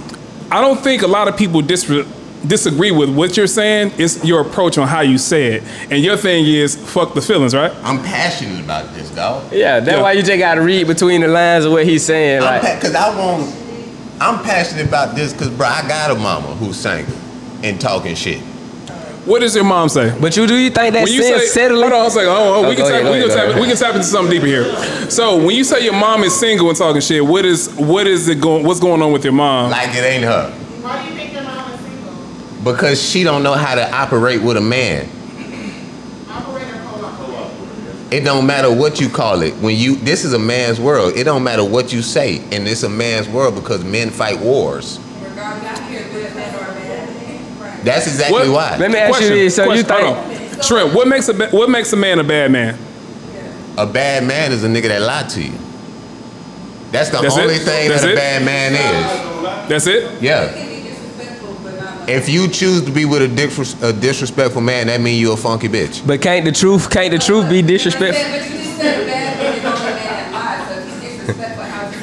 I don't think a lot of people disagree with what you're saying. It's your approach on how you say it. And your thing is, fuck the feelings, right? I'm passionate about this, dog. Yeah, that's why you just got to read between the lines of what he's saying. Because I'm passionate about this because, bro, I got a mama who's single and talking shit. What does your mom say? But do you think that's settling? Hold on a second. We can tap into something deeper here. So when you say your mom is single and talking shit, what's going on with your mom? Like it ain't her. Why do you think your mom is single? Because she don't know how to operate with a man. It don't matter what you call it. This is a man's world. It don't matter what you say, and it's a man's world because men fight wars. That's exactly why. Let me ask you this. So you think, Shrimp, what makes a man a bad man? A bad man is a nigga that lied to you. That's the only thing that a bad man is. That's it? Yeah. If you choose to be with a disrespectful man, that means you're a funky bitch. But can't the truth be disrespectful?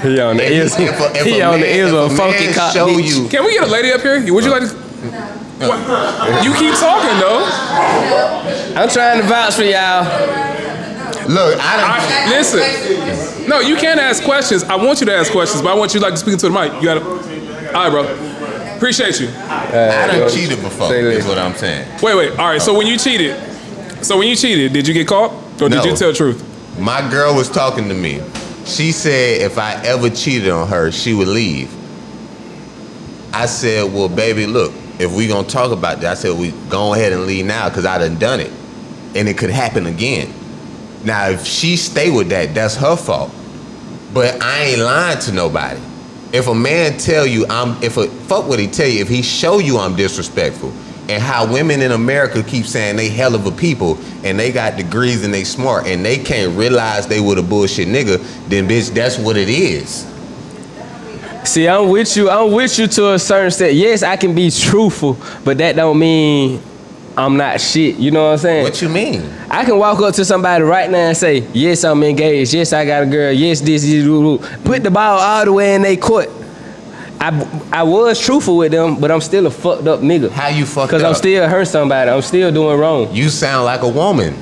He on the ears of a funky cop. Can we get a lady up here? Would you like to? You keep talking though. I'm trying to vouch for y'all. Look, listen. No, you can't ask questions. I want you to ask questions, but I want you to speak into the mic. You got to. All right, bro. Appreciate you. I done cheated before, is what I'm saying. Wait. All right, so when you cheated, did you get caught? Or did you tell the truth? My girl was talking to me. She said if I ever cheated on her, she would leave. I said, well, baby, look, if we gonna talk about that, I said we go ahead and leave now because I done it, and it could happen again. Now, if she stay with that, that's her fault. But I ain't lying to nobody. If a man tell you fuck what he tell you, if he show you I'm disrespectful, and how women in America keep saying they hell of a people and they got degrees and they smart and they can't realize they with a bullshit nigga, then bitch, that's what it is. See, I'm with you to a certain extent. Yes, I can be truthful, but that don't mean I'm not shit. You know what I'm saying? What you mean? I can walk up to somebody right now and say, yes, I'm engaged. Yes, I got a girl. Yes, this. Put the ball all the way in their court. I was truthful with them, but I'm still a fucked up nigga. How you fucked up? Because I'm still hurt somebody. I'm still doing wrong. You sound like a woman.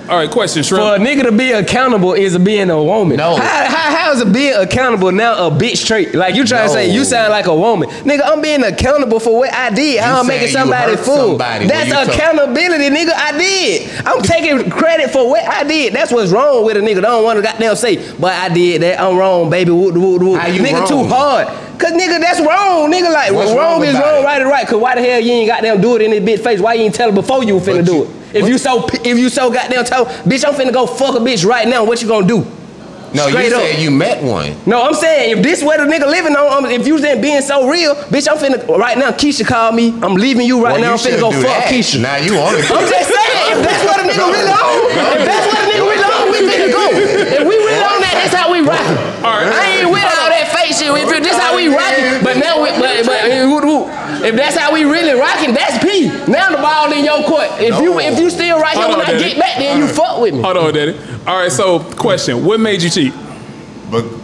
All right, question, Shrimp. For a nigga to be accountable is being a woman. No. How is it being accountable now a bitch trait? Like you trying to say you sound like a woman. Nigga, I'm being accountable for what I did. How I'm making somebody fool. That's accountability, nigga. I did. I'm taking credit for what I did. That's what's wrong with a nigga. They don't want to goddamn say, but I did that. I'm wrong, baby. Nigga wrong? Too hard. Cause nigga, that's wrong. Nigga, like wrong is wrong, right is right. Cause why the hell you ain't goddamn do it in this bitch face? Why you ain't tell her before you finna do it? If you so goddamn told, bitch, I'm finna go fuck a bitch right now. What you gonna do? No, straight you said you met one. No, I'm saying if this what a nigga living on, if you then being so real, bitch, I'm finna right now. Keisha called me. I'm leaving you right now. I'm finna go fuck Keisha. Now you on it. I'm just saying if that's what a nigga really on, if that's what a nigga really on, we finna go. If we really on that, that's how we rock. I ain't with all that fake shit. If this how we rocking, but now if that's how we really rocking, that's P. Now the ball in your court. If you still right here when I get back, then you fuck with me. Hold on, Daddy. All right, so question: what made you cheat?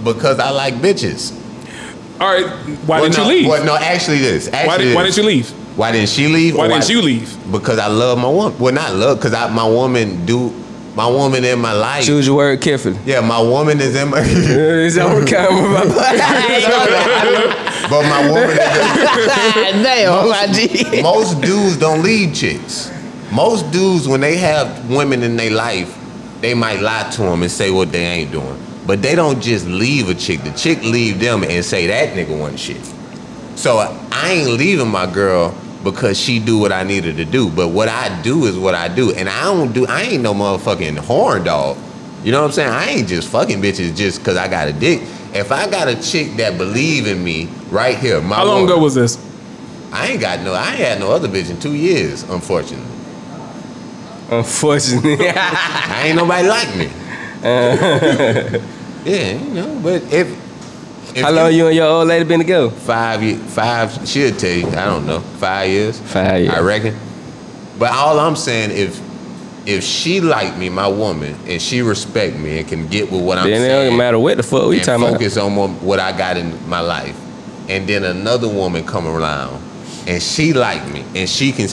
Because I like bitches. All right, why didn't you leave? No, actually this. Why didn't you leave? Why didn't she leave? Why didn't you leave? Because I love my woman. Well, not love, because my woman in my life. Choose your word carefully. Yeah, my woman is in my. It's on camera. But my woman is damn, my G. Most dudes don't leave chicks. Most dudes, when they have women in their life, they might lie to them and say what they ain't doing. But they don't just leave a chick. The chick leave them and say that nigga wasn't shit. So I ain't leaving my girl because she do what I need her to do. But what I do is what I do. And I ain't no motherfucking horn dog. You know what I'm saying? I ain't just fucking bitches just because I got a dick. If I got a chick that believe in me right here, how long ago was this? I ain't had no other bitch in 2 years, unfortunately. Unfortunately. I ain't nobody like me. Yeah, you know, but if how long you and your old lady been together? 5 years, she'll tell you, I don't know, 5 years. 5 years. I reckon. But all I'm saying, if she like me, my woman, and she respect me and can get with what I'm saying. Then it don't matter what the fuck we talking about. Focus on what I got in my life. And then another woman come around and she like me. And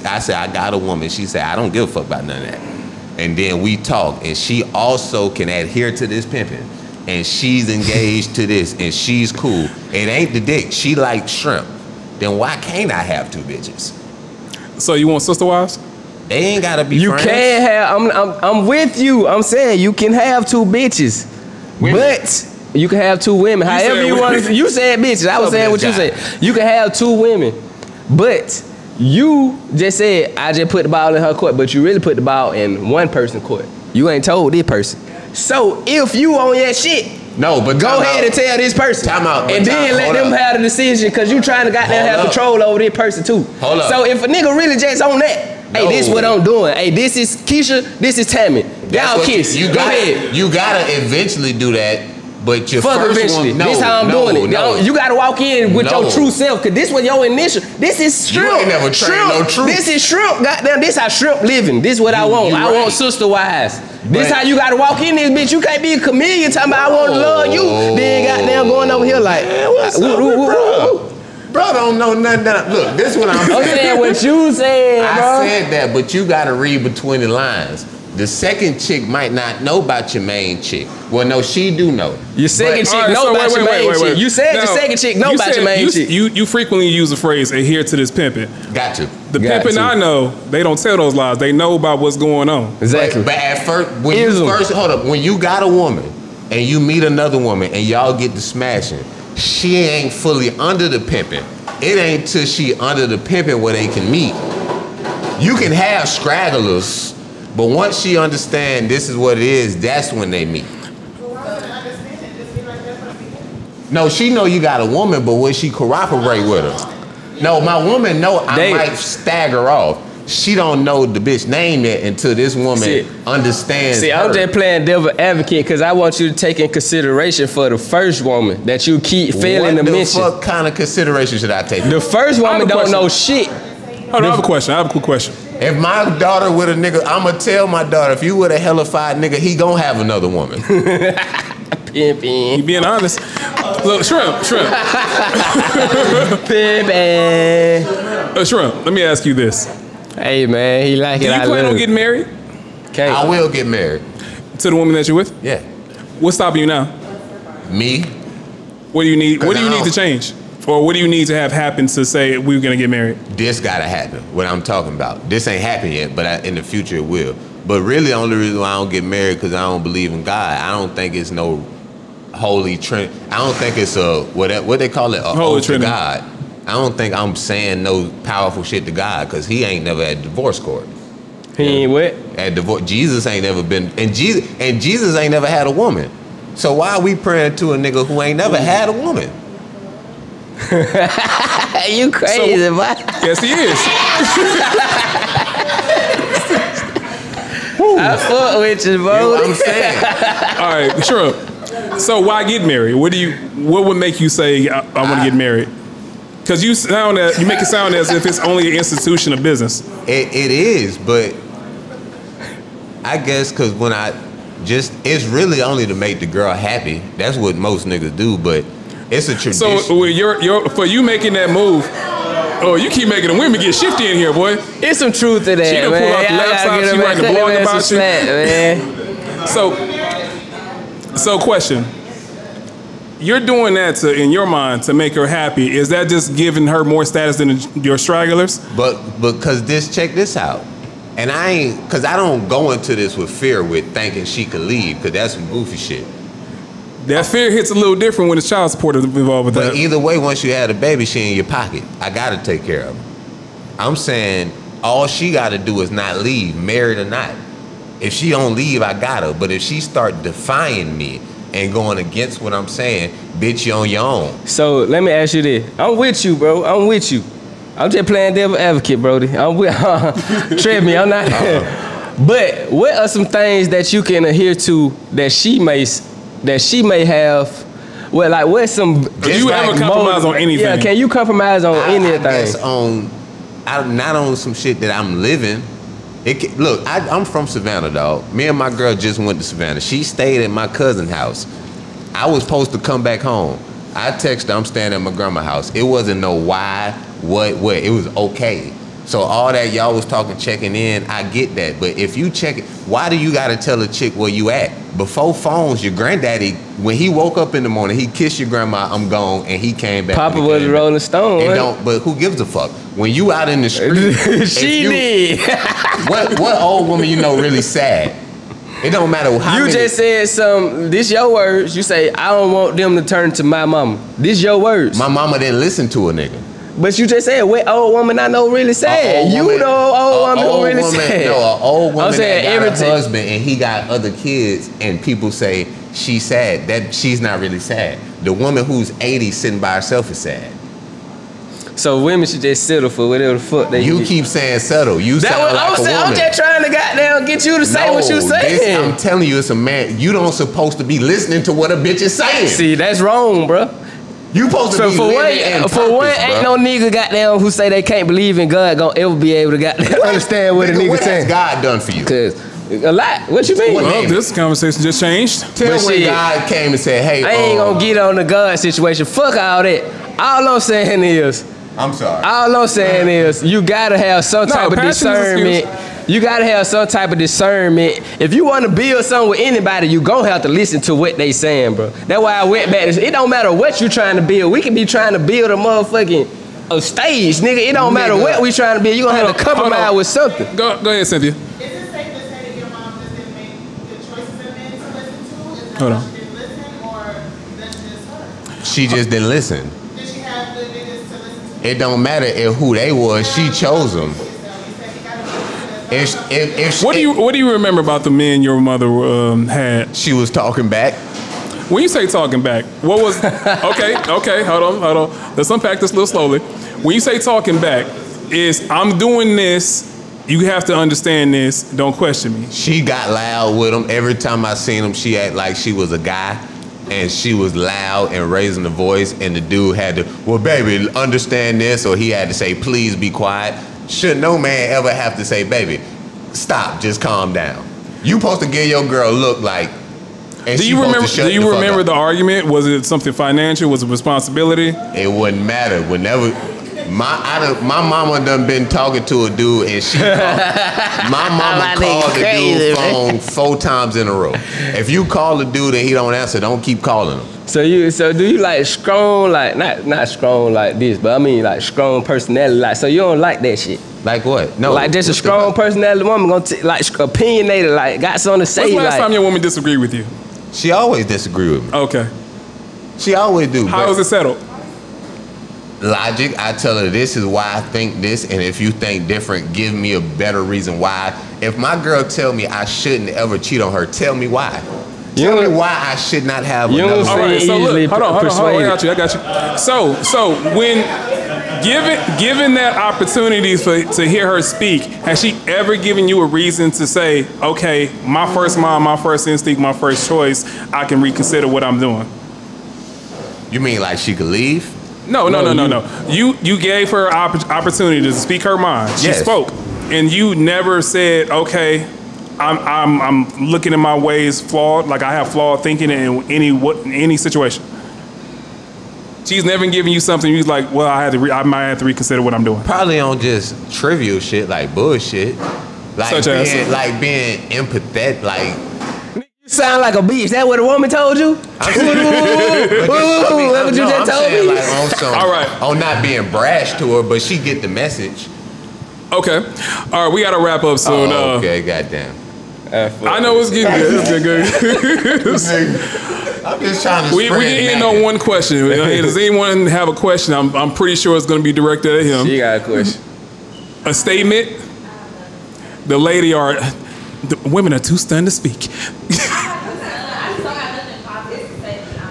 I say, I got a woman. She said, I don't give a fuck about none of that. And then we talk. And she also can adhere to this pimping. And she's engaged to this. And she's cool. It ain't the dick. She like shrimp. Then why can't I have 2 bitches? So you want sister wives? They ain't gotta be you friends. You can't have, I'm with you. I'm saying you can have 2 bitches. Women. But you can have 2 women. However you want to. You said bitches. I was saying what you said. You can have 2 women. But you just said, I just put the ball in her court. But you really put the ball in one person's court. You ain't told this person. So if you on your shit, no, but go ahead and tell this person. And then let them have the decision because you trying to goddamn have control over this person too. Hold up. So if a nigga really just on that, hey, this what I'm doing. Hey, this is Keisha, this is Tammy. Y'all kiss. Go ahead. You gotta eventually do that, but your first eventually. one, this how I'm doing it. You gotta walk in with your true self, cause this was your initial. This is shrimp. You ain't never trained no truth. This is shrimp. Goddamn, this how shrimp living. This what I want. I want sister wives. This how you gotta walk in this bitch. You can't be a chameleon talking about I want to love you. Then goddamn going over here like, what's up with bro don't know nothing. Look, this is what I'm saying. I'm saying what you said, bro. I said that, but you gotta read between the lines. The second chick might not know about your main chick. Well, no, she do know. Your second chick know about your main chick. You said your second chick know about your main chick. You frequently use the phrase adhere to this pimping. Got to. The pimping I know, they don't tell those lies. They know about what's going on. Exactly. But at first, when you got a woman and you meet another woman and y'all get to smashing, she ain't fully under the pimping. it ain't till she under the pimping where they can meet. You can have stragglers, but once she understand this is what it is, that's when they meet. No, she know you got a woman, but when she cooperate with her. No, my woman know I might stagger off. She don't know the bitch name yet until this woman understands her. I'm just playing devil advocate because I want you to take in consideration for the first woman that you keep failing to mention. What kind of consideration should I take? The first woman don't know shit. Hold on, I have a question. I have a quick question. If my daughter with a nigga, I'ma tell my daughter, if you with a hellified nigga, he gonna have another woman. Pimpin'. You being honest. Look, Shrimp. Pimpin'. Shrimp, let me ask you this. Hey, man, he like it. Do you plan on getting married? Okay. I will get married. To the woman that you're with? Yeah. What's stopping you now? Me? What do you need? What do you need to change? Or what do you need to have happen to say we're gonna get married? This gotta happen, what I'm talking about. This ain't happened yet, but in the future it will. But really the only reason why I don't get married because I don't believe in God. I don't think it's no holy trinity. I don't think it's a, what they call it, a holy oath to God. I don't think I'm saying no powerful shit to God because he ain't never at divorce court. He ain't what? At divorce. Jesus ain't never been, and Jesus ain't never had a woman. So why are we praying to a nigga who ain't never had a woman? You crazy, boy. Yes, he is. I fuck with you, bro. You know what I'm saying? All right, sure. So why get married? What would make you say I want to get married? Because you make it sound as if it's only an institution of business. It is, but I guess because it's really only to make the girl happy. That's what most niggas do, but it's a tradition. So for you making that move, you keep making the women get shifty in here, boy. It's some truth to that, she done pull out the laptop, she writing a blog about you. So question. You're doing that in your mind to make her happy. Is that just giving her more status than your stragglers? But because check this out. And because I don't go into this with fear with thinking she could leave, because that's some goofy shit. That fear hits a little different when it's child support involved with that. But either way, once you had a baby, she in your pocket. I gotta take care of her. I'm saying all she gotta do is not leave, married or not. If she don't leave, I got her. But if she start defying me and going against what I'm saying, bitch, you on your own. So let me ask you this. I'm with you, bro. I'm with you. I'm just playing devil advocate, Brody. I'm with trust me, I'm not. But what are some things that you can adhere to that she may have? Well, like what's some? Do you ever compromise on anything? Yeah, can you compromise on anything? I guess not on some shit that I'm living. Look, I'm from Savannah, dog. Me and my girl just went to Savannah. She stayed at my cousin's house. I was supposed to come back home. I texted her, I'm staying at my grandma's house. It wasn't no why, what. It was okay. So all that y'all was talking, checking in, I get that. But if you check it, why do you gotta tell a chick where you at? Before phones, your granddaddy, when he woke up in the morning, he kissed your grandma, I'm gone, and he came back. Papa was a Rolling Stone. But who gives a fuck? When you out in the street, she did. what old woman you know really sad? It don't matter how you just said this your words. You say, I don't want them to turn to my mama. This your words. My mama didn't listen to a nigga. But you just said, what old woman I know really sad? You know old woman who really sad. No, an old woman that got a husband and he got other kids and people say she's sad. That she's not really sad. The woman who's 80 sitting by herself is sad. So women should just settle for whatever the fuck they You keep saying settle. You sound like a woman. I'm just trying to goddamn get you to say what you saying. I'm telling you, it's a man. You don't supposed to be listening to what a bitch is saying. See, that's wrong, bro. You supposed to be living in purpose, for one, ain't no nigga goddamn who say they can't believe in God gonna ever be able to goddamn understand what a nigga saying. What has God done for you? Cause a lot. What you mean? Well, this conversation just changed. Tell when God came and said, hey, I ain't gonna get on the God situation. Fuck all that. All I'm saying is, I'm sorry. all I'm saying is you gotta have some type of discernment. You gotta have some type of discernment. If you want to build something with anybody, you gonna have to listen to what they saying, bro. That's why I went back. It don't matter what you trying to build. We can be trying to build a motherfucking stage, nigga. It don't matter what we trying to build. You gonna have to compromise with something. Go ahead, Cynthia. Is it safe to say that your mom just didn't make good choices in men to listen to? Hold on. She didn't listen, or that's just her? She just didn't listen. Did she have good niggas to listen to? it don't matter if who they was. She chose them. What do you remember about the men your mother had? She was talking back. When you say talking back, what was? Okay, hold on. Let's unpack this a little slowly. When you say talking back, is I'm doing this. You have to understand this. Don't question me. She got loud with him. Every time I seen him, she act like she was a guy. And she was loud and raising the voice. And the dude had to, well, baby, understand this. Or he had to say, please be quiet. Should no man ever have to say, baby, stop, just calm down. You supposed to give your girl a look like, and do you remember the argument? Was it something financial? Was it responsibility? It wouldn't matter. Whenever my mama done been talking to a dude, and she called, my mama called the dude phone 4 times in a row. If you call the dude and he don't answer, don't keep calling him. So do you like strong, like not strong like this, but I mean like strong personality, like, so you don't like that shit? Like what? No, like just a strong personality woman gonna like opinionated, like got something to say. When's the last like, time your woman disagreed with you? She always disagree with me. Okay. She always do. How is it settled? Logic. I tell her this is why I think this, and if you think different, give me a better reason why. If my girl tell me I shouldn't ever cheat on her, tell me why. Tell me why I should not have another. All right, so look, hold on, I got you. So when given that opportunity to hear her speak, has she ever given you a reason to say, okay, my first mind, my first instinct, my first choice, I can reconsider what I'm doing? You mean like she could leave? No. You gave her opportunity to speak her mind. She spoke, and you never said, okay, I'm looking at my ways flawed, like I have flawed thinking in any situation. She's never given you something you're like, well, I might have to reconsider what I'm doing. Probably on just trivial shit like bullshit, like being empathetic, like. You sound like a bitch. That what a woman told you? What you just told me? Like all right. On not being brash to her, but she get the message. Okay. All right, we gotta wrap up soon. Okay, goddamn. I know it's getting good. It's good. I'm just trying to. We can end on one question. Does anyone have a question? I'm pretty sure it's going to be directed at him. She got a question. A statement. The women are too stunned to speak.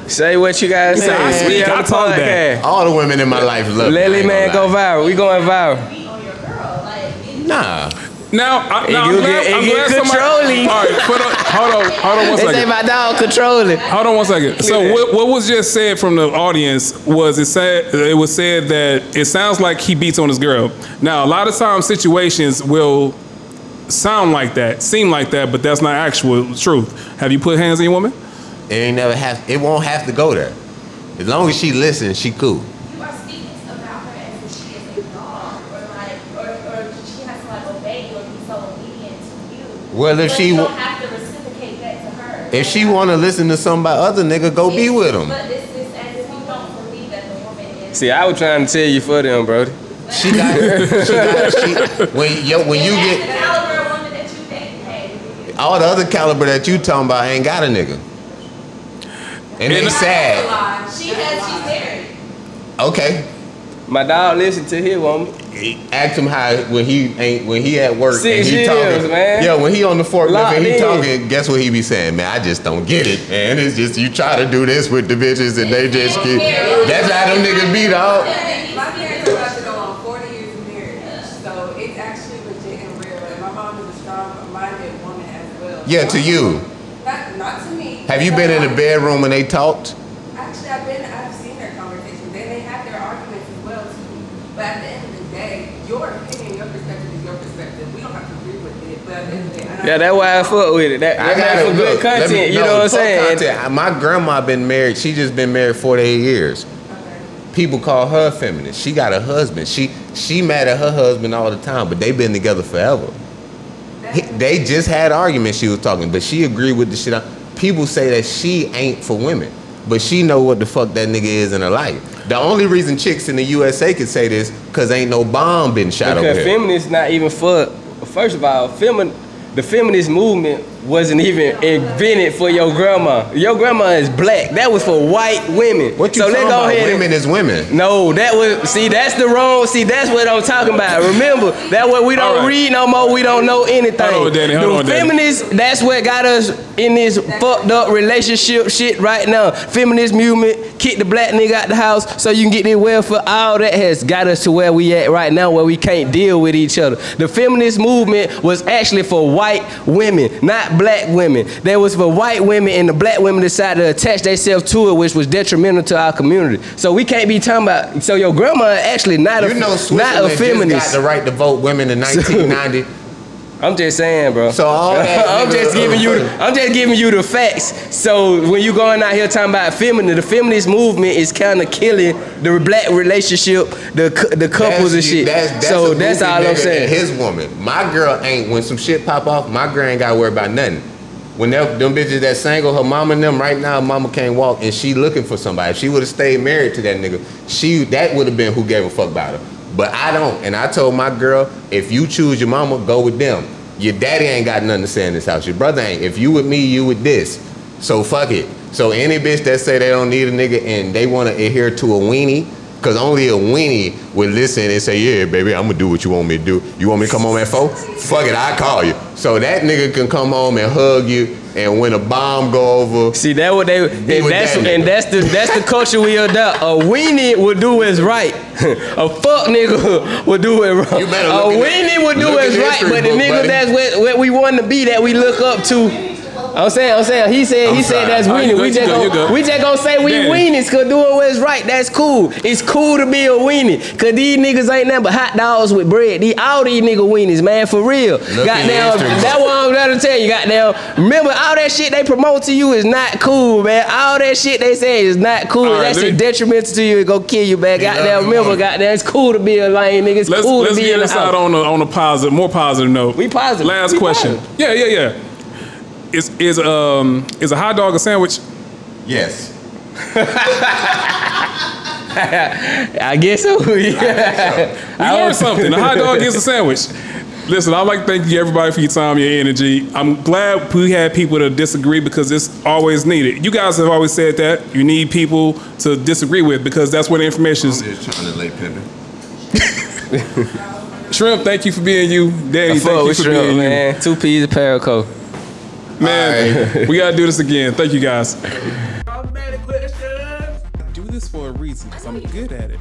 Say what you gotta say. I speak. I talk back. All the women in my life love me. Lily, man, go viral. We going viral. Nah. Now, I'm glad controlling. All right, hold on 1 second. They say my dog controlling. Hold on 1 second. So what was just said from the audience was it was said that it sounds like he beats on his girl. Now, a lot of times situations will sound like that, seem like that, but that's not actual truth. Have you put hands on your woman? It won't have to go there. As long as she listens, she cool. You are speaking about her as if she is a dog, or she has to like obey you or be so obedient to you. Well, if she you don't have to reciprocate that to her. If she want to listen to somebody other nigga, go be with him. But this is as if you don't believe that the woman is. See, I was trying to tell you for them, bro. When you get the caliber of woman that you date, all the other caliber that you talking about ain't got a nigga. And they sad. she's married. Okay. My dog listen to his woman. Ask him how when he at work 6 and he years, talking. Man. Yeah, when he on the forklift Locked and he in. talking, guess what he be saying? Man, I just don't get it, man. It's just you try to do this with the bitches and they just get. That's how them niggas be, dog. My parents are about to go on 40 years of marriage, so it's actually legit and real. And my mom is a strong-minded woman as well. Yeah, to you. Not to me. Have you been in the bedroom when they talked? Actually, I've seen their conversations, and they have their arguments as well too. But at the end of the day, your opinion, your perspective is your perspective. We don't have to agree with it, but at the end of the day, Yeah, that's why I fuck with it. That's for good content. You know what I'm saying? Content. My grandma been married. She just been married 48 years. People call her feminist. She got a husband. She mad at her husband all the time, but they been together forever. They just had arguments. She was talking, but she agreed with the shit. People say that she ain't for women, but she know what the fuck that nigga is in her life. The only reason chicks in the USA could say this because ain't no bomb been shot over here. Because feminists not even for. First of all, the feminist movement wasn't even invented for your grandma. Your grandma is black. That was for white women. What you so talking about? Women is women. No, that was, see, that's the wrong, see, that's what I'm talking about. Remember, that way we don't read no more, we don't know anything. Hold on, Danny, hold on, feminists, that's what got us in this fucked up relationship shit right now. Feminist movement, kick the black nigga out the house so you can get their welfare. All that has got us to where we at right now, where we can't deal with each other. The feminist movement was actually for white women, not black women. That was for white women, and the black women decided to attach themselves to it, which was detrimental to our community. So we can't be talking about, so your grandma actually not a feminist. Just got the right to vote women in 1990. I'm just saying, bro. So all that I'm just giving you the facts. So when you going out here talking about the feminist movement is kind of killing the black relationship, the couples and shit. That's all I'm saying. His woman, my girl ain't. When some shit pop off, my girl ain't got to worry about nothing. When them bitches that single, her mama and them right now, mama can't walk, and she looking for somebody. If she would have stayed married to that nigga, that would have been who gave a fuck about her. But I don't, and I told my girl, if you choose your mama, go with them. Your daddy ain't got nothing to say in this house. Your brother ain't. If you with me, you with this. So fuck it. So any bitch that say they don't need a nigga and they want to adhere to a weenie, because only a weenie would listen and say, yeah, baby, I'm going to do what you want me to do. You want me to come home at 4? Fuck it, I call you. So that nigga can come home and hug you, and when a bomb go over, see that what they that's the culture we adopt. A weenie would do what's right. A fuck nigga would do it wrong. A weenie would do what's right, but the nigga that's what we want to be, that we look up to. I'm saying. He said that's weenie. We just gonna say we weenies cause doing what's right. That's cool. It's cool to be a weenie. Cause these niggas ain't nothing but hot dogs with bread. All these nigga weenies, man, for real. Goddamn, that's what I'm trying to tell you. Goddamn, remember all that shit they promote to you is not cool, man. All that shit they say is not cool. Right, that's a detrimental to you. It go kill you, man. Goddamn, remember, goddamn, it's cool to be a lame nigga. It's cool to be in the house. Let's get inside on a positive, more positive note. We positive. Last question. Positive. Yeah. Is a hot dog a sandwich? Yes. I guess so. Yeah. We learned something. A hot dog is a sandwich. Listen, I'd like to thank you everybody for your time, your energy. I'm glad we had people to disagree because it's always needed. You guys have always said that. You need people to disagree with because that's where the information is. I'm just trying to lay pimping. Shrimp, thank you for being you. Danny, thank you for being man. 2 P's of Paraco. Man, right. We gotta do this again. Thank you guys. I do this for a reason because I'm good at it.